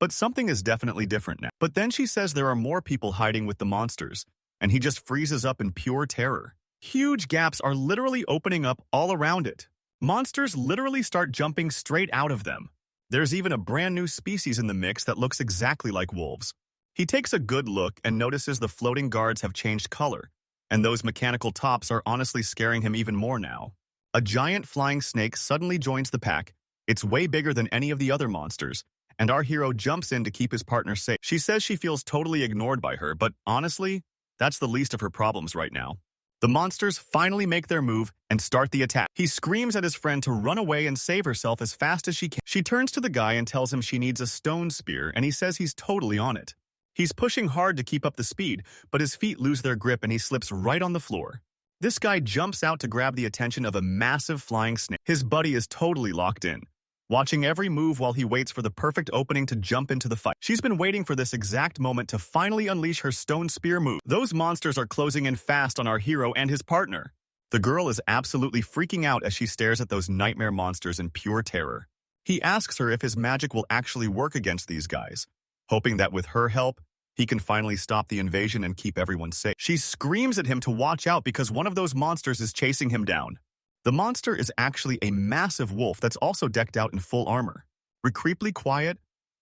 Speaker 1: but something is definitely different now. But then she says there are more people hiding with the monsters, and he just freezes up in pure terror. Huge gaps are literally opening up all around it. Monsters literally start jumping straight out of them. There's even a brand new species in the mix that looks exactly like wolves. He takes a good look and notices the floating guards have changed color, and those mechanical tops are honestly scaring him even more now. A giant flying snake suddenly joins the pack. It's way bigger than any of the other monsters, and our hero jumps in to keep his partner safe. She says she feels totally ignored by her, but honestly, that's the least of her problems right now. The monsters finally make their move and start the attack. He screams at his friend to run away and save herself as fast as she can. She turns to the guy and tells him she needs a stone spear, and he says he's totally on it. He's pushing hard to keep up the speed, but his feet lose their grip and he slips right on the floor. This guy jumps out to grab the attention of a massive flying snake. His buddy is totally locked in, watching every move while he waits for the perfect opening to jump into the fight. She's been waiting for this exact moment to finally unleash her stone spear move. Those monsters are closing in fast on our hero and his partner. The girl is absolutely freaking out as she stares at those nightmare monsters in pure terror. He asks her if his magic will actually work against these guys, hoping that with her help, he can finally stop the invasion and keep everyone safe. She screams at him to watch out because one of those monsters is chasing him down. The monster is actually a massive wolf that's also decked out in full armor. We're creepily quiet,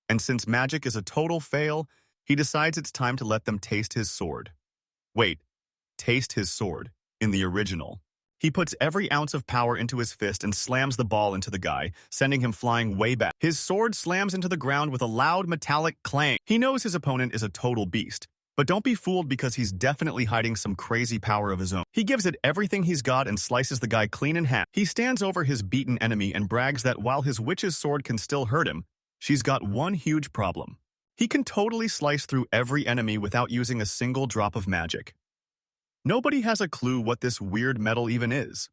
Speaker 1: and since magic is a total fail, he decides it's time to let them taste his sword. Wait, taste his sword, in the original. He puts every ounce of power into his fist and slams the ball into the guy, sending him flying way back. His sword slams into the ground with a loud metallic clang. He knows his opponent is a total beast, but don't be fooled because he's definitely hiding some crazy power of his own. He gives it everything he's got and slices the guy clean in half. He stands over his beaten enemy and brags that while his witch's sword can still hurt him, she's got one huge problem. He can totally slice through every enemy without using a single drop of magic. Nobody has a clue what this weird metal even is.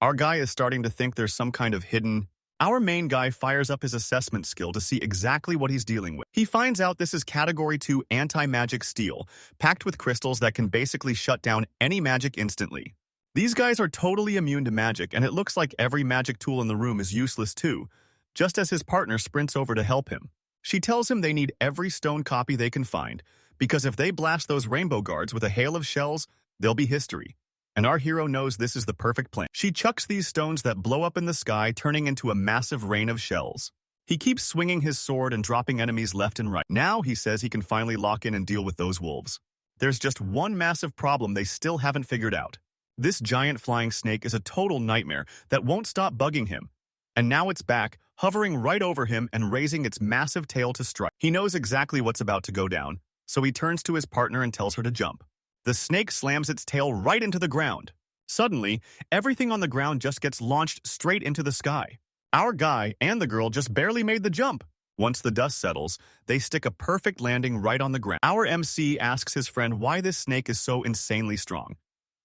Speaker 1: Our guy is starting to think there's some kind of hidden... Our main guy fires up his assessment skill to see exactly what he's dealing with. He finds out this is Category 2 anti-magic steel, packed with crystals that can basically shut down any magic instantly. These guys are totally immune to magic, and it looks like every magic tool in the room is useless too, just as his partner sprints over to help him. She tells him they need every stone copy they can find, because if they blast those rainbow guards with a hail of shells, they'll be history. And our hero knows this is the perfect plan. She chucks these stones that blow up in the sky, turning into a massive rain of shells. He keeps swinging his sword and dropping enemies left and right. Now he says he can finally lock in and deal with those wolves. There's just one massive problem they still haven't figured out. This giant flying snake is a total nightmare that won't stop bugging him. And now it's back, hovering right over him and raising its massive tail to strike. He knows exactly what's about to go down, so he turns to his partner and tells her to jump. The snake slams its tail right into the ground. Suddenly, everything on the ground just gets launched straight into the sky. Our guy and the girl just barely made the jump. Once the dust settles, they stick a perfect landing right on the ground. Our MC asks his friend why this snake is so insanely strong,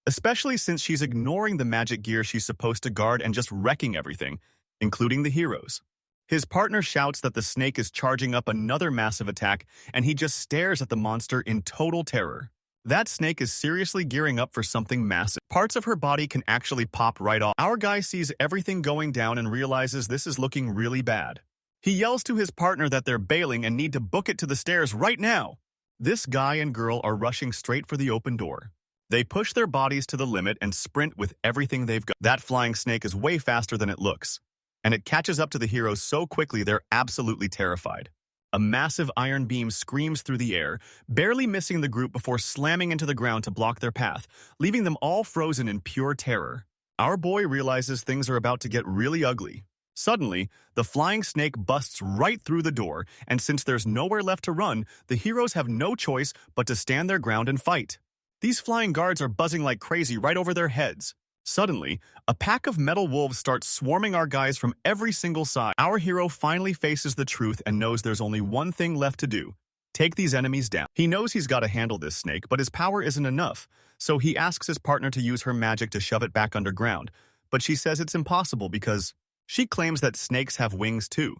Speaker 1: especially since she's ignoring the magic gear she's supposed to guard and just wrecking everything, including the heroes. His partner shouts that the snake is charging up another massive attack, and he just stares at the monster in total terror. That snake is seriously gearing up for something massive. Parts of her body can actually pop right off. Our guy sees everything going down and realizes this is looking really bad. He yells to his partner that they're bailing and need to book it to the stairs right now. This guy and girl are rushing straight for the open door. They push their bodies to the limit and sprint with everything they've got. That flying snake is way faster than it looks, and it catches up to the heroes so quickly they're absolutely terrified. A massive iron beam screams through the air, barely missing the group before slamming into the ground to block their path, leaving them all frozen in pure terror. Our boy realizes things are about to get really ugly. Suddenly, the flying snake busts right through the door, and since there's nowhere left to run, the heroes have no choice but to stand their ground and fight. These flying guards are buzzing like crazy right over their heads. Suddenly, a pack of metal wolves starts swarming our guys from every single side. Our hero finally faces the truth and knows there's only one thing left to do: take these enemies down. He knows he's got to handle this snake, but his power isn't enough, so he asks his partner to use her magic to shove it back underground. But she says it's impossible because she claims that snakes have wings too,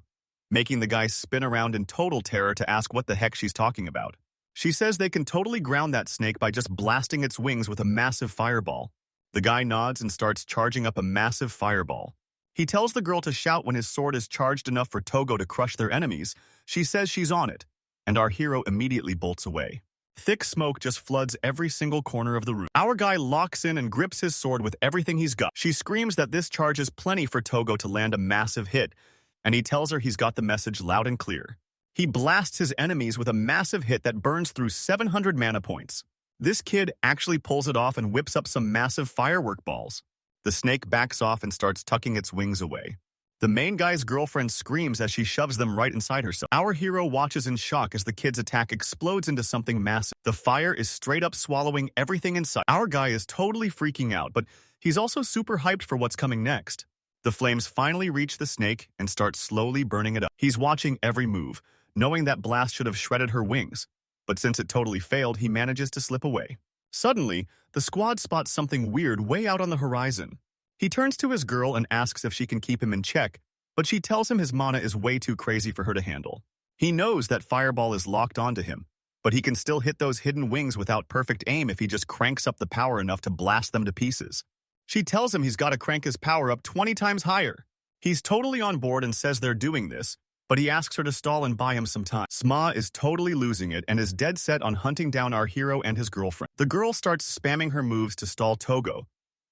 Speaker 1: making the guy spin around in total terror to ask what the heck she's talking about. She says they can totally ground that snake by just blasting its wings with a massive fireball. The guy nods and starts charging up a massive fireball. He tells the girl to shout when his sword is charged enough for Togo to crush their enemies. She says she's on it, and our hero immediately bolts away. Thick smoke just floods every single corner of the room. Our guy locks in and grips his sword with everything he's got. She screams that this charge is plenty for Togo to land a massive hit, and he tells her he's got the message loud and clear. He blasts his enemies with a massive hit that burns through 700 mana points. This kid actually pulls it off and whips up some massive firework balls. The snake backs off and starts tucking its wings away. The main guy's girlfriend screams as she shoves them right inside herself. Our hero watches in shock as the kid's attack explodes into something massive. The fire is straight up swallowing everything in sight. Our guy is totally freaking out, but he's also super hyped for what's coming next. The flames finally reach the snake and start slowly burning it up. He's watching every move, knowing that blast should have shredded her wings. But since it totally failed, he manages to slip away. Suddenly, the squad spots something weird way out on the horizon. He turns to his girl and asks if she can keep him in check, but she tells him his mana is way too crazy for her to handle. He knows that Fireball is locked onto him, but he can still hit those hidden wings without perfect aim if he just cranks up the power enough to blast them to pieces. She tells him he's got to crank his power up 20 times higher. He's totally on board and says they're doing this, but he asks her to stall and buy him some time. Sma is totally losing it and is dead set on hunting down our hero and his girlfriend. The girl starts spamming her moves to stall Togo,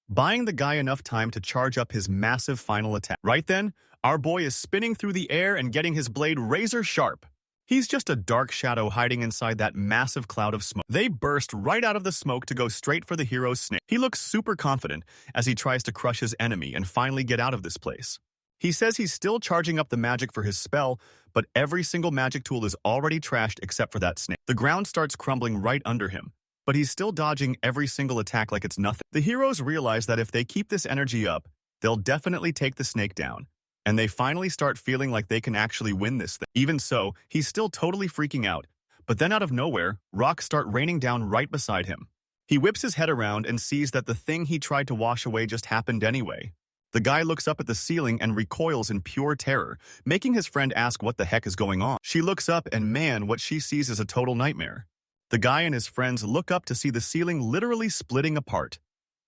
Speaker 1: buying the guy enough time to charge up his massive final attack. Right then, our boy is spinning through the air and getting his blade razor sharp. He's just a dark shadow hiding inside that massive cloud of smoke. They burst right out of the smoke to go straight for the hero's snake. He looks super confident as he tries to crush his enemy and finally get out of this place. He says he's still charging up the magic for his spell, but every single magic tool is already trashed except for that snake. The ground starts crumbling right under him, but he's still dodging every single attack like it's nothing. The heroes realize that if they keep this energy up, they'll definitely take the snake down, and they finally start feeling like they can actually win this thing. Even so, he's still totally freaking out, but then out of nowhere, rocks start raining down right beside him. He whips his head around and sees that the thing he tried to wash away just happened anyway. The guy looks up at the ceiling and recoils in pure terror, making his friend ask what the heck is going on. She looks up and man, what she sees is a total nightmare. The guy and his friends look up to see the ceiling literally splitting apart,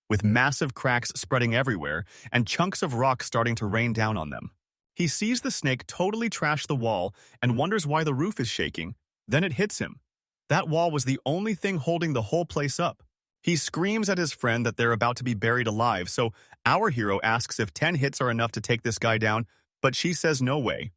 Speaker 1: with massive cracks spreading everywhere and chunks of rock starting to rain down on them. He sees the snake totally trash the wall and wonders why the roof is shaking. Then it hits him. That wall was the only thing holding the whole place up. He screams at his friend that they're about to be buried alive, so our hero asks if 10 hits are enough to take this guy down, but she says no way,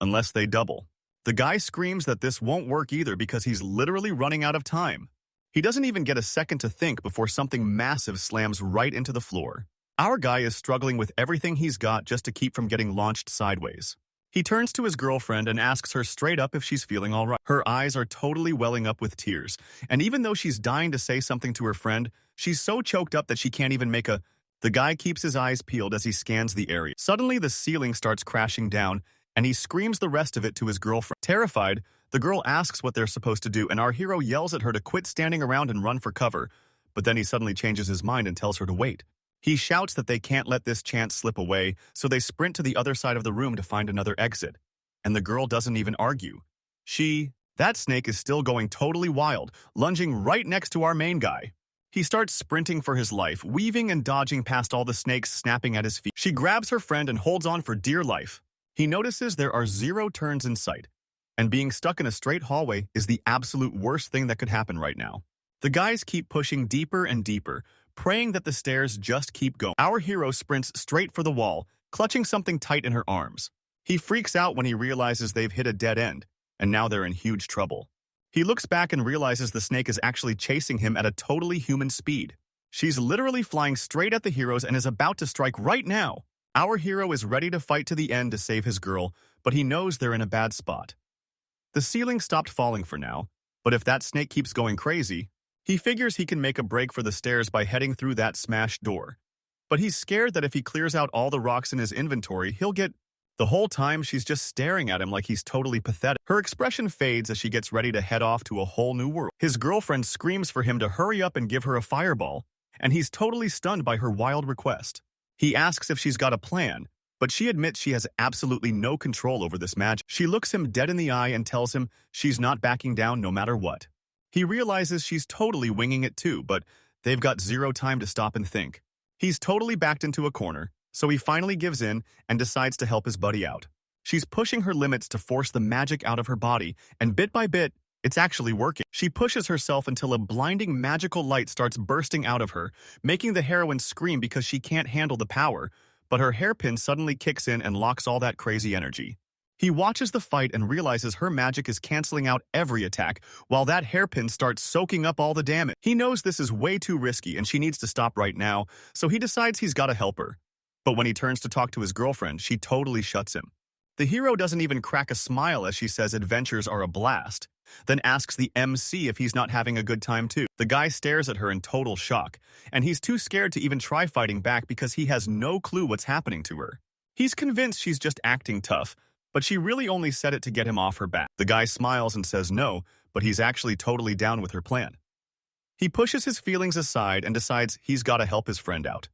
Speaker 1: unless they double. The guy screams that this won't work either because he's literally running out of time. He doesn't even get a second to think before something massive slams right into the floor. Our guy is struggling with everything he's got just to keep from getting launched sideways. He turns to his girlfriend and asks her straight up if she's feeling all right. Her eyes are totally welling up with tears, and even though she's dying to say something to her friend, she's so choked up that she can't even make a... The guy keeps his eyes peeled as he scans the area. Suddenly, the ceiling starts crashing down, and he screams the rest of it to his girlfriend. Terrified, the girl asks what they're supposed to do, and our hero yells at her to quit standing around and run for cover, but then he suddenly changes his mind and tells her to wait. He shouts that they can't let this chance slip away, so they sprint to the other side of the room to find another exit. And the girl doesn't even argue. That snake is still going totally wild, lunging right next to our main guy. He starts sprinting for his life, weaving and dodging past all the snakes snapping at his feet. She grabs her friend and holds on for dear life. He notices there are 0 turns in sight, and being stuck in a straight hallway is the absolute worst thing that could happen right now. The guys keep pushing deeper and deeper, praying that the stairs just keep going. Our hero sprints straight for the wall, clutching something tight in her arms. He freaks out when he realizes they've hit a dead end, and now they're in huge trouble. He looks back and realizes the snake is actually chasing him at a totally human speed. She's literally flying straight at the heroes and is about to strike right now. Our hero is ready to fight to the end to save his girl, but he knows they're in a bad spot. The ceiling stopped falling for now, but if that snake keeps going crazy, he figures he can make a break for the stairs by heading through that smashed door. But he's scared that if he clears out all the rocks in his inventory, he'll get... The whole time, she's just staring at him like he's totally pathetic. Her expression fades as she gets ready to head off to a whole new world. His girlfriend screams for him to hurry up and give her a fireball, and he's totally stunned by her wild request. He asks if she's got a plan, but she admits she has absolutely no control over this magic. She looks him dead in the eye and tells him she's not backing down no matter what. He realizes she's totally winging it too, but they've got zero time to stop and think. He's totally backed into a corner, so he finally gives in and decides to help his buddy out. She's pushing her limits to force the magic out of her body, and bit by bit, it's actually working. She pushes herself until a blinding magical light starts bursting out of her, making the heroine scream because she can't handle the power, but her hairpin suddenly kicks in and locks all that crazy energy. He watches the fight and realizes her magic is canceling out every attack, while that hairpin starts soaking up all the damage. He knows this is way too risky and she needs to stop right now, so he decides he's got to help her. But when he turns to talk to his girlfriend, she totally shuts him. The hero doesn't even crack a smile as she says adventures are a blast, then asks the MC if he's not having a good time too. The guy stares at her in total shock, and he's too scared to even try fighting back because he has no clue what's happening to her. He's convinced she's just acting tough, but she really only said it to get him off her back. The guy smiles and says no, but he's actually totally down with her plan. He pushes his feelings aside and decides he's got to help his friend out.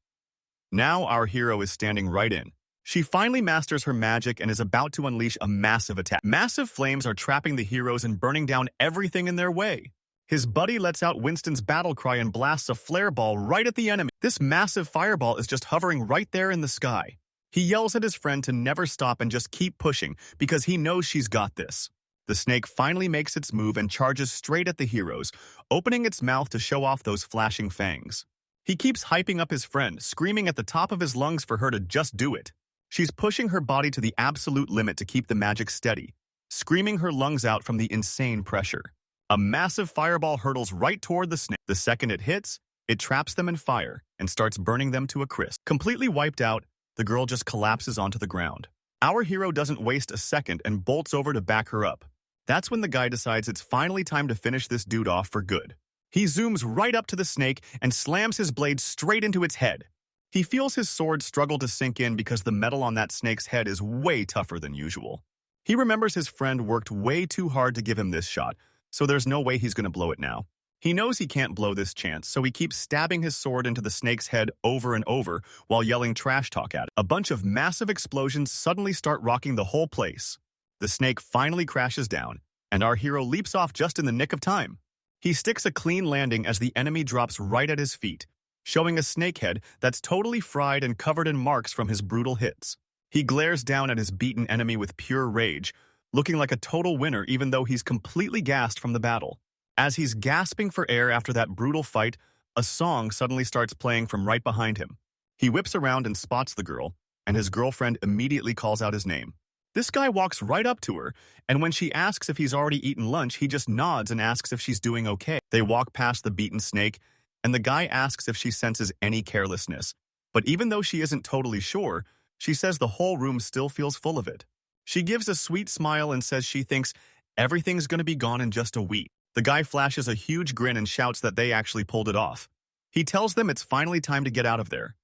Speaker 1: Now our hero is standing right in. She finally masters her magic and is about to unleash a massive attack. Massive flames are trapping the heroes and burning down everything in their way. His buddy lets out Winston's battle cry and blasts a flare ball right at the enemy. This massive fireball is just hovering right there in the sky. He yells at his friend to never stop and just keep pushing because he knows she's got this. The snake finally makes its move and charges straight at the heroes, opening its mouth to show off those flashing fangs. He keeps hyping up his friend, screaming at the top of his lungs for her to just do it. She's pushing her body to the absolute limit to keep the magic steady, screaming her lungs out from the insane pressure. A massive fireball hurtles right toward the snake. The second it hits, it traps them in fire and starts burning them to a crisp. Completely wiped out, the girl just collapses onto the ground. Our hero doesn't waste a second and bolts over to back her up. That's when the guy decides it's finally time to finish this dude off for good. He zooms right up to the snake and slams his blade straight into its head. He feels his sword struggle to sink in because the metal on that snake's head is way tougher than usual. He remembers his friend worked way too hard to give him this shot, so there's no way he's going to blow it now. He knows he can't blow this chance, so he keeps stabbing his sword into the snake's head over and over while yelling trash talk at it. A bunch of massive explosions suddenly start rocking the whole place. The snake finally crashes down, and our hero leaps off just in the nick of time. He sticks a clean landing as the enemy drops right at his feet, showing a snake head that's totally fried and covered in marks from his brutal hits. He glares down at his beaten enemy with pure rage, looking like a total winner even though he's completely gassed from the battle. As he's gasping for air after that brutal fight, a song suddenly starts playing from right behind him. He whips around and spots the girl, and his girlfriend immediately calls out his name. This guy walks right up to her, and when she asks if he's already eaten lunch, he just nods and asks if she's doing okay. They walk past the beaten snake, and the guy asks if she senses any carelessness. But even though she isn't totally sure, she says the whole room still feels full of it. She gives a sweet smile and says she thinks everything's going to be gone in just a week. The guy flashes a huge grin and shouts that they actually pulled it off. He tells them it's finally time to get out of there.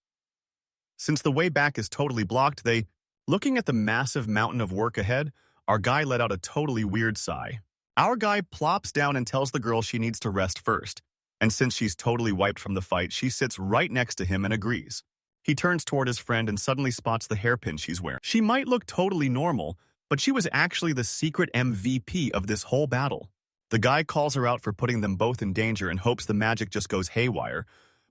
Speaker 1: Since the way back is totally blocked, looking at the massive mountain of work ahead, our guy let out a totally weird sigh. Our guy plops down and tells the girl she needs to rest first. And since she's totally wiped from the fight, she sits right next to him and agrees. He turns toward his friend and suddenly spots the hairpin she's wearing. She might look totally normal, but she was actually the secret MVP of this whole battle. The guy calls her out for putting them both in danger and hopes the magic just goes haywire,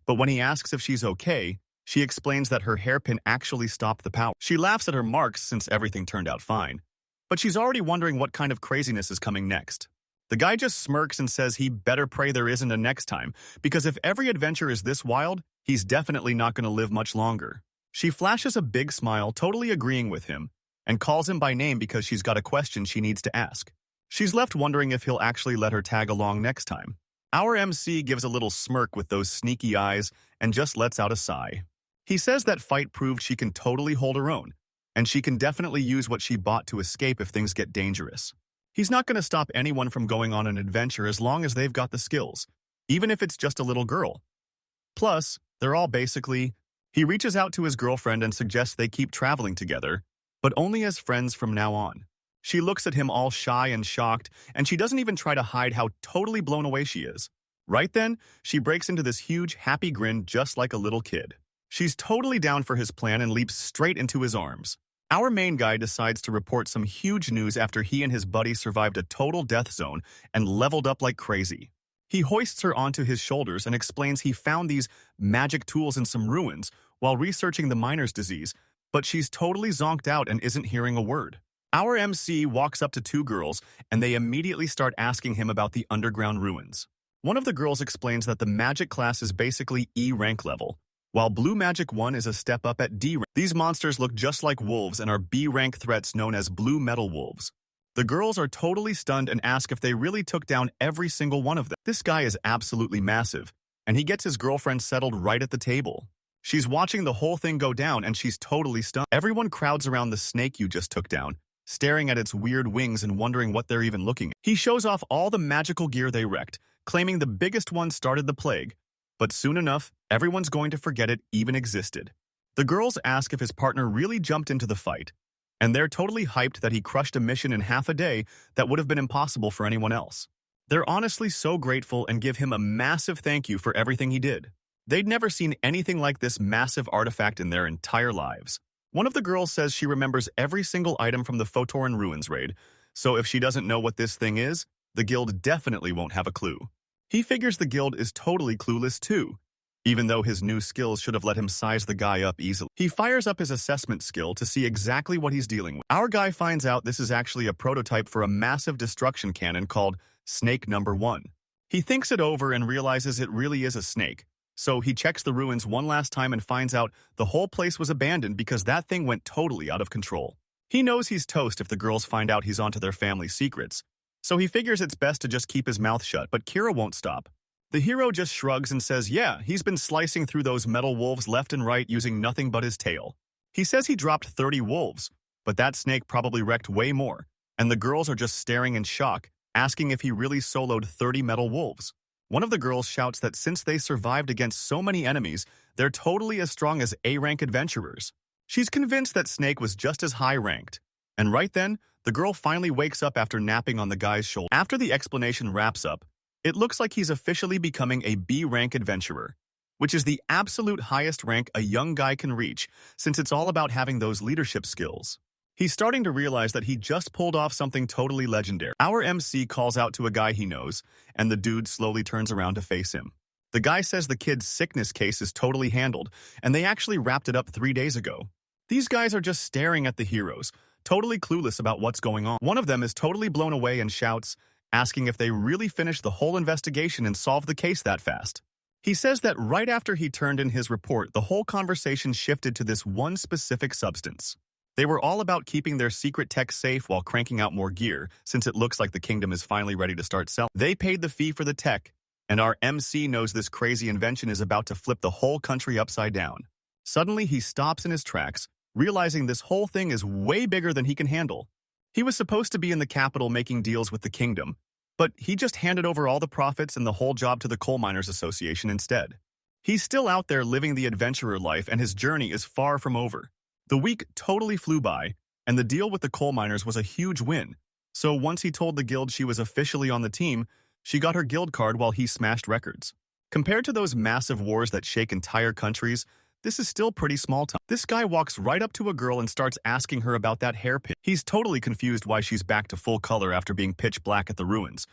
Speaker 1: but when he asks if she's okay, she explains that her hairpin actually stopped the power. She laughs at her marks since everything turned out fine, but she's already wondering what kind of craziness is coming next. The guy just smirks and says he better pray there isn't a next time, because if every adventure is this wild, he's definitely not going to live much longer. She flashes a big smile, totally agreeing with him, and calls him by name because she's got a question she needs to ask. She's left wondering if he'll actually let her tag along next time. Our MC gives a little smirk with those sneaky eyes and just lets out a sigh. He says that fight proved she can totally hold her own, and she can definitely use what she bought to escape if things get dangerous. He's not going to stop anyone from going on an adventure as long as they've got the skills, even if it's just a little girl. Plus, they're all basically... He reaches out to his girlfriend and suggests they keep traveling together, but only as friends from now on. She looks at him all shy and shocked, and she doesn't even try to hide how totally blown away she is. Right then, she breaks into this huge, happy grin just like a little kid. She's totally down for his plan and leaps straight into his arms. Our main guy decides to report some huge news after he and his buddy survived a total death zone and leveled up like crazy. He hoists her onto his shoulders and explains he found these magic tools in some ruins while researching the miner's disease, but she's totally zonked out and isn't hearing a word. Our MC walks up to two girls, and they immediately start asking him about the underground ruins. One of the girls explains that the magic class is basically E rank level, while Blue Magic 1 is a step up at D rank. These monsters look just like wolves and are B rank threats known as blue metal wolves. The girls are totally stunned and ask if they really took down every single one of them. This guy is absolutely massive, and he gets his girlfriend settled right at the table. She's watching the whole thing go down, and she's totally stunned. Everyone crowds around the snake you just took down, staring at its weird wings and wondering what they're even looking at. He shows off all the magical gear they wrecked, claiming the biggest one started the plague. But soon enough, everyone's going to forget it even existed. The girls ask if his partner really jumped into the fight, and they're totally hyped that he crushed a mission in half a day that would have been impossible for anyone else. They're honestly so grateful and give him a massive thank you for everything he did. They'd never seen anything like this massive artifact in their entire lives. One of the girls says she remembers every single item from the Photoran Ruins raid, so if she doesn't know what this thing is, the guild definitely won't have a clue. He figures the guild is totally clueless too, even though his new skills should have let him size the guy up easily. He fires up his assessment skill to see exactly what he's dealing with. Our guy finds out this is actually a prototype for a massive destruction cannon called Snake Number 1. He thinks it over and realizes it really is a snake, so he checks the ruins one last time and finds out the whole place was abandoned because that thing went totally out of control. He knows he's toast if the girls find out he's onto their family secrets, so he figures it's best to just keep his mouth shut, but Kira won't stop. The hero just shrugs and says, yeah, he's been slicing through those metal wolves left and right using nothing but his tail. He says he dropped 30 wolves, but that snake probably wrecked way more, and the girls are just staring in shock, asking if he really soloed 30 metal wolves. One of the girls shouts that since they survived against so many enemies, they're totally as strong as A-rank adventurers. She's convinced that Snake was just as high-ranked. And right then, the girl finally wakes up after napping on the guy's shoulder. After the explanation wraps up, it looks like he's officially becoming a B-rank adventurer, which is the absolute highest rank a young guy can reach, since it's all about having those leadership skills. He's starting to realize that he just pulled off something totally legendary. Our MC calls out to a guy he knows, and the dude slowly turns around to face him. The guy says the kid's sickness case is totally handled, and they actually wrapped it up 3 days ago. These guys are just staring at the heroes, totally clueless about what's going on. One of them is totally blown away and shouts, asking if they really finished the whole investigation and solved the case that fast. He says that right after he turned in his report, the whole conversation shifted to this one specific substance. They were all about keeping their secret tech safe while cranking out more gear, since it looks like the kingdom is finally ready to start selling. They paid the fee for the tech, and our MC knows this crazy invention is about to flip the whole country upside down. Suddenly, he stops in his tracks, realizing this whole thing is way bigger than he can handle. He was supposed to be in the capital making deals with the kingdom, but he just handed over all the profits and the whole job to the Coal Miners Association instead. He's still out there living the adventurer life, and his journey is far from over. The week totally flew by, and the deal with the coal miners was a huge win. So once he told the guild she was officially on the team, she got her guild card while he smashed records. Compared to those massive wars that shake entire countries, this is still pretty small time. This guy walks right up to a girl and starts asking her about that hairpin. He's totally confused why she's back to full color after being pitch black at the ruins.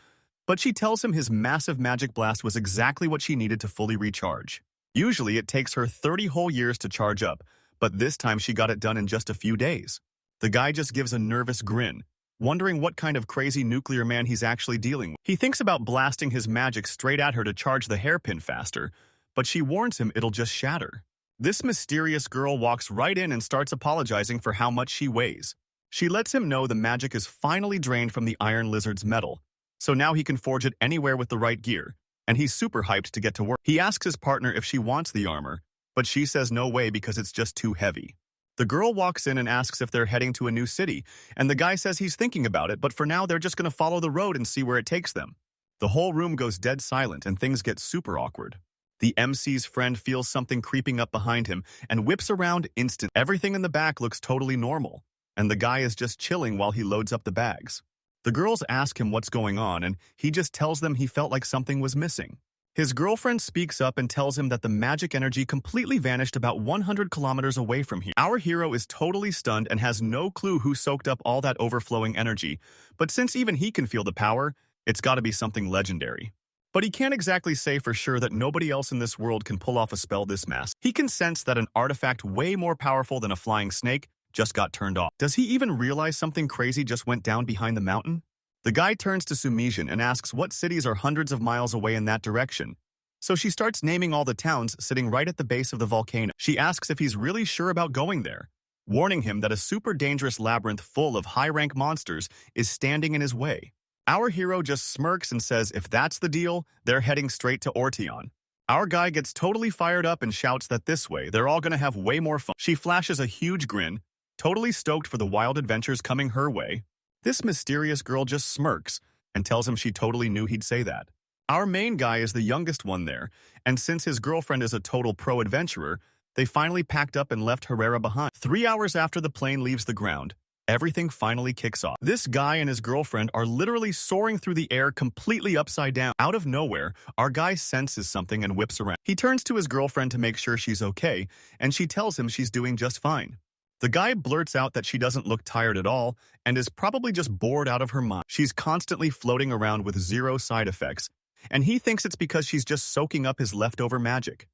Speaker 1: But she tells him his massive magic blast was exactly what she needed to fully recharge. Usually it takes her 30 whole years to charge up, but this time she got it done in just a few days. The guy just gives a nervous grin, wondering what kind of crazy nuclear man he's actually dealing with. He thinks about blasting his magic straight at her to charge the hairpin faster, but she warns him it'll just shatter. This mysterious girl walks right in and starts apologizing for how much she weighs. She lets him know the magic is finally drained from the Iron Lizard's metal, so now he can forge it anywhere with the right gear, and he's super hyped to get to work. He asks his partner if she wants the armor, but she says no way because it's just too heavy. The girl walks in and asks if they're heading to a new city, and the guy says he's thinking about it, but for now they're just going to follow the road and see where it takes them. The whole room goes dead silent and things get super awkward. The MC's friend feels something creeping up behind him and whips around instant. Everything in the back looks totally normal, and the guy is just chilling while he loads up the bags. The girls ask him what's going on, and he just tells them he felt like something was missing. His girlfriend speaks up and tells him that the magic energy completely vanished about 100 kilometers away from here. Our hero is totally stunned and has no clue who soaked up all that overflowing energy, but since even he can feel the power, it's gotta be something legendary. But he can't exactly say for sure that nobody else in this world can pull off a spell this massive. He can sense that an artifact way more powerful than a flying snake just got turned off. Does he even realize something crazy just went down behind the mountain? The guy turns to Sumijin and asks what cities are hundreds of miles away in that direction. So she starts naming all the towns sitting right at the base of the volcano. She asks if he's really sure about going there, warning him that a super dangerous labyrinth full of high-rank monsters is standing in his way. Our hero just smirks and says if that's the deal, they're heading straight to Orteon. Our guy gets totally fired up and shouts that this way, they're all gonna have way more fun. She flashes a huge grin, totally stoked for the wild adventures coming her way. This mysterious girl just smirks and tells him she totally knew he'd say that. Our main guy is the youngest one there, and since his girlfriend is a total pro-adventurer, they finally packed up and left Herrera behind. 3 hours after the plane leaves the ground, everything finally kicks off. This guy and his girlfriend are literally soaring through the air completely upside down. Out of nowhere, our guy senses something and whips around. He turns to his girlfriend to make sure she's okay, and she tells him she's doing just fine. The guy blurts out that she doesn't look tired at all and is probably just bored out of her mind. She's constantly floating around with zero side effects, and he thinks it's because she's just soaking up his leftover magic.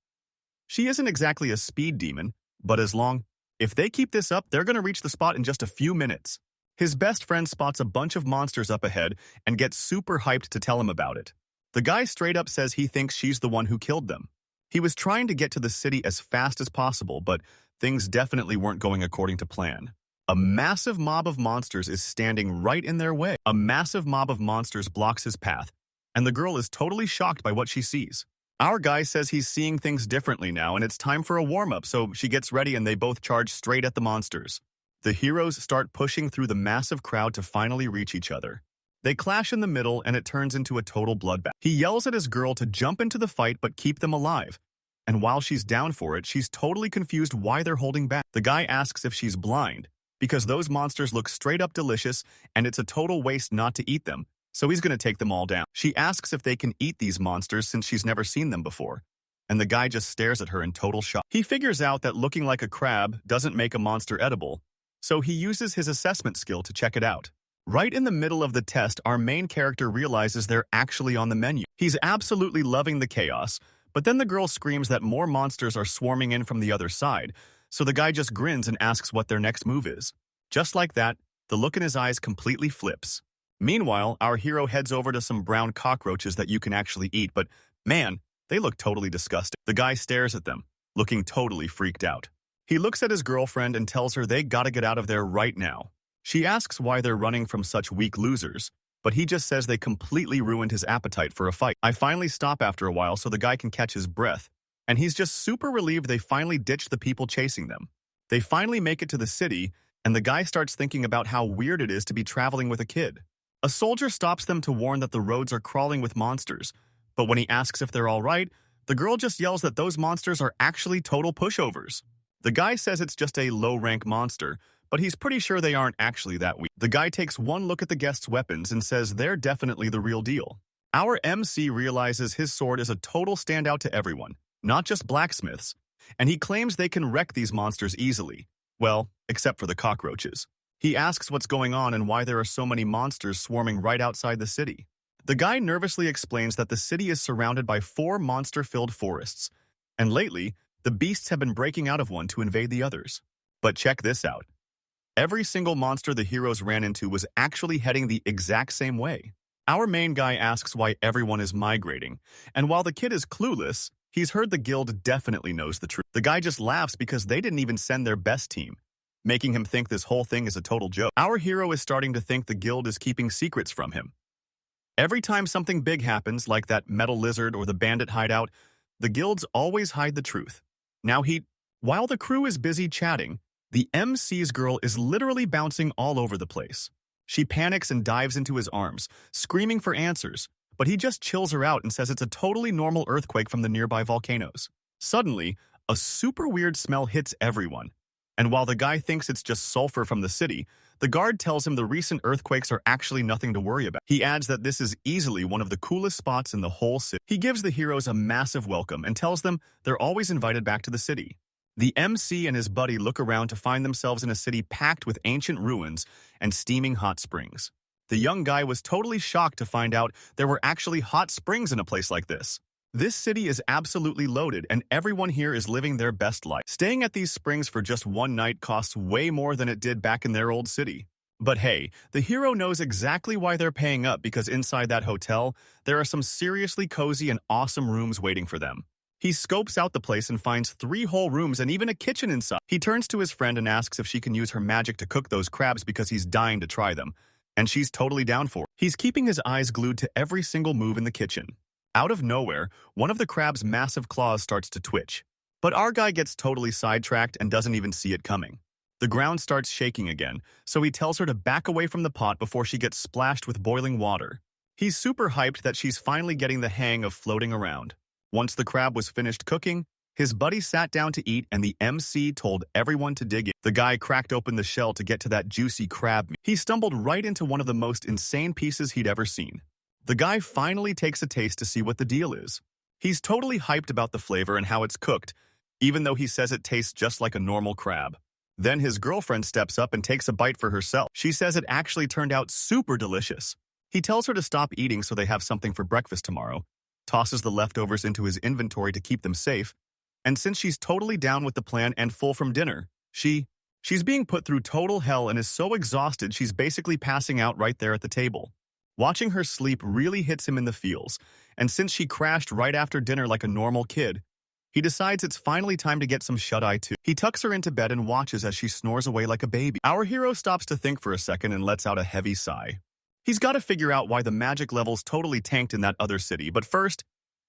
Speaker 1: She isn't exactly a speed demon, but if they keep this up, they're going to reach the spot in just a few minutes. His best friend spots a bunch of monsters up ahead and gets super hyped to tell him about it. The guy straight up says he thinks she's the one who killed them. He was trying to get to the city as fast as possible, but things definitely weren't going according to plan. A massive mob of monsters is standing right in their way. A massive mob of monsters blocks his path, and the girl is totally shocked by what she sees. Our guy says he's seeing things differently now and it's time for a warm-up, so she gets ready and they both charge straight at the monsters. The heroes start pushing through the massive crowd to finally reach each other. They clash in the middle and it turns into a total bloodbath. He yells at his girl to jump into the fight but keep them alive. And while she's down for it, she's totally confused why they're holding back. The guy asks if she's blind, because those monsters look straight up delicious and it's a total waste not to eat them. So he's going to take them all down. She asks if they can eat these monsters since she's never seen them before, and the guy just stares at her in total shock. He figures out that looking like a crab doesn't make a monster edible, so he uses his assessment skill to check it out. Right in the middle of the test, our main character realizes they're actually on the menu. He's absolutely loving the chaos, but then the girl screams that more monsters are swarming in from the other side, so the guy just grins and asks what their next move is. Just like that, the look in his eyes completely flips. Meanwhile, our hero heads over to some brown cockroaches that you can actually eat, but man, they look totally disgusting. The guy stares at them, looking totally freaked out. He looks at his girlfriend and tells her they gotta get out of there right now. She asks why they're running from such weak losers, but he just says they completely ruined his appetite for a fight. I finally stop after a while so the guy can catch his breath, and he's just super relieved they finally ditched the people chasing them. They finally make it to the city, and the guy starts thinking about how weird it is to be traveling with a kid. A soldier stops them to warn that the roads are crawling with monsters, but when he asks if they're all right, the girl just yells that those monsters are actually total pushovers. The guy says it's just a low-rank monster, but he's pretty sure they aren't actually that weak. The guy takes one look at the guests' weapons and says they're definitely the real deal. Our MC realizes his sword is a total standout to everyone, not just blacksmiths, and he claims they can wreck these monsters easily. Well, except for the cockroaches. He asks what's going on and why there are so many monsters swarming right outside the city. The guy nervously explains that the city is surrounded by 4 monster-filled forests, and lately, the beasts have been breaking out of one to invade the others. But check this out. Every single monster the heroes ran into was actually heading the exact same way. Our main guy asks why everyone is migrating, and while the kid is clueless, He's heard the guild definitely knows the truth. The guy just laughs because they didn't even send their best team, making him think this whole thing is a total joke. Our hero is starting to think the guild is keeping secrets from him. Every time something big happens, like that metal lizard or the bandit hideout, the guilds always hide the truth. While the crew is busy chatting, the MC's girl is literally bouncing all over the place. She panics and dives into his arms, screaming for answers, but he just chills her out and says it's a totally normal earthquake from the nearby volcanoes. Suddenly, a super weird smell hits everyone, and while the guy thinks it's just sulfur from the city, the guard tells him the recent earthquakes are actually nothing to worry about. He adds that this is easily one of the coolest spots in the whole city. He gives the heroes a massive welcome and tells them they're always invited back to the city. The MC and his buddy look around to find themselves in a city packed with ancient ruins and steaming hot springs. The young guy was totally shocked to find out there were actually hot springs in a place like this. This city is absolutely loaded, and everyone here is living their best life. Staying at these springs for just one night costs way more than it did back in their old city. But hey, the hero knows exactly why they're paying up, because inside that hotel, there are some seriously cozy and awesome rooms waiting for them. He scopes out the place and finds 3 whole rooms and even a kitchen inside. He turns to his friend and asks if she can use her magic to cook those crabs because he's dying to try them, and she's totally down for it. He's keeping his eyes glued to every single move in the kitchen. Out of nowhere, one of the crab's massive claws starts to twitch. But our guy gets totally sidetracked and doesn't even see it coming. The ground starts shaking again, so he tells her to back away from the pot before she gets splashed with boiling water. He's super hyped that she's finally getting the hang of floating around. Once the crab was finished cooking, his buddy sat down to eat and the MC told everyone to dig in. The guy cracked open the shell to get to that juicy crab meat. He stumbled right into one of the most insane pieces he'd ever seen. The guy finally takes a taste to see what the deal is. He's totally hyped about the flavor and how it's cooked, even though he says it tastes just like a normal crab. Then his girlfriend steps up and takes a bite for herself. She says it actually turned out super delicious. He tells her to stop eating so they have something for breakfast tomorrow, tosses the leftovers into his inventory to keep them safe, and since she's totally down with the plan and full from dinner, she's being put through total hell and is so exhausted she's basically passing out right there at the table. Watching her sleep really hits him in the feels, and since she crashed right after dinner like a normal kid, he decides it's finally time to get some shut-eye too. He tucks her into bed and watches as she snores away like a baby. Our hero stops to think for a second and lets out a heavy sigh. He's got to figure out why the magic levels totally tanked in that other city, but first,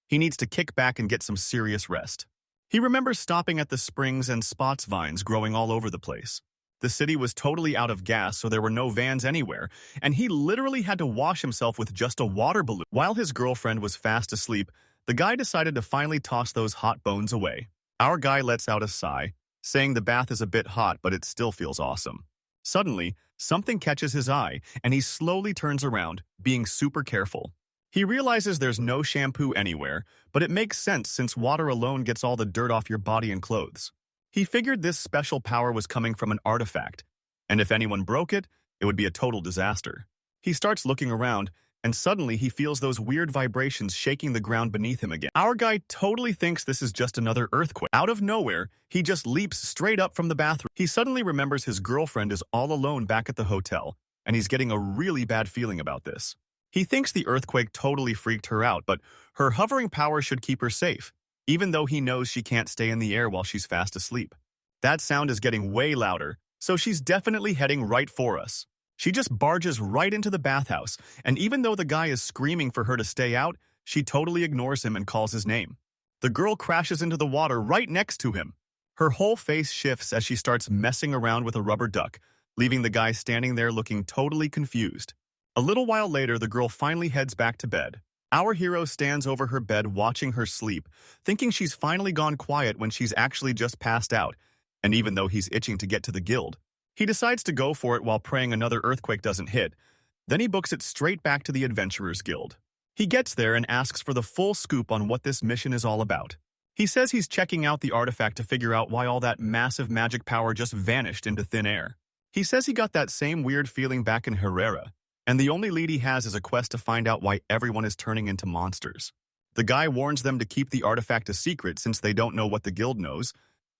Speaker 1: he needs to kick back and get some serious rest. He remembers stopping at the springs and spots vines growing all over the place. The city was totally out of gas, so there were no vans anywhere, and he literally had to wash himself with just a water balloon. While his girlfriend was fast asleep, the guy decided to finally toss those hot bones away. Our guy lets out a sigh, saying the bath is a bit hot, but it still feels awesome. Suddenly, something catches his eye, and he slowly turns around, being super careful. He realizes there's no shampoo anywhere, but it makes sense since water alone gets all the dirt off your body and clothes. He figured this special power was coming from an artifact, and if anyone broke it, it would be a total disaster. He starts looking around, and suddenly he feels those weird vibrations shaking the ground beneath him again. Our guy totally thinks this is just another earthquake. Out of nowhere, he just leaps straight up from the bathroom. He suddenly remembers his girlfriend is all alone back at the hotel, and he's getting a really bad feeling about this. He thinks the earthquake totally freaked her out, but her hovering power should keep her safe, even though he knows she can't stay in the air while she's fast asleep. That sound is getting way louder, so she's definitely heading right for us. She just barges right into the bathhouse, and even though the guy is screaming for her to stay out, she totally ignores him and calls his name. The girl crashes into the water right next to him. Her whole face shifts as she starts messing around with a rubber duck, leaving the guy standing there looking totally confused. A little while later, the girl finally heads back to bed. Our hero stands over her bed watching her sleep, thinking she's finally gone quiet when she's actually just passed out, and even though he's itching to get to the guild, he decides to go for it while praying another earthquake doesn't hit. Then he books it straight back to the Adventurers Guild. He gets there and asks for the full scoop on what this mission is all about. He says he's checking out the artifact to figure out why all that massive magic power just vanished into thin air. He says he got that same weird feeling back in Herrera, and the only lead he has is a quest to find out why everyone is turning into monsters. The guy warns them to keep the artifact a secret since they don't know what the guild knows,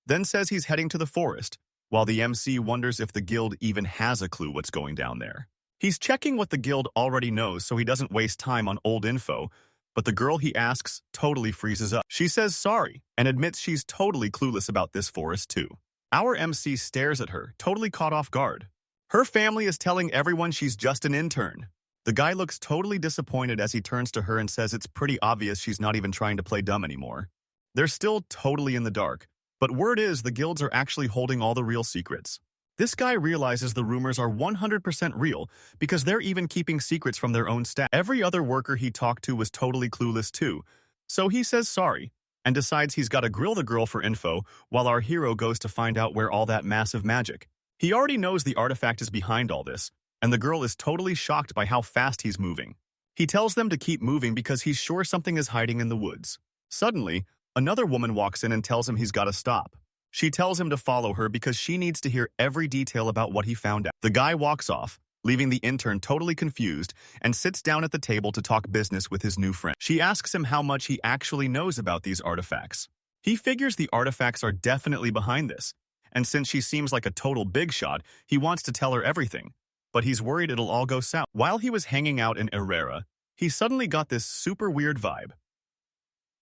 Speaker 1: then says he's heading to the forest, while the MC wonders if the guild even has a clue what's going down there. He's checking what the guild already knows so he doesn't waste time on old info, but the girl he asks totally freezes up. She says sorry and admits she's totally clueless about this forest too. Our MC stares at her, totally caught off guard. Her family is telling everyone she's just an intern. The guy looks totally disappointed as he turns to her and says it's pretty obvious she's not even trying to play dumb anymore. They're still totally in the dark, but word is the guilds are actually holding all the real secrets. This guy realizes the rumors are 100% real because they're even keeping secrets from their own staff. Every other worker he talked to was totally clueless too, so he says sorry and decides he's got to grill the girl for info while our hero goes to find out where all that massive magic. He already knows the artifact is behind all this, and the girl is totally shocked by how fast he's moving. He tells them to keep moving because he's sure something is hiding in the woods. Suddenly, another woman walks in and tells him he's got to stop. She tells him to follow her because she needs to hear every detail about what he found out. The guy walks off, leaving the intern totally confused, and sits down at the table to talk business with his new friend. She asks him how much he actually knows about these artifacts. He figures the artifacts are definitely behind this, and since she seems like a total big shot, he wants to tell her everything, but he's worried it'll all go south. While he was hanging out in Herrera, he suddenly got this super weird vibe.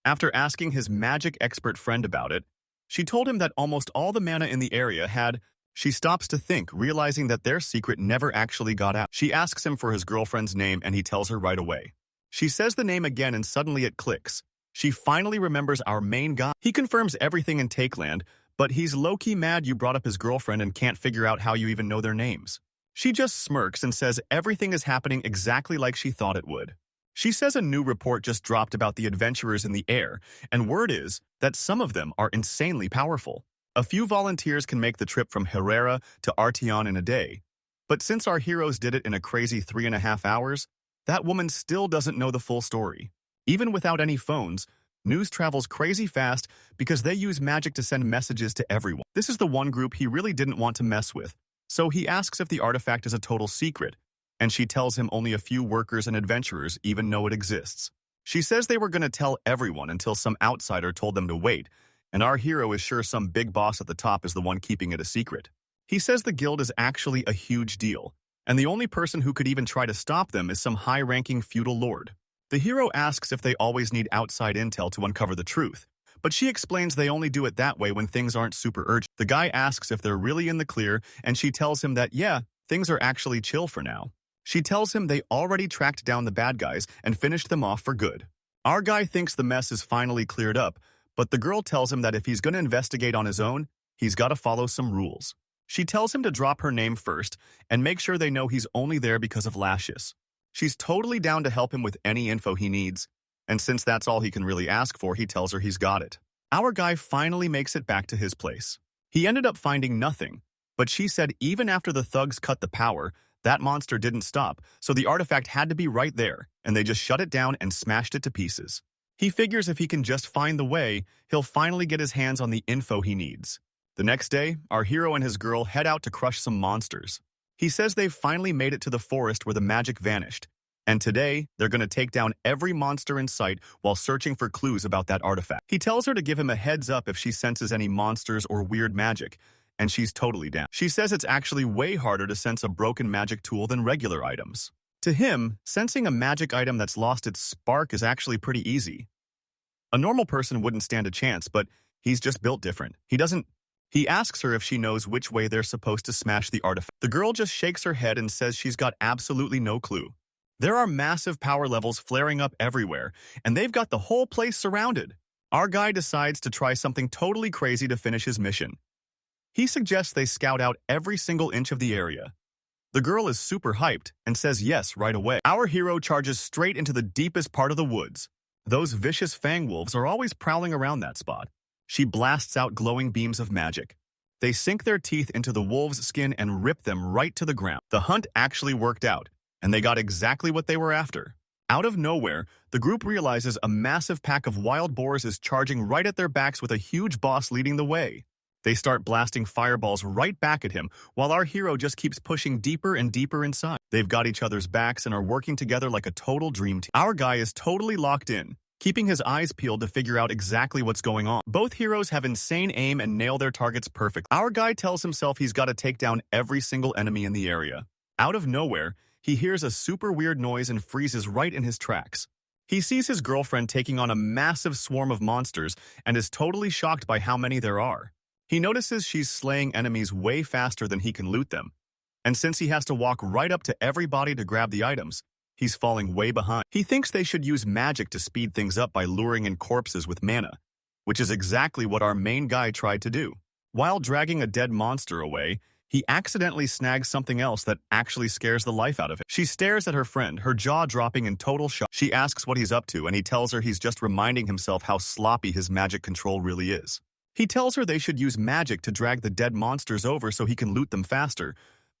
Speaker 1: After asking his magic expert friend about it, she told him that almost all the mana in the area had. She stops to think, realizing that their secret never actually got out. She asks him for his girlfriend's name and he tells her right away. She says the name again and suddenly it clicks. She finally remembers our main guy. He confirms everything in Takeland, but he's low-key mad you brought up his girlfriend and can't figure out how you even know their names. She just smirks and says everything is happening exactly like she thought it would. She says a new report just dropped about the adventurers in the air, and word is that some of them are insanely powerful. A few volunteers can make the trip from Herrera to Arteon in a day, but since our heroes did it in a crazy 3.5 hours, that woman still doesn't know the full story. Even without any phones, news travels crazy fast because they use magic to send messages to everyone. This is the one group he really didn't want to mess with, so he asks if the artifact is a total secret, and she tells him only a few workers and adventurers even know it exists. She says they were going to tell everyone until some outsider told them to wait, and our hero is sure some big boss at the top is the one keeping it a secret. He says the guild is actually a huge deal, and the only person who could even try to stop them is some high-ranking feudal lord. The hero asks if they always need outside intel to uncover the truth, but she explains they only do it that way when things aren't super urgent. The guy asks if they're really in the clear, and she tells him that, yeah, things are actually chill for now. She tells him they already tracked down the bad guys and finished them off for good. Our guy thinks the mess is finally cleared up, but the girl tells him that if he's going to investigate on his own, he's got to follow some rules. She tells him to drop her name first and make sure they know he's only there because of Lascious. She's totally down to help him with any info he needs, and since that's all he can really ask for, he tells her he's got it. Our guy finally makes it back to his place. He ended up finding nothing, but she said even after the thugs cut the power, that monster didn't stop, so the artifact had to be right there, and they just shut it down and smashed it to pieces. He figures if he can just find the way, he'll finally get his hands on the info he needs. The next day, our hero and his girl head out to crush some monsters. He says they've finally made it to the forest where the magic vanished, and today, they're going to take down every monster in sight while searching for clues about that artifact. He tells her to give him a heads up if she senses any monsters or weird magic, and she's totally down. She says it's actually way harder to sense a broken magic tool than regular items. To him, sensing a magic item that's lost its spark is actually pretty easy. A normal person wouldn't stand a chance, but he's just built different. He asks her if she knows which way they're supposed to smash the artifact. The girl just shakes her head and says she's got absolutely no clue. There are massive power levels flaring up everywhere, and they've got the whole place surrounded. Our guy decides to try something totally crazy to finish his mission. He suggests they scout out every single inch of the area. The girl is super hyped and says yes right away. Our hero charges straight into the deepest part of the woods. Those vicious fang wolves are always prowling around that spot. She blasts out glowing beams of magic. They sink their teeth into the wolves' skin and rip them right to the ground. The hunt actually worked out, and they got exactly what they were after. Out of nowhere, the group realizes a massive pack of wild boars is charging right at their backs with a huge boss leading the way. They start blasting fireballs right back at him, while our hero just keeps pushing deeper and deeper inside. They've got each other's backs and are working together like a total dream team. Our guy is totally locked in, keeping his eyes peeled to figure out exactly what's going on. Both heroes have insane aim and nail their targets perfect. Our guy tells himself he's got to take down every single enemy in the area. Out of nowhere, he hears a super weird noise and freezes right in his tracks. He sees his girlfriend taking on a massive swarm of monsters and is totally shocked by how many there are. He notices she's slaying enemies way faster than he can loot them. And since he has to walk right up to everybody to grab the items, he's falling way behind. He thinks they should use magic to speed things up by luring in corpses with mana, which is exactly what our main guy tried to do. While dragging a dead monster away, he accidentally snags something else that actually scares the life out of him. She stares at her friend, her jaw dropping in total shock. She asks what he's up to, and he tells her he's just reminding himself how sloppy his magic control really is. He tells her they should use magic to drag the dead monsters over so he can loot them faster,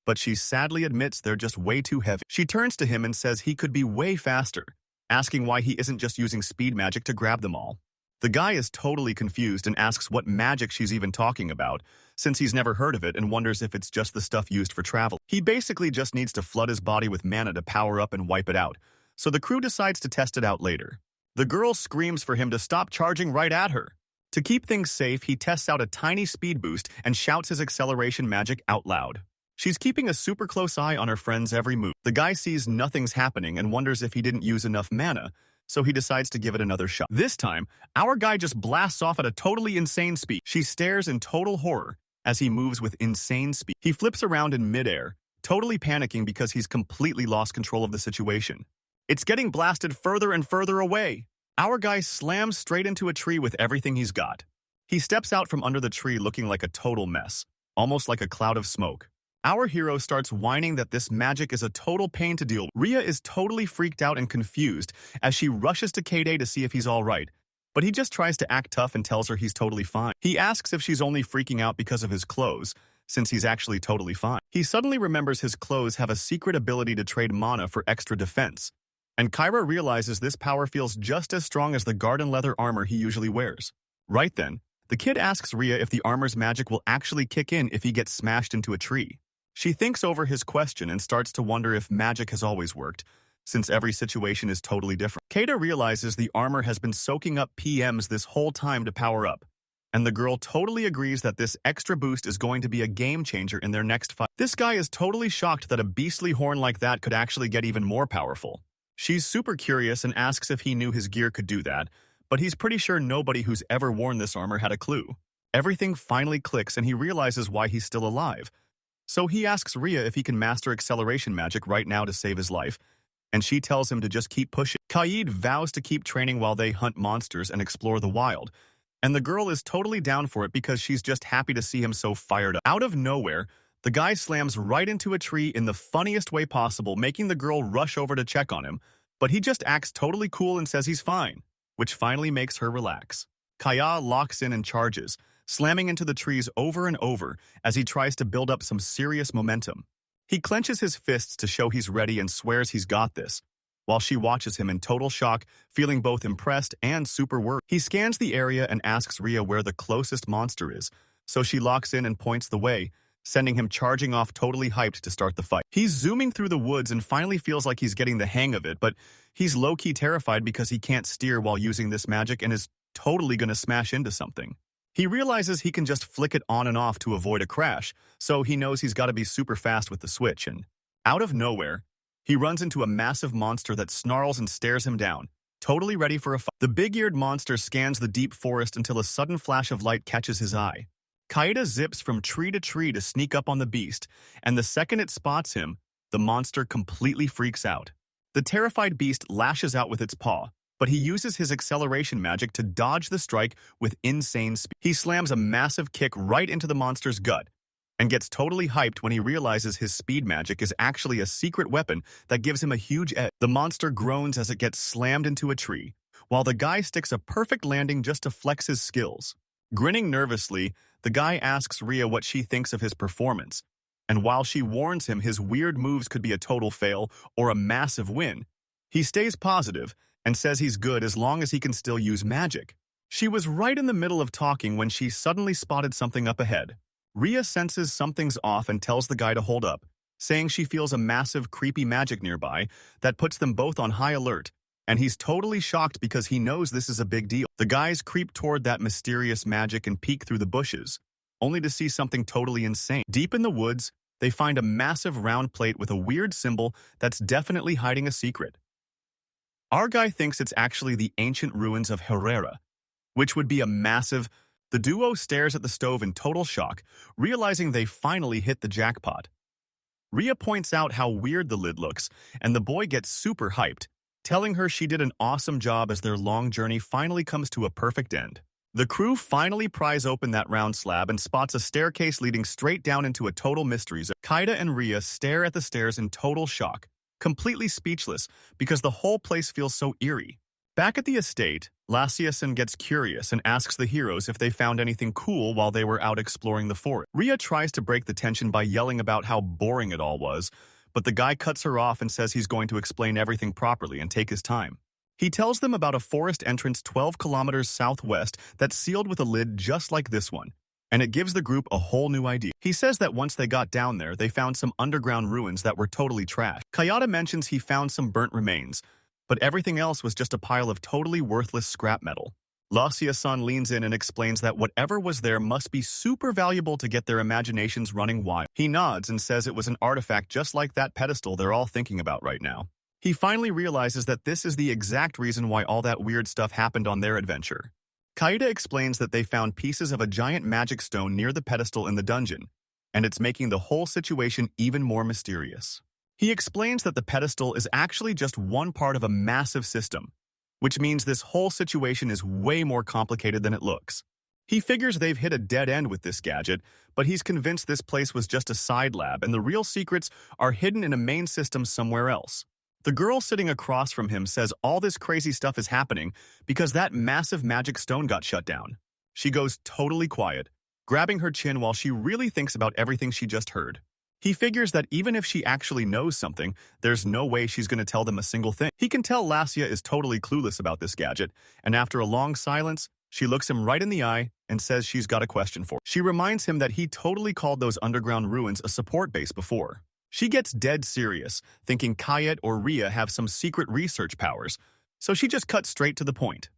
Speaker 1: but she sadly admits they're just way too heavy. She turns to him and says he could be way faster, asking why he isn't just using speed magic to grab them all. The guy is totally confused and asks what magic she's even talking about, since he's never heard of it and wonders if it's just the stuff used for travel. He basically just needs to flood his body with mana to power up and wipe it out, so the crew decides to test it out later. The girl screams for him to stop charging right at her. To keep things safe, he tests out a tiny speed boost and shouts his acceleration magic out loud. She's keeping a super close eye on her friend's every move. The guy sees nothing's happening and wonders if he didn't use enough mana, so he decides to give it another shot. This time, our guy just blasts off at a totally insane speed. She stares in total horror as he moves with insane speed. He flips around in midair, totally panicking because he's completely lost control of the situation. It's getting blasted further and further away. Our guy slams straight into a tree with everything he's got. He steps out from under the tree looking like a total mess, almost like a cloud of smoke. Our hero starts whining that this magic is a total pain to deal with. Rhea is totally freaked out and confused as she rushes to K-Day to see if he's alright, but he just tries to act tough and tells her he's totally fine. He asks if she's only freaking out because of his clothes, since he's actually totally fine. He suddenly remembers his clothes have a secret ability to trade mana for extra defense, and Kyra realizes this power feels just as strong as the garden leather armor he usually wears. Right then, the kid asks Rhea if the armor's magic will actually kick in if he gets smashed into a tree. She thinks over his question and starts to wonder if magic has always worked, since every situation is totally different. Kata realizes the armor has been soaking up PMs this whole time to power up, and the girl totally agrees that this extra boost is going to be a game changer in their next fight. This guy is totally shocked that a beastly horn like that could actually get even more powerful. She's super curious and asks if he knew his gear could do that, but he's pretty sure nobody who's ever worn this armor had a clue. Everything finally clicks and he realizes why he's still alive. So he asks Rhea if he can master acceleration magic right now to save his life, and she tells him to just keep pushing. Kaid vows to keep training while they hunt monsters and explore the wild, and the girl is totally down for it because she's just happy to see him so fired up. Out of nowhere, the guy slams right into a tree in the funniest way possible, making the girl rush over to check on him, but he just acts totally cool and says he's fine, which finally makes her relax. Kaya locks in and charges, slamming into the trees over and over as he tries to build up some serious momentum. He clenches his fists to show he's ready and swears he's got this, while she watches him in total shock, feeling both impressed and super worried. He scans the area and asks Rhea where the closest monster is, so she locks in and points the way, sending him charging off totally hyped to start the fight. He's zooming through the woods and finally feels like he's getting the hang of it, but he's low-key terrified because he can't steer while using this magic and is totally gonna smash into something. He realizes he can just flick it on and off to avoid a crash, so he knows he's got to be super fast with the switch, and out of nowhere, he runs into a massive monster that snarls and stares him down, totally ready for a fight. The big-eared monster scans the deep forest until a sudden flash of light catches his eye. Kaida zips from tree to sneak up on the beast, and the second it spots him, the monster completely freaks out. The terrified beast lashes out with its paw, but he uses his acceleration magic to dodge the strike with insane speed. He slams a massive kick right into the monster's gut, and gets totally hyped when he realizes his speed magic is actually a secret weapon that gives him a huge edge. The monster groans as it gets slammed into a tree, while the guy sticks a perfect landing just to flex his skills. Grinning nervously, the guy asks Rhea what she thinks of his performance, and while she warns him his weird moves could be a total fail or a massive win, he stays positive and says he's good as long as he can still use magic. She was right in the middle of talking when she suddenly spotted something up ahead. Rhea senses something's off and tells the guy to hold up, saying she feels a massive, creepy magic nearby that puts them both on high alert, and he's totally shocked because he knows this is a big deal. The guys creep toward that mysterious magic and peek through the bushes, only to see something totally insane. Deep in the woods, they find a massive round plate with a weird symbol that's definitely hiding a secret. Our guy thinks it's actually the ancient ruins of Herrera, which would be a massive... The duo stares at the stove in total shock, realizing they finally hit the jackpot. Ria points out how weird the lid looks, and the boy gets super hyped, telling her she did an awesome job as their long journey finally comes to a perfect end. The crew finally pries open that round slab and spots a staircase leading straight down into a total mystery zone. Kaida and Ria stare at the stairs in total shock, completely speechless because the whole place feels so eerie. Back at the estate, Lassiason gets curious and asks the heroes if they found anything cool while they were out exploring the forest. Ria tries to break the tension by yelling about how boring it all was, but the guy cuts her off and says he's going to explain everything properly and take his time. He tells them about a forest entrance 12 kilometers southwest that's sealed with a lid just like this one, and it gives the group a whole new idea. He says that once they got down there, they found some underground ruins that were totally trashed. Kayata mentions he found some burnt remains, but everything else was just a pile of totally worthless scrap metal. Lasia-san leans in and explains that whatever was there must be super valuable to get their imaginations running wild. He nods and says it was an artifact just like that pedestal they're all thinking about right now. He finally realizes that this is the exact reason why all that weird stuff happened on their adventure. Kaida explains that they found pieces of a giant magic stone near the pedestal in the dungeon, and it's making the whole situation even more mysterious. He explains that the pedestal is actually just one part of a massive system, which means this whole situation is way more complicated than it looks. He figures they've hit a dead end with this gadget, but he's convinced this place was just a side lab and the real secrets are hidden in a main system somewhere else. The girl sitting across from him says all this crazy stuff is happening because that massive magic stone got shut down. She goes totally quiet, grabbing her chin while she really thinks about everything she just heard. He figures that even if she actually knows something, there's no way she's going to tell them a single thing. He can tell Lassia is totally clueless about this gadget, and after a long silence, she looks him right in the eye and says she's got a question for him. She reminds him that he totally called those underground ruins a support base before. She gets dead serious, thinking Kayet or Ria have some secret research powers, so she just cuts straight to the point.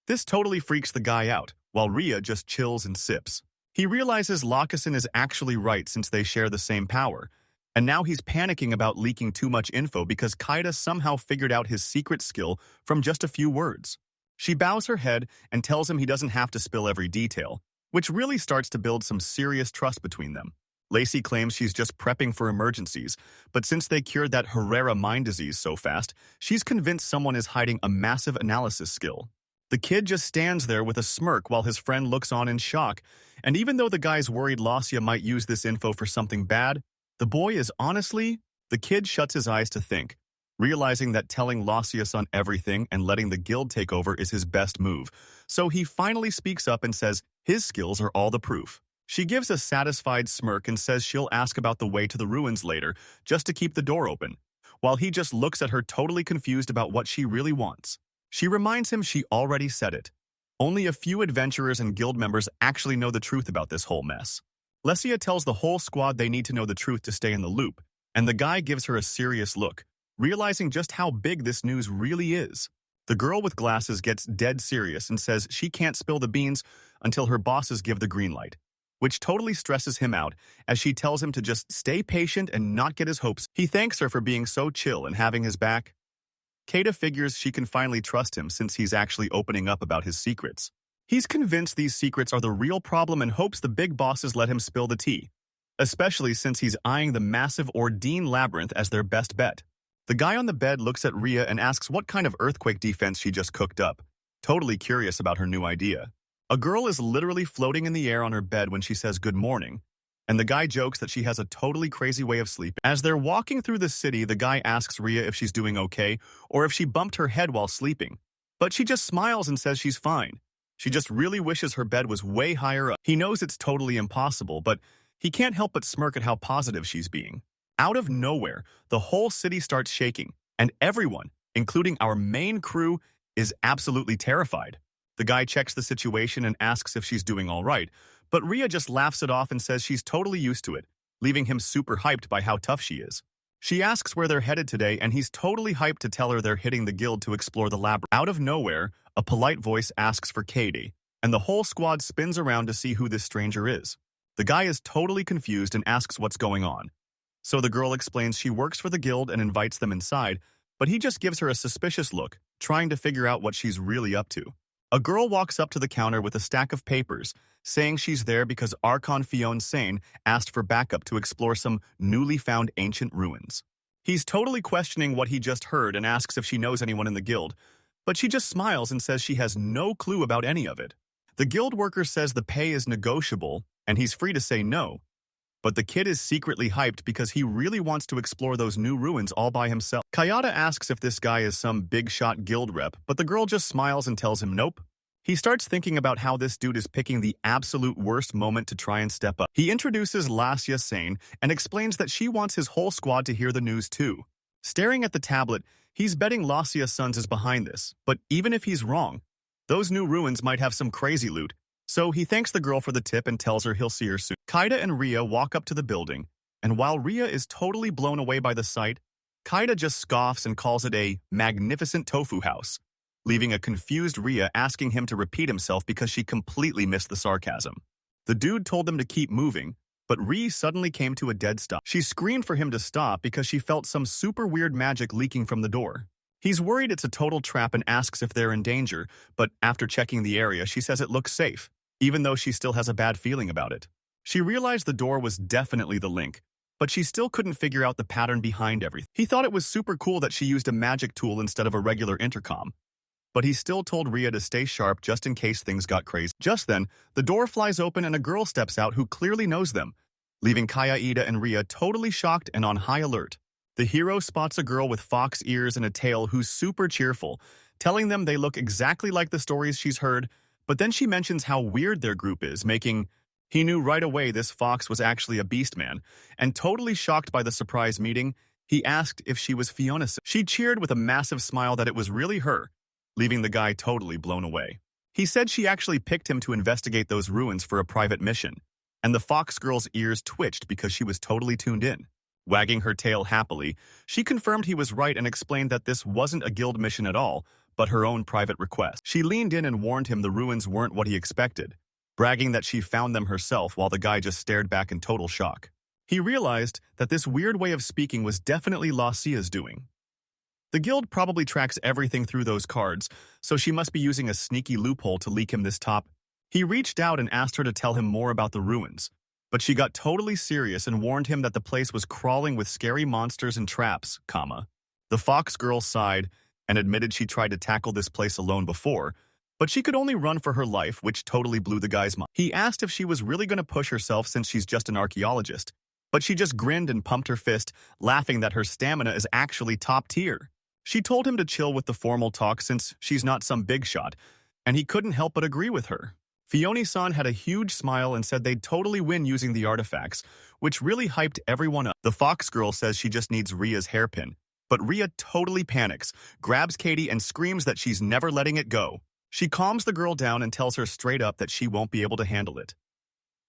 Speaker 1: This totally freaks the guy out, while Ria just chills and sips. He realizes Lockeson is actually right since they share the same power, and now he's panicking about leaking too much info because Kaida somehow figured out his secret skill from just a few words. She bows her head and tells him he doesn't have to spill every detail, which really starts to build some serious trust between them. Lacey claims she's just prepping for emergencies, but since they cured that Herrera mind disease so fast, she's convinced someone is hiding a massive analysis skill. The kid just stands there with a smirk while his friend looks on in shock, and even though the guy's worried Lassia might use this info for something bad, the boy is honestly... The kid shuts his eyes to think, realizing that telling Lassia-san everything and letting the guild take over is his best move, so he finally speaks up and says his skills are all the proof. She gives a satisfied smirk and says she'll ask about the way to the ruins later, just to keep the door open, while he just looks at her totally confused about what she really wants. She reminds him she already said it. Only a few adventurers and guild members actually know the truth about this whole mess. Lessia tells the whole squad they need to know the truth to stay in the loop, and the guy gives her a serious look, realizing just how big this news really is. The girl with glasses gets dead serious and says she can't spill the beans until her bosses give the green light, which totally stresses him out as she tells him to just stay patient and not get his hopes. He thanks her for being so chill and having his back. Kaida figures she can finally trust him since he's actually opening up about his secrets. He's convinced these secrets are the real problem and hopes the big bosses let him spill the tea, especially since he's eyeing the massive Ordine Labyrinth as their best bet. The guy on the bed looks at Ria and asks what kind of earthquake defense she just cooked up, totally curious about her new idea. A girl is literally floating in the air on her bed when she says good morning, and the guy jokes that she has a totally crazy way of sleeping. As they're walking through the city, the guy asks Ria if she's doing okay or if she bumped her head while sleeping, but she just smiles and says she's fine. She just really wishes her bed was way higher up. He knows it's totally impossible, but he can't help but smirk at how positive she's being. Out of nowhere, the whole city starts shaking, and everyone, including our main crew, is absolutely terrified. The guy checks the situation and asks if she's doing all right, but Ria just laughs it off and says she's totally used to it, leaving him super hyped by how tough she is. She asks where they're headed today, and he's totally hyped to tell her they're hitting the guild to explore the labyrinth. Out of nowhere, a polite voice asks for Katie, and the whole squad spins around to see who this stranger is. The guy is totally confused and asks what's going on. So the girl explains she works for the guild and invites them inside, but he just gives her a suspicious look, trying to figure out what she's really up to. A girl walks up to the counter with a stack of papers, saying she's there because Archon Fion Sane asked for backup to explore some newly found ancient ruins. He's totally questioning what he just heard and asks if she knows anyone in the guild, but she just smiles and says she has no clue about any of it. The guild worker says the pay is negotiable and he's free to say no, but the kid is secretly hyped because he really wants to explore those new ruins all by himself. Kayata asks if this guy is some big-shot guild rep, but the girl just smiles and tells him nope. He starts thinking about how this dude is picking the absolute worst moment to try and step up. He introduces Lasya Sane and explains that she wants his whole squad to hear the news too. Staring at the tablet, he's betting Lasya Sons is behind this, but even if he's wrong, those new ruins might have some crazy loot, so he thanks the girl for the tip and tells her he'll see her soon. Kaida and Ria walk up to the building, and while Ria is totally blown away by the sight, Kaida just scoffs and calls it a magnificent tofu house, leaving a confused Ria asking him to repeat himself because she completely missed the sarcasm. The dude told them to keep moving, but Ria suddenly came to a dead stop. She screamed for him to stop because she felt some super weird magic leaking from the door. He's worried it's a total trap and asks if they're in danger, but after checking the area, she says it looks safe, even though she still has a bad feeling about it. She realized the door was definitely the link, but she still couldn't figure out the pattern behind everything. He thought it was super cool that she used a magic tool instead of a regular intercom, but he still told Ria to stay sharp just in case things got crazy. Just then, the door flies open and a girl steps out who clearly knows them, leaving Kaida and Ria totally shocked and on high alert. The hero spots a girl with fox ears and a tail who's super cheerful, telling them they look exactly like the stories she's heard, but then she mentions how weird their group is, making he knew right away this fox was actually a beast man, and totally shocked by the surprise meeting, he asked if she was Fiona. She cheered with a massive smile that it was really her, leaving the guy totally blown away. He said she actually picked him to investigate those ruins for a private mission, and the fox girl's ears twitched because she was totally tuned in. Wagging her tail happily, she confirmed he was right and explained that this wasn't a guild mission at all, but her own private request. She leaned in and warned him the ruins weren't what he expected, bragging that she found them herself while the guy just stared back in total shock. He realized that this weird way of speaking was definitely Lasya's doing. The guild probably tracks everything through those cards, so she must be using a sneaky loophole to leak him this top. He reached out and asked her to tell him more about the ruins, but she got totally serious and warned him that the place was crawling with scary monsters and traps, The fox girl sighed and admitted she tried to tackle this place alone before, but she could only run for her life, which totally blew the guy's mind. He asked if she was really going to push herself since she's just an archaeologist, but she just grinned and pumped her fist, laughing that her stamina is actually top tier. She told him to chill with the formal talk since she's not some big shot, and he couldn't help but agree with her. Fione-san had a huge smile and said they'd totally win using the artifacts, which really hyped everyone up. The fox girl says she just needs Ria's hairpin, but Ria totally panics, grabs Katie and screams that she's never letting it go. She calms the girl down and tells her straight up that she won't be able to handle it.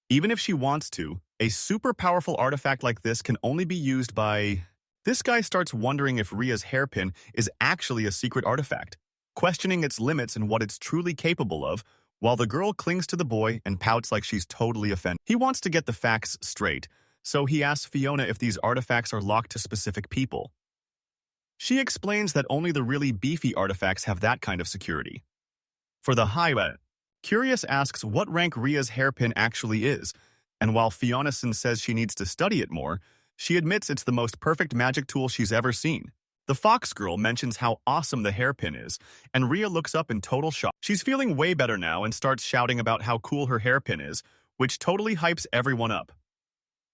Speaker 1: Even if she wants to, a super powerful artifact like this can only be used by... This guy starts wondering if Ria's hairpin is actually a secret artifact, questioning its limits and what it's truly capable of, while the girl clings to the boy and pouts like she's totally offended. He wants to get the facts straight, so he asks Fiona if these artifacts are locked to specific people. She explains that only the really beefy artifacts have that kind of security. For the high, Curious asks what rank Ria's hairpin actually is, and while Fiona-san says she needs to study it more, she admits it's the most perfect magic tool she's ever seen. The fox girl mentions how awesome the hairpin is, and Ria looks up in total shock. She's feeling way better now and starts shouting about how cool her hairpin is, which totally hypes everyone up.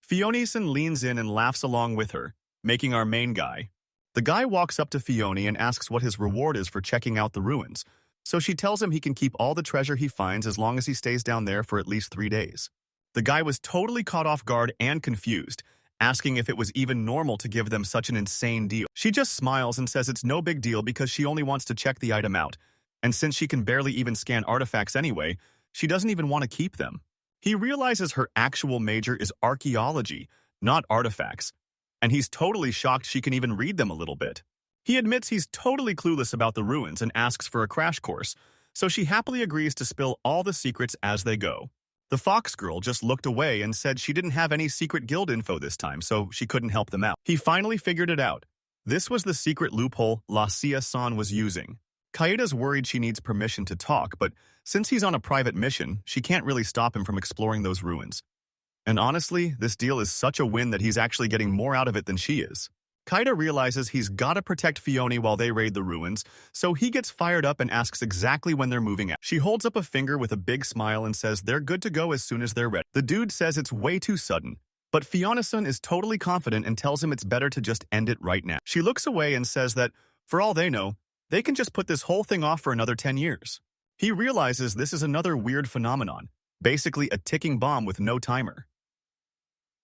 Speaker 1: Fiona-san leans in and laughs along with her, making our main guy. The guy walks up to Fiona and asks what his reward is for checking out the ruins, so she tells him he can keep all the treasure he finds as long as he stays down there for at least 3 days. The guy was totally caught off guard and confused, asking if it was even normal to give them such an insane deal. She just smiles and says it's no big deal because she only wants to check the item out, and since she can barely even scan artifacts anyway, she doesn't even want to keep them. He realizes her actual major is archaeology, not artifacts, and he's totally shocked she can even read them a little bit. He admits he's totally clueless about the ruins and asks for a crash course, so she happily agrees to spill all the secrets as they go. The fox girl just looked away and said she didn't have any secret guild info this time, so she couldn't help them out. He finally figured it out. This was the secret loophole Sia-san was using. Kaeda's worried she needs permission to talk, but since he's on a private mission, she can't really stop him from exploring those ruins. And honestly, this deal is such a win that he's actually getting more out of it than she is. Kaeda realizes he's gotta protect Fione while they raid the ruins, so he gets fired up and asks exactly when they're moving out. She holds up a finger with a big smile and says they're good to go as soon as they're ready. The dude says it's way too sudden, but Fiona-san is totally confident and tells him it's better to just end it right now. She looks away and says that, for all they know, they can just put this whole thing off for another 10 years. He realizes this is another weird phenomenon, basically a ticking bomb with no timer.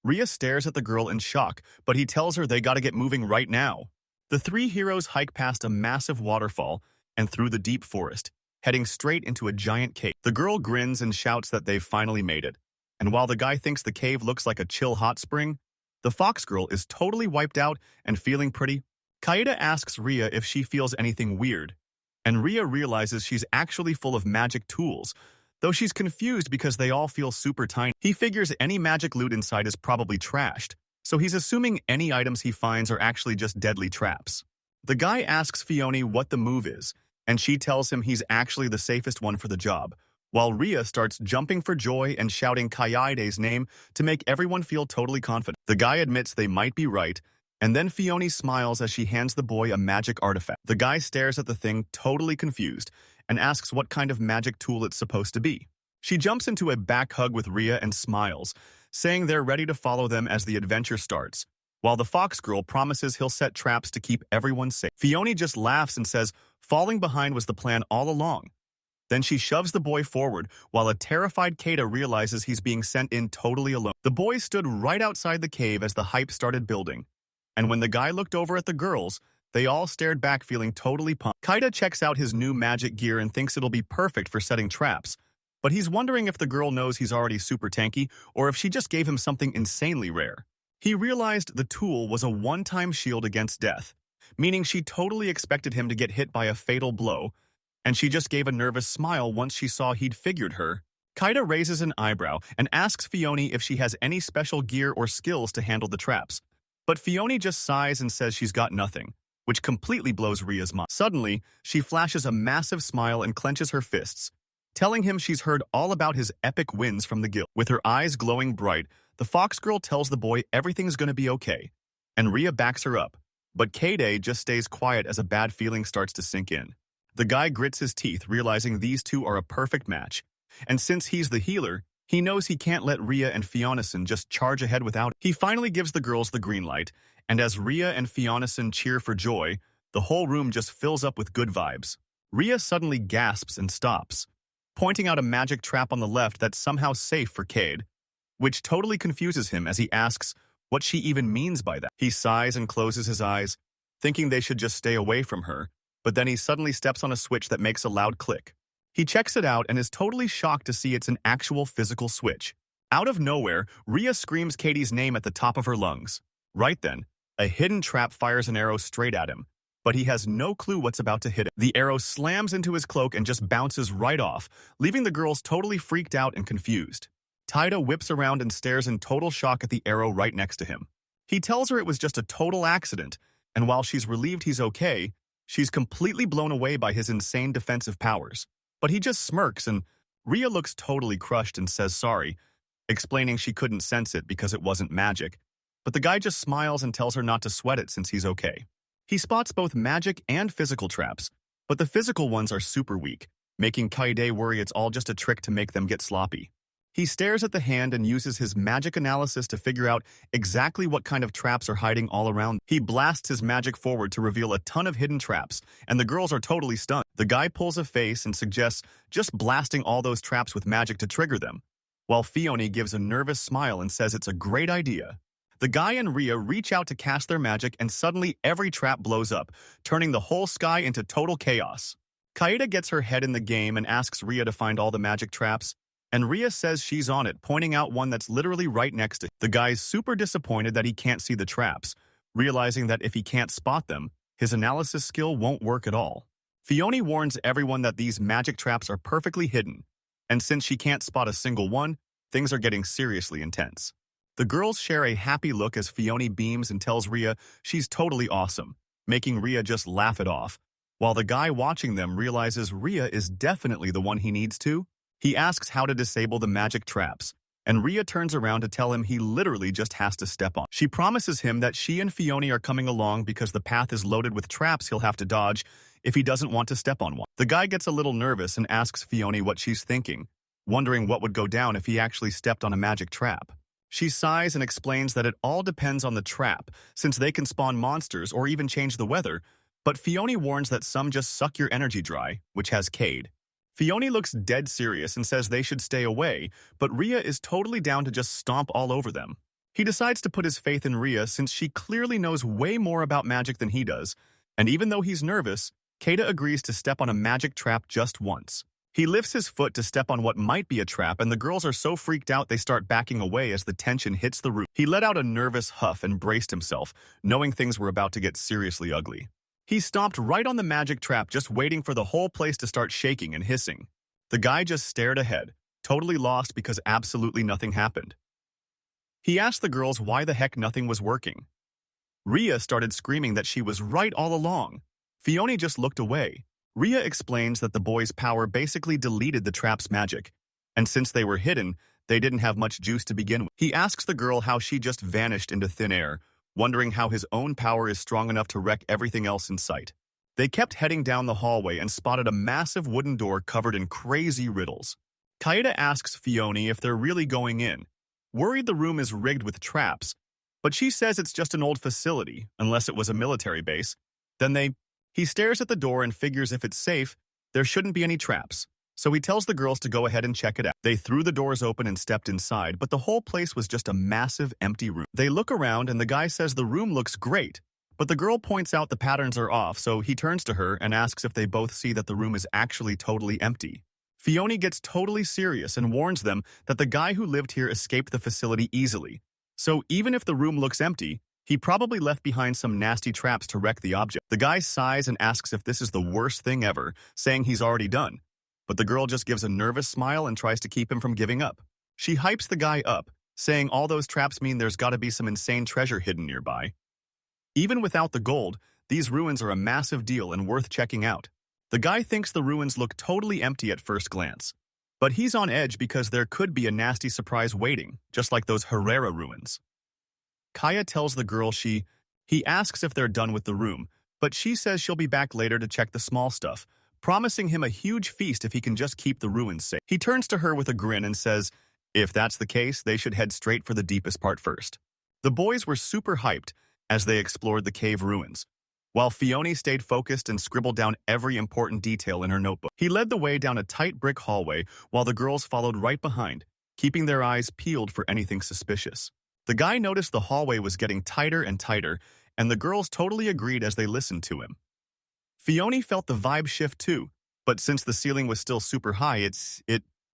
Speaker 1: Ria stares at the girl in shock, but he tells her they gotta get moving right now. The three heroes hike past a massive waterfall and through the deep forest, heading straight into a giant cave. The girl grins and shouts that they've finally made it. And while the guy thinks the cave looks like a chill hot spring, the fox girl is totally wiped out and feeling pretty. Kaeda asks Ria if she feels anything weird, and Ria realizes she's actually full of magic tools, though she's confused because they all feel super tiny. He figures any magic loot inside is probably trashed, so he's assuming any items he finds are actually just deadly traps. The guy asks Fione what the move is, and she tells him he's actually the safest one for the job, while Ria starts jumping for joy and shouting Kaede's name to make everyone feel totally confident. The guy admits they might be right, and then Fione smiles as she hands the boy a magic artifact. The guy stares at the thing totally confused and asks what kind of magic tool it's supposed to be. She jumps into a back hug with Ria and smiles, saying they're ready to follow them as the adventure starts, while the fox girl promises he'll set traps to keep everyone safe. Fione just laughs and says falling behind was the plan all along. Then she shoves the boy forward, while a terrified Kaeda realizes he's being sent in totally alone. The boy stood right outside the cave as the hype started building, and when the guy looked over at the girls, they all stared back feeling totally pumped. Kaeda checks out his new magic gear and thinks it'll be perfect for setting traps, but he's wondering if the girl knows he's already super tanky or if she just gave him something insanely rare. He realized the tool was a one-time shield against death, meaning she totally expected him to get hit by a fatal blow, and she just gave a nervous smile once she saw he'd figured her. Kaeda raises an eyebrow and asks Fione if she has any special gear or skills to handle the traps, but Fione just sighs and says she's got nothing, which completely blows Ria's mind. Suddenly, she flashes a massive smile and clenches her fists, telling him she's heard all about his epic wins from the guild. With her eyes glowing bright, the fox girl tells the boy everything's gonna be okay, and Ria backs her up, but Kaede just stays quiet as a bad feeling starts to sink in. The guy grits his teeth, realizing these two are a perfect match, and since he's the healer, he knows he can't let Ria and Fiona-san just charge ahead without it. He finally gives the girls the green light, and as Ria and Fiona-san cheer for joy, the whole room just fills up with good vibes. Ria suddenly gasps and stops, pointing out a magic trap on the left that's somehow safe for Cade, which totally confuses him as he asks what she even means by that. He sighs and closes his eyes, thinking they should just stay away from her, but then he suddenly steps on a switch that makes a loud click. He checks it out and is totally shocked to see it's an actual physical switch. Out of nowhere, Ria screams Katie's name at the top of her lungs. Right then, a hidden trap fires an arrow straight at him, but he has no clue what's about to hit him. The arrow slams into his cloak and just bounces right off, leaving the girls totally freaked out and confused. Taida whips around and stares in total shock at the arrow right next to him. He tells her it was just a total accident, and while she's relieved he's okay, she's completely blown away by his insane defensive powers. But he just smirks, and Ria looks totally crushed and says sorry, explaining she couldn't sense it because it wasn't magic. But the guy just smiles and tells her not to sweat it since he's okay. He spots both magic and physical traps, but the physical ones are super weak, making Kaede worry it's all just a trick to make them get sloppy. He stares at the hand and uses his magic analysis to figure out exactly what kind of traps are hiding all around. He blasts his magic forward to reveal a ton of hidden traps, and the girls are totally stunned. The guy pulls a face and suggests just blasting all those traps with magic to trigger them, while Fione gives a nervous smile and says it's a great idea. The guy and Ria reach out to cast their magic, and suddenly every trap blows up, turning the whole sky into total chaos. Kaede gets her head in the game and asks Ria to find all the magic traps, and Ria says she's on it, pointing out one that's literally right next to him. The guy's super disappointed that he can't see the traps, realizing that if he can't spot them, his analysis skill won't work at all. Fione warns everyone that these magic traps are perfectly hidden, and since she can't spot a single one, things are getting seriously intense. The girls share a happy look as Fione beams and tells Ria she's totally awesome, making Rhea just laugh it off. While the guy watching them realizes Rhea is definitely the one he needs to, he asks how to disable the magic traps, and Rhea turns around to tell him he literally just has to step on. She promises him that she and Fiona are coming along because the path is loaded with traps he'll have to dodge if he doesn't want to step on one. The guy gets a little nervous and asks Fiona what she's thinking, wondering what would go down if he actually stepped on a magic trap. She sighs and explains that it all depends on the trap, since they can spawn monsters or even change the weather, but Fiona warns that some just suck your energy dry, which has Cade. Fiona looks dead serious and says they should stay away, but Rhea is totally down to just stomp all over them. He decides to put his faith in Rhea since she clearly knows way more about magic than he does, and even though he's nervous, Keita agrees to step on a magic trap just once. He lifts his foot to step on what might be a trap, and the girls are so freaked out they start backing away as the tension hits the roof. He let out a nervous huff and braced himself, knowing things were about to get seriously ugly. He stomped right on the magic trap, just waiting for the whole place to start shaking and hissing. The guy just stared ahead, totally lost because absolutely nothing happened. He asked the girls why the heck nothing was working. Rhea started screaming that she was right all along. Fiona just looked away. Rhea explains that the boy's power basically deleted the trap's magic, and since they were hidden, they didn't have much juice to begin with. He asks the girl how she just vanished into thin air, wondering how his own power is strong enough to wreck everything else in sight. They kept heading down the hallway and spotted a massive wooden door covered in crazy riddles. Kaeda asks Fiona if they're really going in, worried the room is rigged with traps, but she says it's just an old facility, unless it was a military base. He stares at the door and figures if it's safe, there shouldn't be any traps. So he tells the girls to go ahead and check it out. They threw the doors open and stepped inside, but the whole place was just a massive empty room. They look around and the guy says the room looks great, but the girl points out the patterns are off, so he turns to her and asks if they both see that the room is actually totally empty. Fiona gets totally serious and warns them that the guy who lived here escaped the facility easily. So even if the room looks empty, he probably left behind some nasty traps to wreck the object. The guy sighs and asks if this is the worst thing ever, saying he's already done. But the girl just gives a nervous smile and tries to keep him from giving up. She hypes the guy up, saying all those traps mean there's gotta be some insane treasure hidden nearby. Even without the gold, these ruins are a massive deal and worth checking out. The guy thinks the ruins look totally empty at first glance. But he's on edge because there could be a nasty surprise waiting, just like those Herrera ruins. Kaya tells the girl he asks if they're done with the room, but she says she'll be back later to check the small stuff, promising him a huge feast if he can just keep the ruins safe. He turns to her with a grin and says, if that's the case, they should head straight for the deepest part first. The boys were super hyped as they explored the cave ruins, while Fiona stayed focused and scribbled down every important detail in her notebook. He led the way down a tight brick hallway while the girls followed right behind, keeping their eyes peeled for anything suspicious. The guy noticed the hallway was getting tighter and tighter, and the girls totally agreed as they listened to him. Fiona felt the vibe shift too, but since the ceiling was still super high,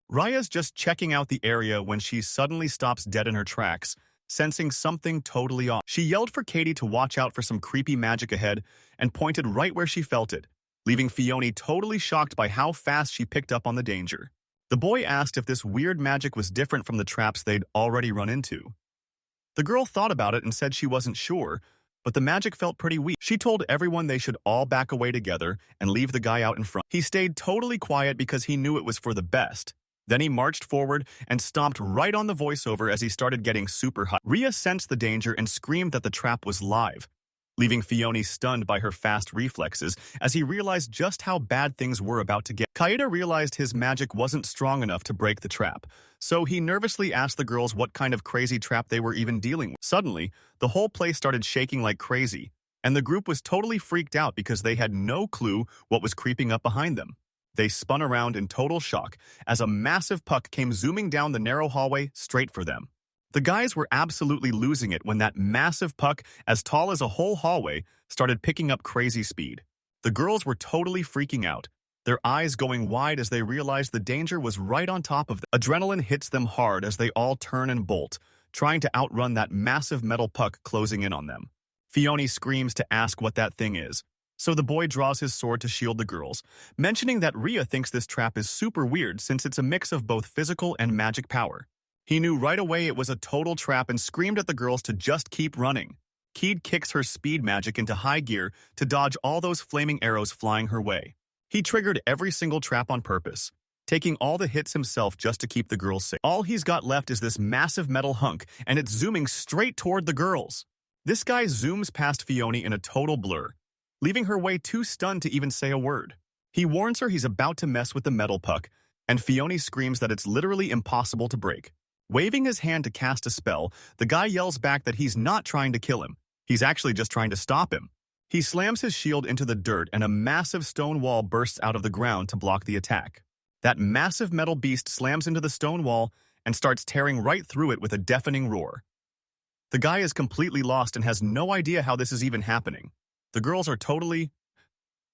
Speaker 1: Raya's just checking out the area when she suddenly stops dead in her tracks, sensing something totally off. She yelled for Katie to watch out for some creepy magic ahead and pointed right where she felt it, leaving Fiona totally shocked by how fast she picked up on the danger. The boy asked if this weird magic was different from the traps they'd already run into. The girl thought about it and said she wasn't sure, but the magic felt pretty weak. She told everyone they should all back away together and leave the guy out in front. He stayed totally quiet because he knew it was for the best. Then he marched forward and stomped right on the voiceover as he started getting super hot. Rhea sensed the danger and screamed that the trap was live, leaving Fiona stunned by her fast reflexes as he realized just how bad things were about to get. Kaeda realized his magic wasn't strong enough to break the trap, so he nervously asked the girls what kind of crazy trap they were even dealing with. Suddenly, the whole place started shaking like crazy, and the group was totally freaked out because they had no clue what was creeping up behind them. They spun around in total shock as a massive puck came zooming down the narrow hallway straight for them. The guys were absolutely losing it when that massive puck, as tall as a whole hallway, started picking up crazy speed. The girls were totally freaking out, their eyes going wide as they realized the danger was right on top of them. Adrenaline hits them hard as they all turn and bolt, trying to outrun that massive metal puck closing in on them. Fiona screams to ask what that thing is, so the boy draws his sword to shield the girls, mentioning that Rhea thinks this trap is super weird since it's a mix of both physical and magic power. He knew right away it was a total trap and screamed at the girls to just keep running. Keed kicks her speed magic into high gear to dodge all those flaming arrows flying her way. He triggered every single trap on purpose, taking all the hits himself just to keep the girls safe. All he's got left is this massive metal hunk, and it's zooming straight toward the girls. This guy zooms past Fiona in a total blur, leaving her way too stunned to even say a word. He warns her he's about to mess with the metal puck, and Fiona screams that it's literally impossible to break. Waving his hand to cast a spell, the guy yells back that he's not trying to kill him. He's actually just trying to stop him. He slams his shield into the dirt, and a massive stone wall bursts out of the ground to block the attack. That massive metal beast slams into the stone wall and starts tearing right through it with a deafening roar. The guy is completely lost and has no idea how this is even happening. The girls are totally...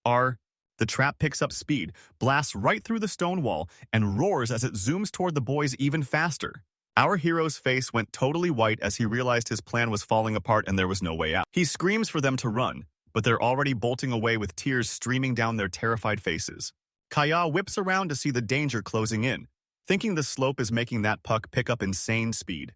Speaker 1: The trap picks up speed, blasts right through the stone wall, and roars as it zooms toward the boys even faster. Our hero's face went totally white as he realized his plan was falling apart and there was no way out. He screams for them to run, but they're already bolting away with tears streaming down their terrified faces. Kaya whips around to see the danger closing in, thinking the slope is making that puck pick up insane speed.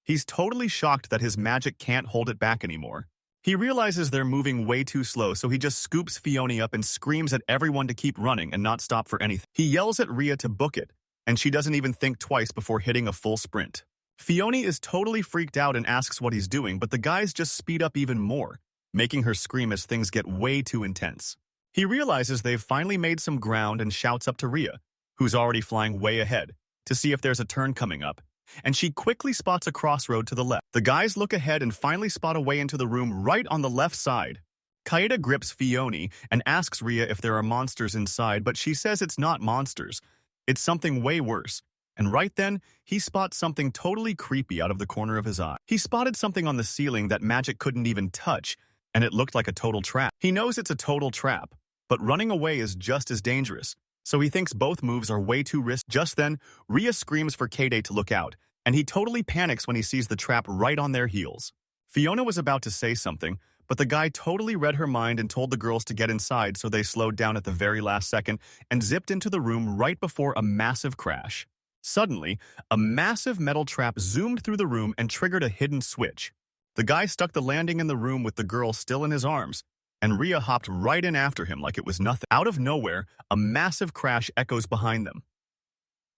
Speaker 1: He's totally shocked that his magic can't hold it back anymore. He realizes they're moving way too slow, so he just scoops Fiona up and screams at everyone to keep running and not stop for anything. He yells at Rhea to book it, and she doesn't even think twice before hitting a full sprint. Fiona is totally freaked out and asks what he's doing, but the guys just speed up even more, making her scream as things get way too intense. He realizes they've finally made some ground and shouts up to Rhea, who's already flying way ahead, to see if there's a turn coming up, and she quickly spots a crossroad to the left. The guys look ahead and finally spot a way into the room right on the left side. Kaeda grips Fiona and asks Rhea if there are monsters inside, but she says it's not monsters. It's something way worse. And right then, he spots something totally creepy out of the corner of his eye. He spotted something on the ceiling that magic couldn't even touch, and it looked like a total trap. He knows it's a total trap, but running away is just as dangerous, so he thinks both moves are way too risky. Just then, Rhea screams for Kaede to look out, and he totally panics when he sees the trap right on their heels. Fiona was about to say something, but the guy totally read her mind and told the girls to get inside, so they slowed down at the very last second and zipped into the room right before a massive crash. Suddenly, a massive metal trap zoomed through the room and triggered a hidden switch. The guy stuck the landing in the room with the girl still in his arms, and Rhea hopped right in after him like it was nothing. Out of nowhere, a massive crash echoes behind them.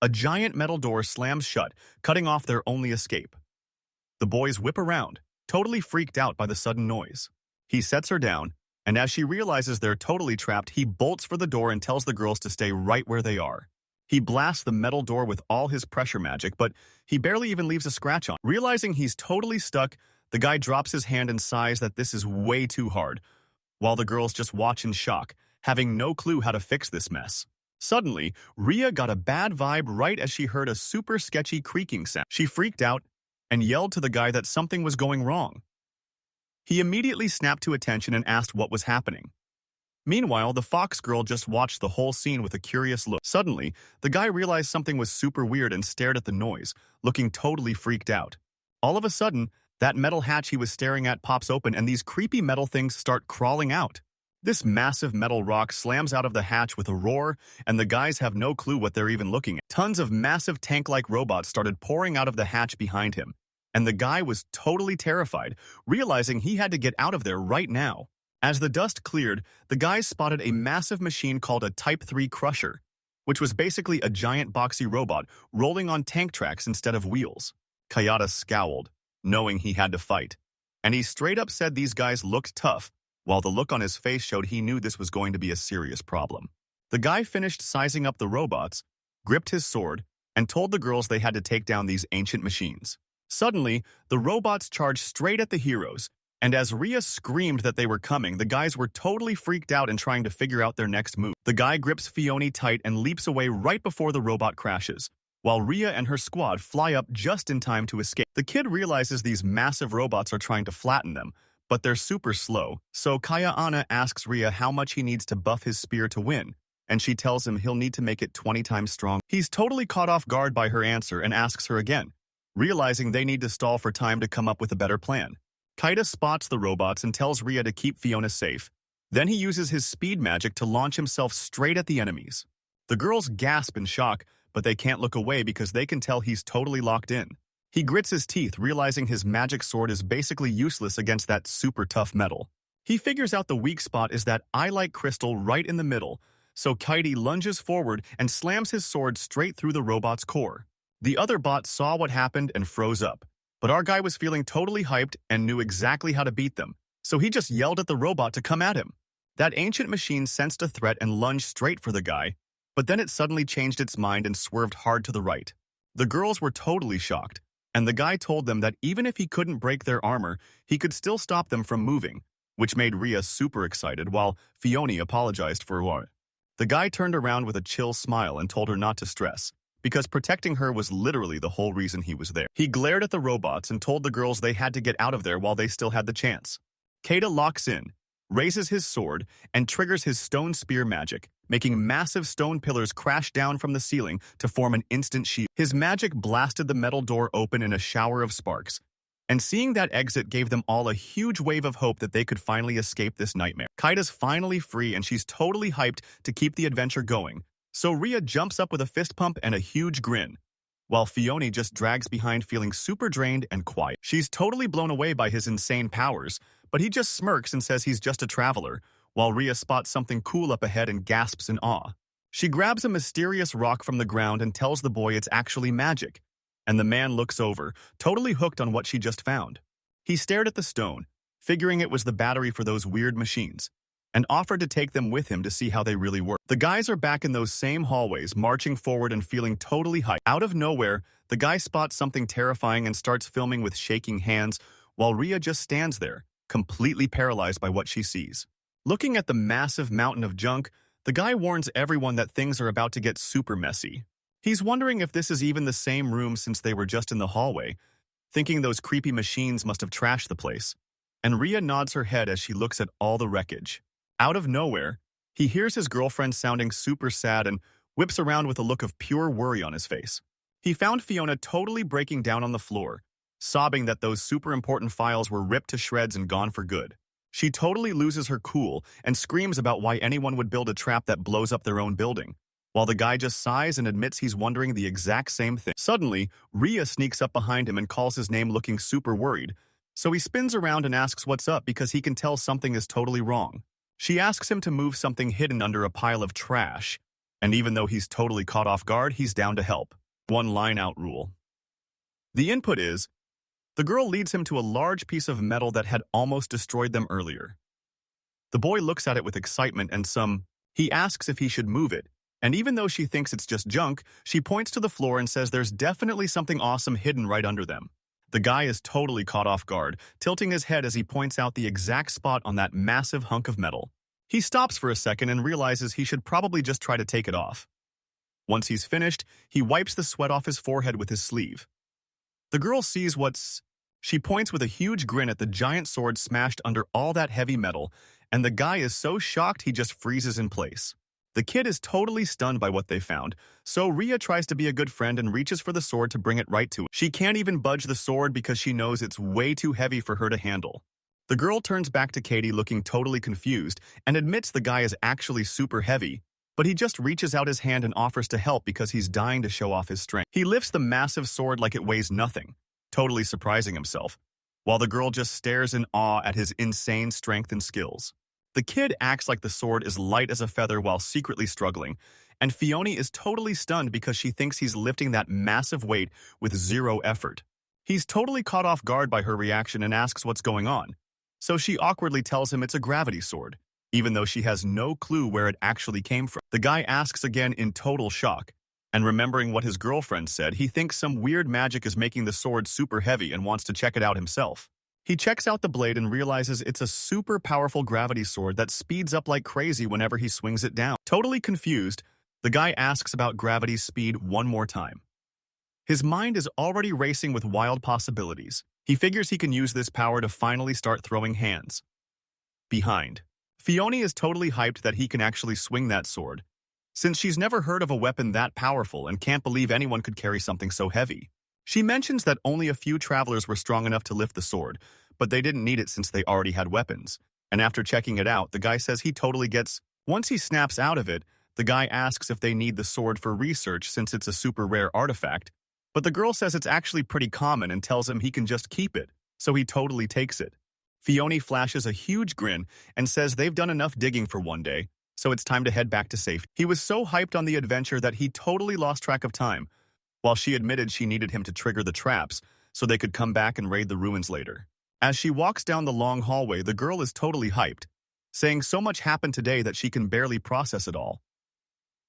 Speaker 1: A giant metal door slams shut, cutting off their only escape. The boys whip around, totally freaked out by the sudden noise. He sets her down, and as she realizes they're totally trapped, he bolts for the door and tells the girls to stay right where they are. He blasts the metal door with all his pressure magic, but he barely even leaves a scratch on. Realizing he's totally stuck, the guy drops his hand and sighs that this is way too hard, while the girls just watch in shock, having no clue how to fix this mess. Suddenly, Rhea got a bad vibe right as she heard a super sketchy creaking sound. She freaked out and yelled to the guy that something was going wrong. He immediately snapped to attention and asked what was happening. Meanwhile, the fox girl just watched the whole scene with a curious look. Suddenly, the guy realized something was super weird and stared at the noise, looking totally freaked out. All of a sudden, that metal hatch he was staring at pops open and these creepy metal things start crawling out. This massive metal rock slams out of the hatch with a roar, and the guys have no clue what they're even looking at. Tons of massive tank-like robots started pouring out of the hatch behind him, and the guy was totally terrified, realizing he had to get out of there right now. As the dust cleared, the guys spotted a massive machine called a Type 3 Crusher, which was basically a giant boxy robot rolling on tank tracks instead of wheels. Kayata scowled, knowing he had to fight, and he straight up said these guys looked tough, while the look on his face showed he knew this was going to be a serious problem. The guy finished sizing up the robots, gripped his sword, and told the girls they had to take down these ancient machines. Suddenly, the robots charged straight at the heroes, and as Rhea screamed that they were coming, the guys were totally freaked out and trying to figure out their next move. The guy grips Fiona tight and leaps away right before the robot crashes, while Rhea and her squad fly up just in time to escape. The kid realizes these massive robots are trying to flatten them, but they're super slow, so Kaya Anna asks Rhea how much he needs to buff his spear to win, and she tells him he'll need to make it 20 times strong. He's totally caught off guard by her answer and asks her again, realizing they need to stall for time to come up with a better plan. Kaida spots the robots and tells Rhea to keep Fiona safe. Then he uses his speed magic to launch himself straight at the enemies. The girls gasp in shock, but they can't look away because they can tell he's totally locked in. He grits his teeth, realizing his magic sword is basically useless against that super tough metal. He figures out the weak spot is that eye-like crystal right in the middle, so Kaidi lunges forward and slams his sword straight through the robot's core. The other bot saw what happened and froze up, but our guy was feeling totally hyped and knew exactly how to beat them, so he just yelled at the robot to come at him. That ancient machine sensed a threat and lunged straight for the guy, but then it suddenly changed its mind and swerved hard to the right. The girls were totally shocked, and the guy told them that even if he couldn't break their armor, he could still stop them from moving, which made Rhea super excited while Fiona apologized for what. The guy turned around with a chill smile and told her not to stress, because protecting her was literally the whole reason he was there. He glared at the robots and told the girls they had to get out of there while they still had the chance. Keita locks in, raises his sword, and triggers his stone spear magic, making massive stone pillars crash down from the ceiling to form an instant shield. His magic blasted the metal door open in a shower of sparks, and seeing that exit gave them all a huge wave of hope that they could finally escape this nightmare. Kaita's finally free and she's totally hyped to keep the adventure going, so Rhea jumps up with a fist pump and a huge grin, while Fiona just drags behind feeling super drained and quiet. She's totally blown away by his insane powers, but he just smirks and says he's just a traveler, while Rhea spots something cool up ahead and gasps in awe. She grabs a mysterious rock from the ground and tells the boy it's actually magic, and the man looks over, totally hooked on what she just found. He stared at the stone, figuring it was the battery for those weird machines, and offered to take them with him to see how they really work. The guys are back in those same hallways, marching forward and feeling totally hyped. Out of nowhere, the guy spots something terrifying and starts filming with shaking hands, while Rhea just stands there, completely paralyzed by what she sees. Looking at the massive mountain of junk, the guy warns everyone that things are about to get super messy. He's wondering if this is even the same room since they were just in the hallway, thinking those creepy machines must have trashed the place. And Rhea nods her head as she looks at all the wreckage. Out of nowhere, he hears his girlfriend sounding super sad and whips around with a look of pure worry on his face. He found Fiona totally breaking down on the floor, sobbing that those super important files were ripped to shreds and gone for good. She totally loses her cool and screams about why anyone would build a trap that blows up their own building, while the guy just sighs and admits he's wondering the exact same thing. Suddenly, Rhea sneaks up behind him and calls his name looking super worried, so he spins around and asks what's up because he can tell something is totally wrong. She asks him to move something hidden under a pile of trash, and even though he's totally caught off guard, he's down to help. One line out rule. The input is, the girl leads him to a large piece of metal that had almost destroyed them earlier. The boy looks at it with excitement and he asks if he should move it, and even though she thinks it's just junk, she points to the floor and says there's definitely something awesome hidden right under them. The guy is totally caught off guard, tilting his head as he points out the exact spot on that massive hunk of metal. He stops for a second and realizes he should probably just try to take it off. Once he's finished, he wipes the sweat off his forehead with his sleeve. The girl sees she points with a huge grin at the giant sword smashed under all that heavy metal, and the guy is so shocked he just freezes in place. The kid is totally stunned by what they found, so Rhea tries to be a good friend and reaches for the sword to bring it right to him. She can't even budge the sword because she knows it's way too heavy for her to handle. The girl turns back to Katie looking totally confused and admits the guy is actually super heavy, but he just reaches out his hand and offers to help because he's dying to show off his strength. He lifts the massive sword like it weighs nothing, totally surprising himself, while the girl just stares in awe at his insane strength and skills. The kid acts like the sword is light as a feather while secretly struggling, and Fiona is totally stunned because she thinks he's lifting that massive weight with zero effort. He's totally caught off guard by her reaction and asks what's going on, so she awkwardly tells him it's a gravity sword, even though she has no clue where it actually came from. The guy asks again in total shock, and remembering what his girlfriend said, he thinks some weird magic is making the sword super heavy and wants to check it out himself. He checks out the blade and realizes it's a super powerful gravity sword that speeds up like crazy whenever he swings it down. Totally confused, the guy asks about gravity's speed one more time. His mind is already racing with wild possibilities. He figures he can use this power to finally start throwing hands. Behind. Fiona is totally hyped that he can actually swing that sword, since she's never heard of a weapon that powerful and can't believe anyone could carry something so heavy. She mentions that only a few travelers were strong enough to lift the sword, but they didn't need it since they already had weapons. And after checking it out, the guy says he totally gets. Once he snaps out of it, the guy asks if they need the sword for research since it's a super rare artifact, But the girl says it's actually pretty common and tells him he can just keep it, so he totally takes it. Fiona flashes a huge grin and says they've done enough digging for one day, so it's time to head back to safety. He was so hyped on the adventure that he totally lost track of time, while she admitted she needed him to trigger the traps so they could come back and raid the ruins later. As she walks down the long hallway, the girl is totally hyped, saying so much happened today that she can barely process it all.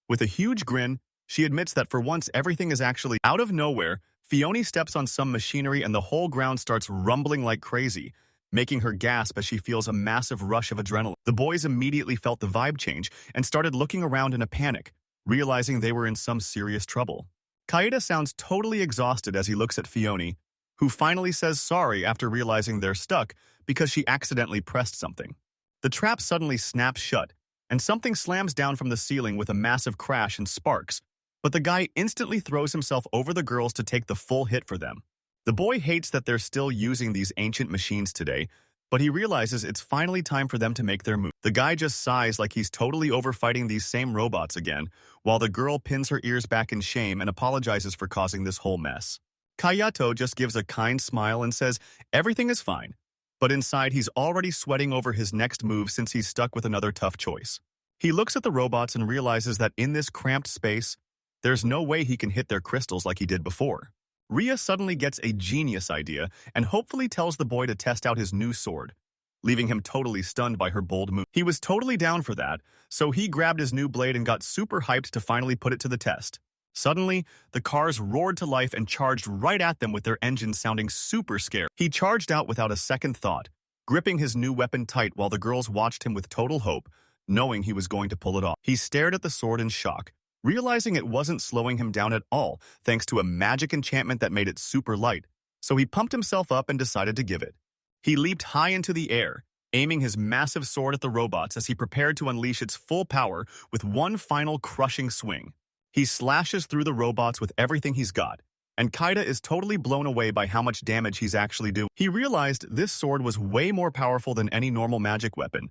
Speaker 1: With a huge grin, she admits that for once everything is actually out of nowhere. Fiona steps on some machinery and the whole ground starts rumbling like crazy, making her gasp as she feels a massive rush of adrenaline. The boys immediately felt the vibe change and started looking around in a panic, realizing they were in some serious trouble. Kaeda sounds totally exhausted as he looks at Fiona, who finally says sorry after realizing they're stuck because she accidentally pressed something. The trap suddenly snaps shut, and something slams down from the ceiling with a massive crash and sparks, but the guy instantly throws himself over the girls to take the full hit for them. The boy hates that they're still using these ancient machines today, but he realizes it's finally time for them to make their move. The guy just sighs like he's totally over fighting these same robots again, while the girl pins her ears back in shame and apologizes for causing this whole mess. Kayato just gives a kind smile and says everything is fine, but inside he's already sweating over his next move since he's stuck with another tough choice. He looks at the robots and realizes that in this cramped space, there's no way he can hit their crystals like he did before. Rhea suddenly gets a genius idea and hopefully tells the boy to test out his new sword, leaving him totally stunned by her bold move. He was totally down for that, so he grabbed his new blade and got super hyped to finally put it to the test. Suddenly, the cars roared to life and charged right at them with their engines sounding super scary. He charged out without a second thought, gripping his new weapon tight while the girls watched him with total hope, knowing he was going to pull it off. He stared at the sword in shock, realizing it wasn't slowing him down at all thanks to a magic enchantment that made it super light, so he pumped himself up and decided to give it. He leaped high into the air, aiming his massive sword at the robots as he prepared to unleash its full power with one final crushing swing. He slashes through the robots with everything he's got, and Kaida is totally blown away by how much damage he's actually doing. He realized this sword was way more powerful than any normal magic weapon,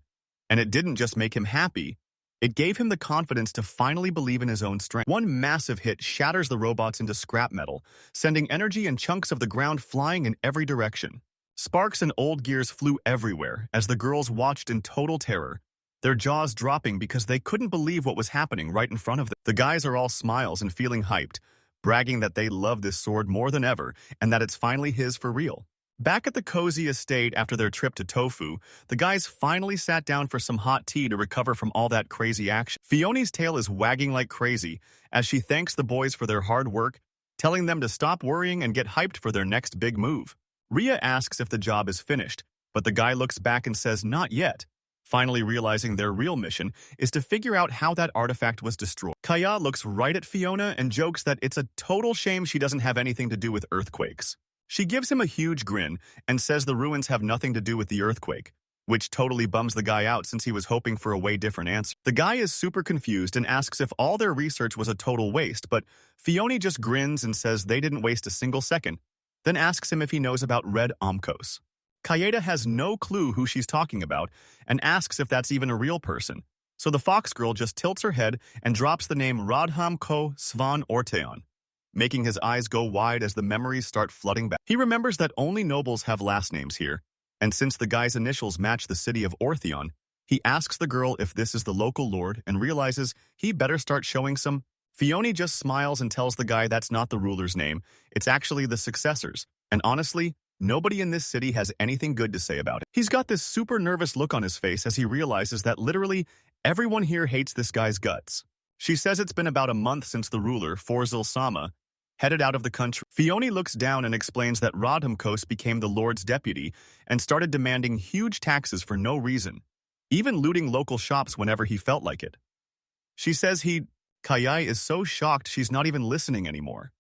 Speaker 1: and it didn't just make him happy, it gave him the confidence to finally believe in his own strength. One massive hit shatters the robots into scrap metal, sending energy and chunks of the ground flying in every direction. Sparks and old gears flew everywhere as the girls watched in total terror, their jaws dropping because they couldn't believe what was happening right in front of them. The guys are all smiles and feeling hyped, bragging that they love this sword more than ever and that it's finally his for real. Back at the cozy estate after their trip to Tofu, the guys finally sat down for some hot tea to recover from all that crazy action. Fiona's tail is wagging like crazy as she thanks the boys for their hard work, telling them to stop worrying and get hyped for their next big move. Rhea asks if the job is finished, but the guy looks back and says not yet, finally realizing their real mission is to figure out how that artifact was destroyed. Kaya looks right at Fiona and jokes that it's a total shame she doesn't have anything to do with earthquakes. She gives him a huge grin and says the ruins have nothing to do with the earthquake, which totally bums the guy out since he was hoping for a way different answer. The guy is super confused and asks if all their research was a total waste, but Fiona just grins and says they didn't waste a single second, then asks him if he knows about Red Omkos. Kaeda has no clue who she's talking about and asks if that's even a real person, so the fox girl just tilts her head and drops the name Radham Ko Svan Orteon, making his eyes go wide as the memories start flooding back. He remembers that only nobles have last names here, and since the guy's initials match the city of Ortheon, he asks the girl if this is the local lord and realizes he better start showing some. Fiona just smiles and tells the guy that's not the ruler's name, it's actually the successors, and honestly, nobody in this city has anything good to say about it. He's got this super nervous look on his face as he realizes that literally everyone here hates this guy's guts. She says it's been about a month since the ruler, Forzil Sama, headed out of the country. Fiona looks down and explains that Radhamkos became the Lord's deputy and started demanding huge taxes for no reason, even looting local shops whenever he felt like it. She says Kayai is so shocked she's not even listening anymore.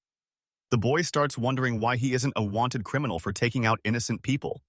Speaker 1: The boy starts wondering why he isn't a wanted criminal for taking out innocent people.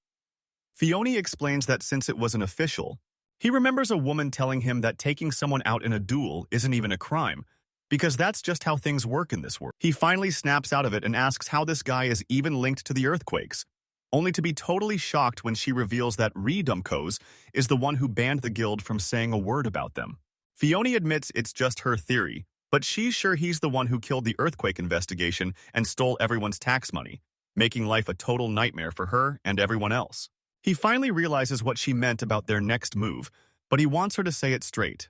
Speaker 1: Fiona explains that since it was an official, he remembers a woman telling him that taking someone out in a duel isn't even a crime, because that's just how things work in this world. He finally snaps out of it and asks how this guy is even linked to the earthquakes, only to be totally shocked when she reveals that Redumkos is the one who banned the guild from saying a word about them. Fiona admits it's just her theory, but she's sure he's the one who killed the earthquake investigation and stole everyone's tax money, making life a total nightmare for her and everyone else. He finally realizes what she meant about their next move, but he wants her to say it straight.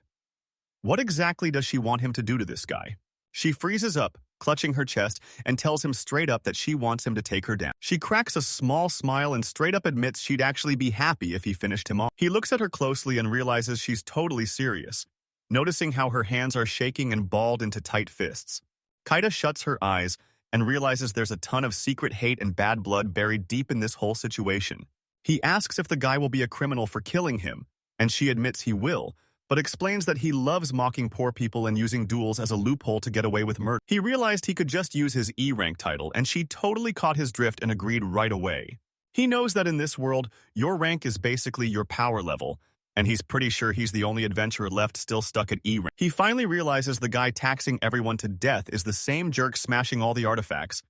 Speaker 1: What exactly does she want him to do to this guy? She freezes up, clutching her chest, and tells him straight up that she wants him to take her down. She cracks a small smile and straight up admits she'd actually be happy if he finished him off. He looks at her closely and realizes she's totally serious, noticing how her hands are shaking and balled into tight fists. Kaida shuts her eyes and realizes there's a ton of secret hate and bad blood buried deep in this whole situation. He asks if the guy will be a criminal for killing him, and she admits he will, but explains that he loves mocking poor people and using duels as a loophole to get away with murder. He realized he could just use his E-rank title, and she totally caught his drift and agreed right away. He knows that in this world, your rank is basically your power level, and he's pretty sure he's the only adventurer left still stuck at E-rank. He finally realizes the guy taxing everyone to death is the same jerk smashing all the artifacts,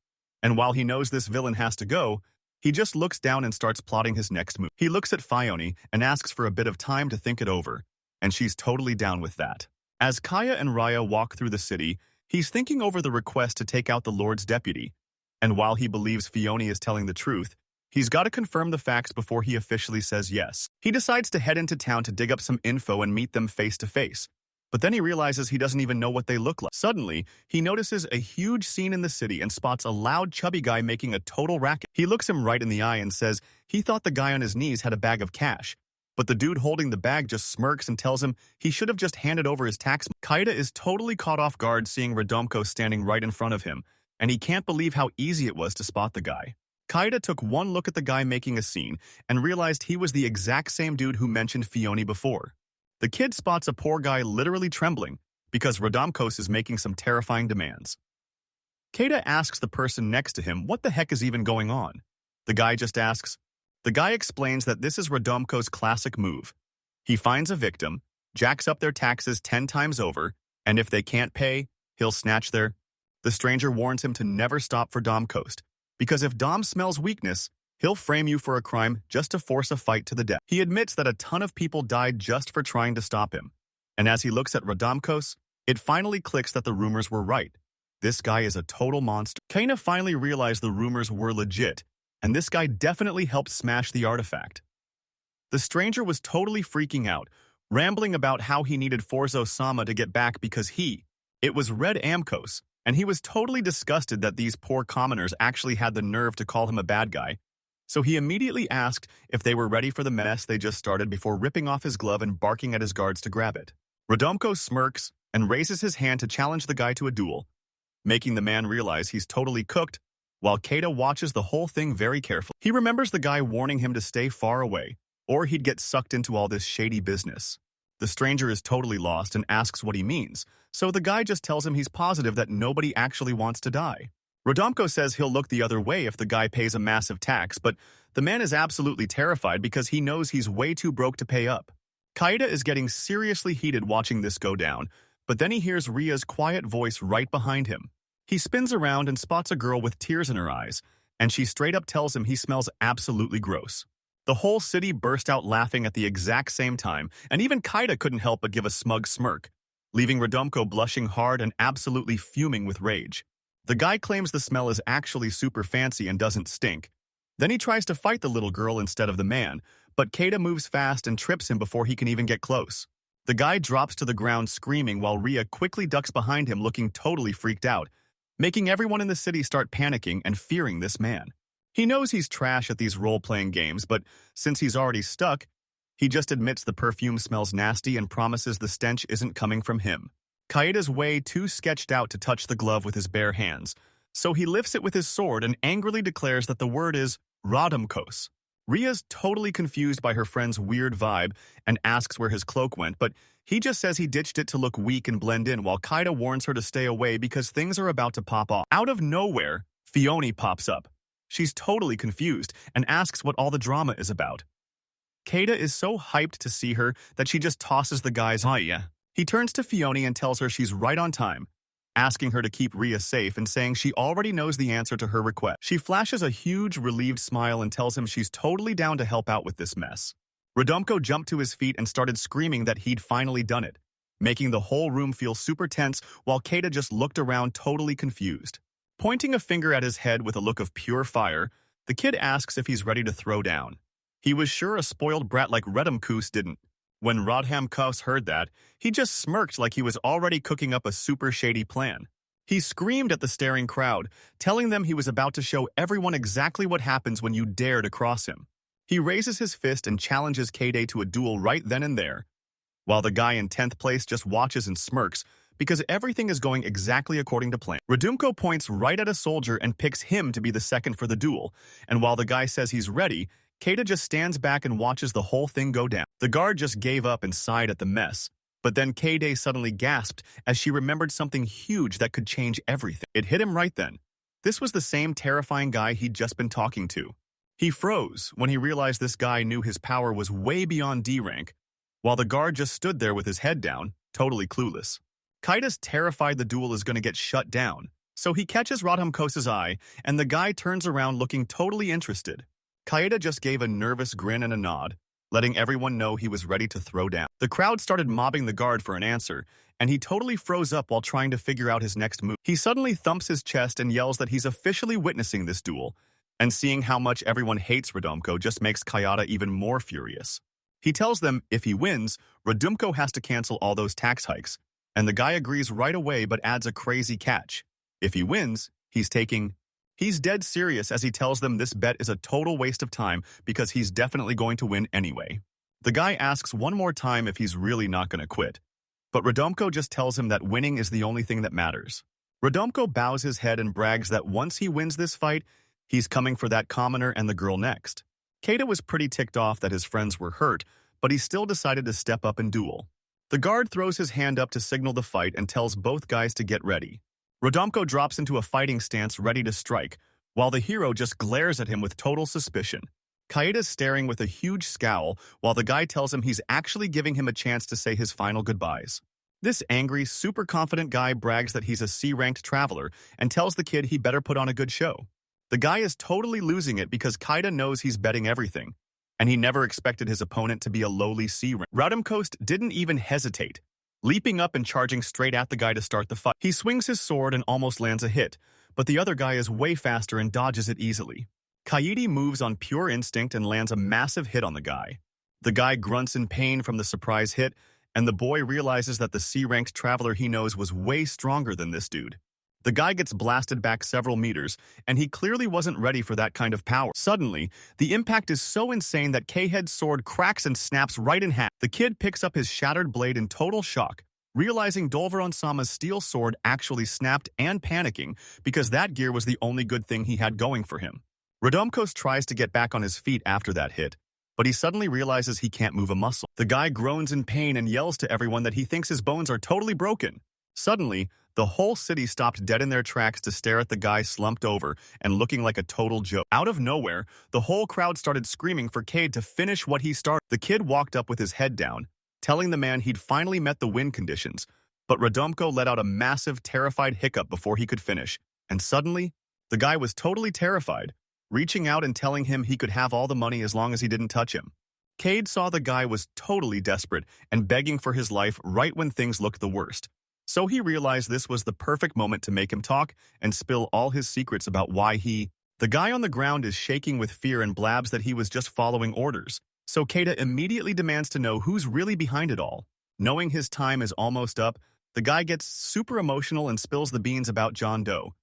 Speaker 1: and while he knows this villain has to go, he just looks down and starts plotting his next move. He looks at Fione and asks for a bit of time to think it over, and she's totally down with that. As Kaya and Raya walk through the city, he's thinking over the request to take out the Lord's deputy, and while he believes Fione is telling the truth, he's got to confirm the facts before he officially says yes. He decides to head into town to dig up some info and meet them face to face, but then he realizes he doesn't even know what they look like. Suddenly, he notices a huge scene in the city and spots a loud, chubby guy making a total racket. He looks him right in the eye and says he thought the guy on his knees had a bag of cash, but the dude holding the bag just smirks and tells him he should have just handed over his tax money. Kaida is totally caught off guard seeing Radomko standing right in front of him, and he can't believe how easy it was to spot the guy. Kaida took one look at the guy making a scene and realized he was the exact same dude who mentioned Fione before. The kid spots a poor guy literally trembling because Radomkos is making some terrifying demands. Kaida asks the person next to him what the heck is even going on. The guy just asks. The guy explains that this is Radomko's classic move. He finds a victim, jacks up their taxes 10 times over, and if they can't pay, he'll snatch their... The stranger warns him to never stop for Domkost, because if Dom smells weakness, he'll frame you for a crime just to force a fight to the death. He admits that a ton of people died just for trying to stop him, and as he looks at Radomkos, it finally clicks that the rumors were right. This guy is a total monster. Kaina finally realized the rumors were legit, and this guy definitely helped smash the artifact. The stranger was totally freaking out, rambling about how he needed Forzo-sama to get back because it was Red Amkos, and he was totally disgusted that these poor commoners actually had the nerve to call him a bad guy. So he immediately asked if they were ready for the mess they just started before ripping off his glove and barking at his guards to grab it. Radomko smirks and raises his hand to challenge the guy to a duel, making the man realize he's totally cooked, while Kaida watches the whole thing very carefully. He remembers the guy warning him to stay far away, or he'd get sucked into all this shady business. The stranger is totally lost and asks what he means, so the guy just tells him he's positive that nobody actually wants to die. Radomko says he'll look the other way if the guy pays a massive tax, but the man is absolutely terrified because he knows he's way too broke to pay up. Kaida is getting seriously heated watching this go down, but then he hears Ria's quiet voice right behind him. He spins around and spots a girl with tears in her eyes, and she straight up tells him he smells absolutely gross. The whole city burst out laughing at the exact same time, and even Kaida couldn't help but give a smug smirk, leaving Radomko blushing hard and absolutely fuming with rage. The guy claims the smell is actually super fancy and doesn't stink. Then he tries to fight the little girl instead of the man, but Kaida moves fast and trips him before he can even get close. The guy drops to the ground screaming while Ria quickly ducks behind him looking totally freaked out, making everyone in the city start panicking and fearing this man. He knows he's trash at these role-playing games, but since he's already stuck, he just admits the perfume smells nasty and promises the stench isn't coming from him. Kaida's way too sketched out to touch the glove with his bare hands, so he lifts it with his sword and angrily declares that the word is Radomkos. Ria's totally confused by her friend's weird vibe and asks where his cloak went, but he just says he ditched it to look weak and blend in while Kaida warns her to stay away because things are about to pop off. Out of nowhere, Fione pops up. She's totally confused and asks what all the drama is about. Kaida is so hyped to see her that she just tosses the guy's eye. He turns to Fione and tells her she's right on time, asking her to keep Ria safe and saying she already knows the answer to her request. She flashes a huge, relieved smile and tells him she's totally down to help out with this mess. Radomko jumped to his feet and started screaming that he'd finally done it, making the whole room feel super tense while Keita just looked around totally confused. Pointing a finger at his head with a look of pure fire, the kid asks if he's ready to throw down. He was sure a spoiled brat like Redumkus didn't. When Rodhamkus heard that, he just smirked like he was already cooking up a super shady plan. He screamed at the staring crowd, telling them he was about to show everyone exactly what happens when you dare to cross him. He raises his fist and challenges Kade to a duel right then and there, while the guy in 10th place just watches and smirks because everything is going exactly according to plan. Redumko points right at a soldier and picks him to be the second for the duel, and while the guy says he's ready, Keita just stands back and watches the whole thing go down. The guard just gave up and sighed at the mess, but then Kade suddenly gasped as she remembered something huge that could change everything. It hit him right then. This was the same terrifying guy he'd just been talking to. He froze when he realized this guy knew his power was way beyond D rank, while the guard just stood there with his head down, totally clueless. Kaida's terrified the duel is going to get shut down, so he catches Rodhamkos's eye, and the guy turns around looking totally interested. Kaida just gave a nervous grin and a nod, letting everyone know he was ready to throw down. The crowd started mobbing the guard for an answer, and he totally froze up while trying to figure out his next move. He suddenly thumps his chest and yells that he's officially witnessing this duel, and seeing how much everyone hates Redumko just makes Kayada even more furious. He tells them if he wins, Redumko has to cancel all those tax hikes, and the guy agrees right away but adds a crazy catch. If he wins, he's dead serious as he tells them this bet is a total waste of time because he's definitely going to win anyway. The guy asks one more time if he's really not going to quit, but Redumko just tells him that winning is the only thing that matters. Redumko bows his head and brags that once he wins this fight, he's coming for that commoner and the girl next. Keita was pretty ticked off that his friends were hurt, but he still decided to step up and duel. The guard throws his hand up to signal the fight and tells both guys to get ready. Redumko drops into a fighting stance ready to strike, while the hero just glares at him with total suspicion. Kaida's staring with a huge scowl, while the guy tells him he's actually giving him a chance to say his final goodbyes. This angry, super confident guy brags that he's a C-ranked traveler and tells the kid he better put on a good show. The guy is totally losing it because Kaida knows he's betting everything, and he never expected his opponent to be a lowly C-rank. Rodhamkost didn't even hesitate, leaping up and charging straight at the guy to start the fight. He swings his sword and almost lands a hit, but the other guy is way faster and dodges it easily. Kaidi moves on pure instinct and lands a massive hit on the guy. The guy grunts in pain from the surprise hit, and the boy realizes that the C-ranked traveler he knows was way stronger than this dude. The guy gets blasted back several meters, and he clearly wasn't ready for that kind of power. Suddenly, the impact is so insane that K-Head's sword cracks and snaps right in half. The kid picks up his shattered blade in total shock, realizing Dolveron-sama's steel sword actually snapped and panicking because that gear was the only good thing he had going for him. Redumkos tries to get back on his feet after that hit, but he suddenly realizes he can't move a muscle. The guy groans in pain and yells to everyone that he thinks his bones are totally broken. Suddenly, the whole city stopped dead in their tracks to stare at the guy slumped over and looking like a total joke. Out of nowhere, the whole crowd started screaming for Cade to finish what he started. The kid walked up with his head down, telling the man he'd finally met the win conditions, but Redumko let out a massive, terrified hiccup before he could finish, and suddenly, the guy was totally terrified, reaching out and telling him he could have all the money as long as he didn't touch him. Cade saw the guy was totally desperate and begging for his life right when things looked the worst. So he realized this was the perfect moment to make him talk and spill all his secrets about why The guy on the ground is shaking with fear and blabs that he was just following orders. So Keita immediately demands to know who's really behind it all. Knowing his time is almost up, the guy gets super emotional and spills the beans about John Doe,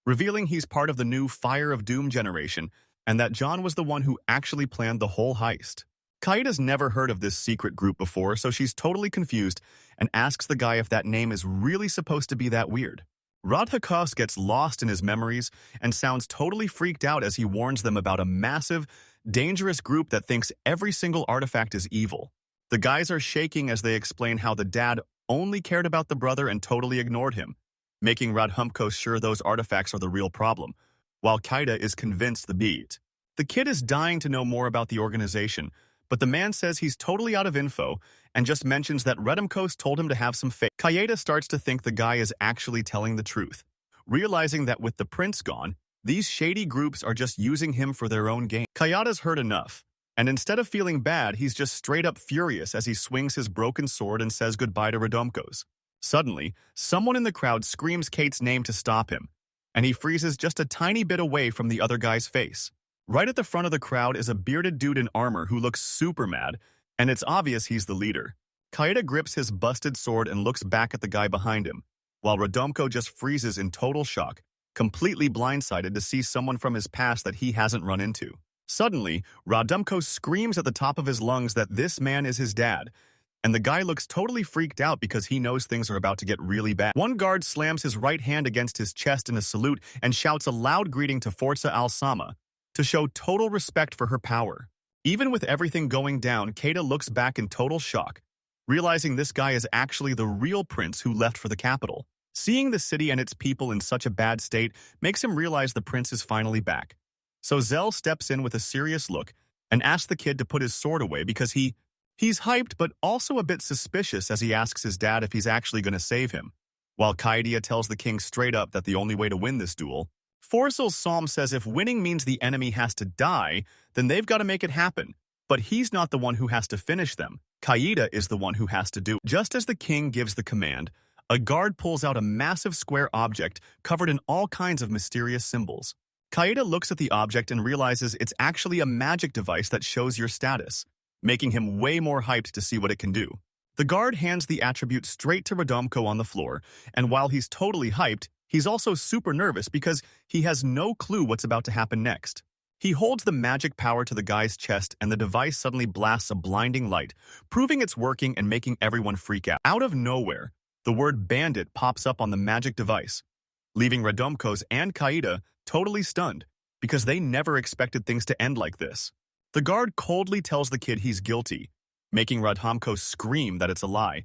Speaker 1: revealing he's part of the new Fire of Doom generation and that John was the one who actually planned the whole heist. Kaida's never heard of this secret group before, so she's totally confused and asks the guy if that name is really supposed to be that weird. Radhakas gets lost in his memories and sounds totally freaked out as he warns them about a massive, dangerous group that thinks every single artifact is evil. The guys are shaking as they explain how the dad only cared about the brother and totally ignored him, making Radhamkos sure those artifacts are the real problem, while Kaida is convinced the beat. The kid is dying to know more about the organization, but the man says he's totally out of info and just mentions that Redumkos told him to have some faith. Kaida starts to think the guy is actually telling the truth, realizing that with the prince gone, these shady groups are just using him for their own gain. Kayada's heard enough, And instead of feeling bad, he's just straight up furious as he swings his broken sword and says goodbye to Radomko's. Suddenly, someone in the crowd screams Kate's name to stop him, and he freezes just a tiny bit away from the other guy's face. Right at the front of the crowd is a bearded dude in armor who looks super mad, and it's obvious he's the leader. Kaeda grips his busted sword and looks back at the guy behind him, while Radomko just freezes in total shock, completely blindsided to see someone from his past that he hasn't run into. Suddenly, Radomko screams at the top of his lungs that this man is his dad, and the guy looks totally freaked out because he knows things are about to get really bad. One guard slams his right hand against his chest in a salute and shouts a loud greeting to Forza Al-Sama to show total respect for her power. Even with everything going down, Kaeda looks back in total shock, realizing this guy is actually the real prince who left for the capital. Seeing the city and its people in such a bad state makes him realize the prince is finally back. So Zell steps in with a serious look and asks the kid to put his sword away because he's hyped but also a bit suspicious as he asks his dad if he's actually going to save him. While Kaedia tells the king straight up that the only way to win this duel, Forzel's psalm says if winning means the enemy has to die, then they've got to make it happen. But he's not the one who has to finish them. Kaeda is the one who has to do it. Just as the king gives the command, a guard pulls out a massive square object covered in all kinds of mysterious symbols. Kaeda looks at the object and realizes it's actually a magic device that shows your status, making him way more hyped to see what it can do. The guard hands the attribute straight to Radomko on the floor, and while he's totally hyped, he's also super nervous because he has no clue what's about to happen next. He holds the magic power to the guy's chest and the device suddenly blasts a blinding light, proving it's working and making everyone freak out. Out of nowhere, the word bandit pops up on the magic device, leaving Radomko's and Kaeda totally stunned because they never expected things to end like this. The guard coldly tells the kid he's guilty, making Radomko scream that it's a lie,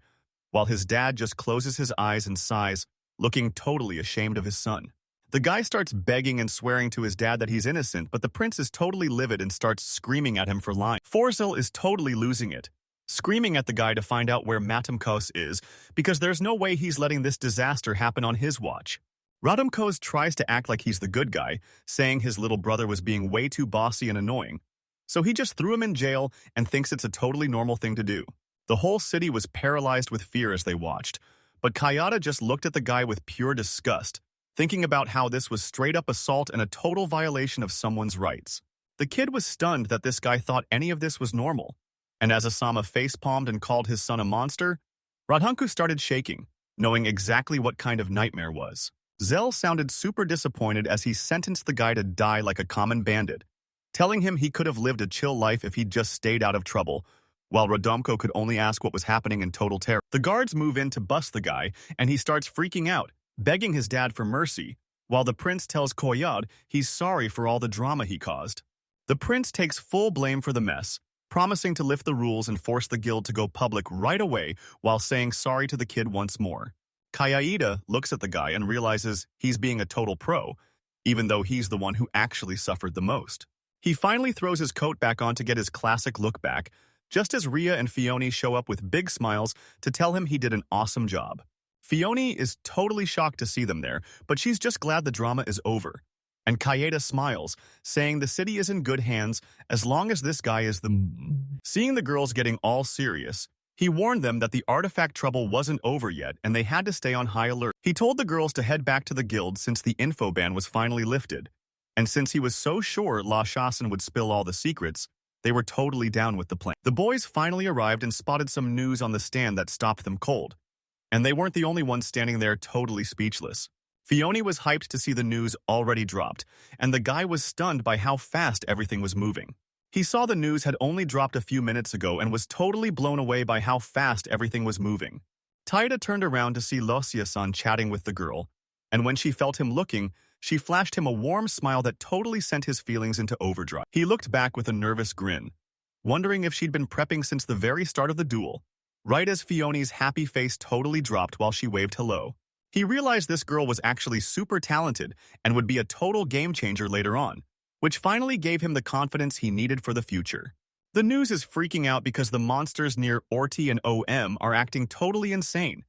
Speaker 1: while his dad just closes his eyes and sighs, looking totally ashamed of his son. The guy starts begging and swearing to his dad that he's innocent, but the prince is totally livid and starts screaming at him for lying. Forzel is totally losing it, screaming at the guy to find out where Matamkos is because there's no way he's letting this disaster happen on his watch. Radomkos tries to act like he's the good guy, saying his little brother was being way too bossy and annoying, so he just threw him in jail and thinks it's a totally normal thing to do. The whole city was paralyzed with fear as they watched, but Kayada just looked at the guy with pure disgust, thinking about how this was straight-up assault and a total violation of someone's rights. The kid was stunned that this guy thought any of this was normal, and as Asama facepalmed and called his son a monster, Radhanku started shaking, knowing exactly what kind of nightmare was. Zell sounded super disappointed as he sentenced the guy to die like a common bandit, telling him he could have lived a chill life if he'd just stayed out of trouble, while Radomko could only ask what was happening in total terror. The guards move in to bust the guy, and he starts freaking out, begging his dad for mercy, while the prince tells Koyad he's sorry for all the drama he caused. The prince takes full blame for the mess, promising to lift the rules and force the guild to go public right away while saying sorry to the kid once more. Kayaida looks at the guy and realizes he's being a total pro, even though he's the one who actually suffered the most. He finally throws his coat back on to get his classic look back, just as Ria and Fione show up with big smiles to tell him he did an awesome job. Fione is totally shocked to see them there, but she's just glad the drama is over. And Kaeda smiles, saying the city is in good hands as long as this guy is the... Seeing the girls getting all serious, he warned them that the artifact trouble wasn't over yet and they had to stay on high alert. He told the girls to head back to the guild since the info ban was finally lifted. And since he was so sure La Chassin would spill all the secrets, they were totally down with the plan. The boys finally arrived and spotted some news on the stand that stopped them cold. And they weren't the only ones standing there totally speechless. Fione was hyped to see the news already dropped, and the guy was stunned by how fast everything was moving. He saw the news had only dropped a few minutes ago and was totally blown away by how fast everything was moving. Taida turned around to see Losia-san chatting with the girl, and when she felt him looking, she flashed him a warm smile that totally sent his feelings into overdrive. He looked back with a nervous grin, wondering if she'd been prepping since the very start of the duel, right as Fione's happy face totally dropped while she waved hello. He realized this girl was actually super talented and would be a total game changer later on, which finally gave him the confidence he needed for the future. The news is freaking out because the monsters near Orti and OM are acting totally insane.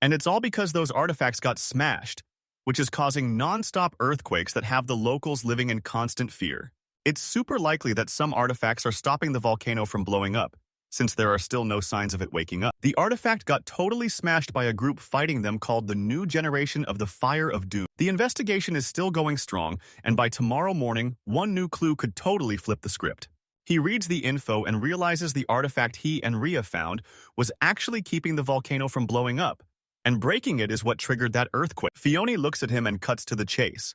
Speaker 1: And it's all because those artifacts got smashed, which is causing non-stop earthquakes that have the locals living in constant fear. It's super likely that some artifacts are stopping the volcano from blowing up, since there are still no signs of it waking up. The artifact got totally smashed by a group fighting them called the New Generation of the Fire of Doom. The investigation is still going strong, and by tomorrow morning, one new clue could totally flip the script. He reads the info and realizes the artifact he and Ria found was actually keeping the volcano from blowing up, and breaking it is what triggered that earthquake. Fiona looks at him and cuts to the chase.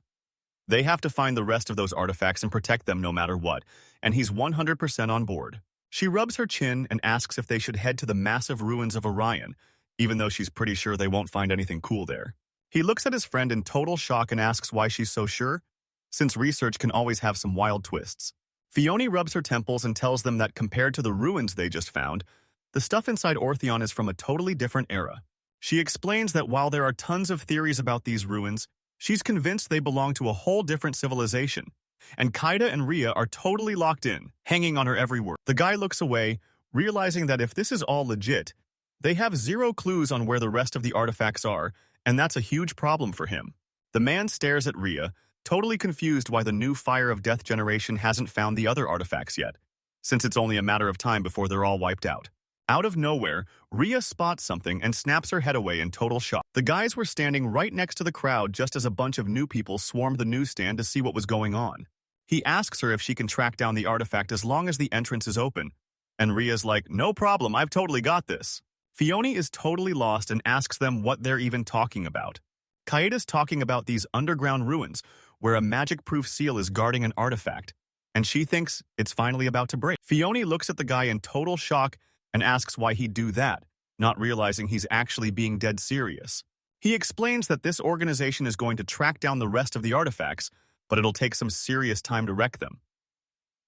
Speaker 1: They have to find the rest of those artifacts and protect them no matter what, and he's 100% on board. She rubs her chin and asks if they should head to the massive ruins of Orion, even though she's pretty sure they won't find anything cool there. He looks at his friend in total shock and asks why she's so sure, since research can always have some wild twists. Fiona rubs her temples and tells them that compared to the ruins they just found, the stuff inside Ortheon is from a totally different era. She explains that while there are tons of theories about these ruins, she's convinced they belong to a whole different civilization, and Kaida and Ria are totally locked in, hanging on her every word. The guy looks away, realizing that if this is all legit, they have zero clues on where the rest of the artifacts are, and that's a huge problem for him. The man stares at Ria, totally confused why the new Fire of Death generation hasn't found the other artifacts yet, since it's only a matter of time before they're all wiped out. Out of nowhere, Ria spots something and snaps her head away in total shock. The guys were standing right next to the crowd just as a bunch of new people swarmed the newsstand to see what was going on. He asks her if she can track down the artifact as long as the entrance is open, and Ria's like, "No problem, I've totally got this." Fiona is totally lost and asks them what they're even talking about. Kaida's talking about these underground ruins where a magic-proof seal is guarding an artifact, and she thinks it's finally about to break. Fiona looks at the guy in total shock and asks why he'd do that, not realizing he's actually being dead serious. He explains that this organization is going to track down the rest of the artifacts, but it'll take some serious time to wreck them.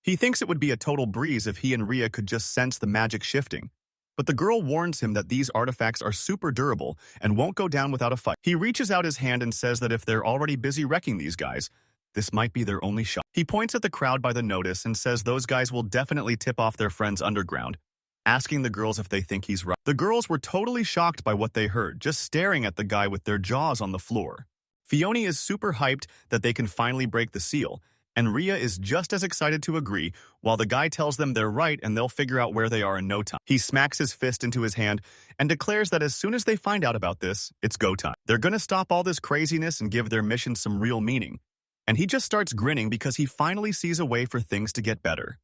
Speaker 1: He thinks it would be a total breeze if he and Ria could just sense the magic shifting, but the girl warns him that these artifacts are super durable and won't go down without a fight. He reaches out his hand and says that if they're already busy wrecking these guys, this might be their only shot. He points at the crowd by the notice and says those guys will definitely tip off their friends underground, asking the girls if they think he's right. The girls were totally shocked by what they heard, just staring at the guy with their jaws on the floor. Fiona is super hyped that they can finally break the seal, and Ria is just as excited to agree, while the guy tells them they're right and they'll figure out where they are in no time. He smacks his fist into his hand and declares that as soon as they find out about this, it's go time. They're gonna stop all this craziness and give their mission some real meaning. And he just starts grinning because he finally sees a way for things to get better.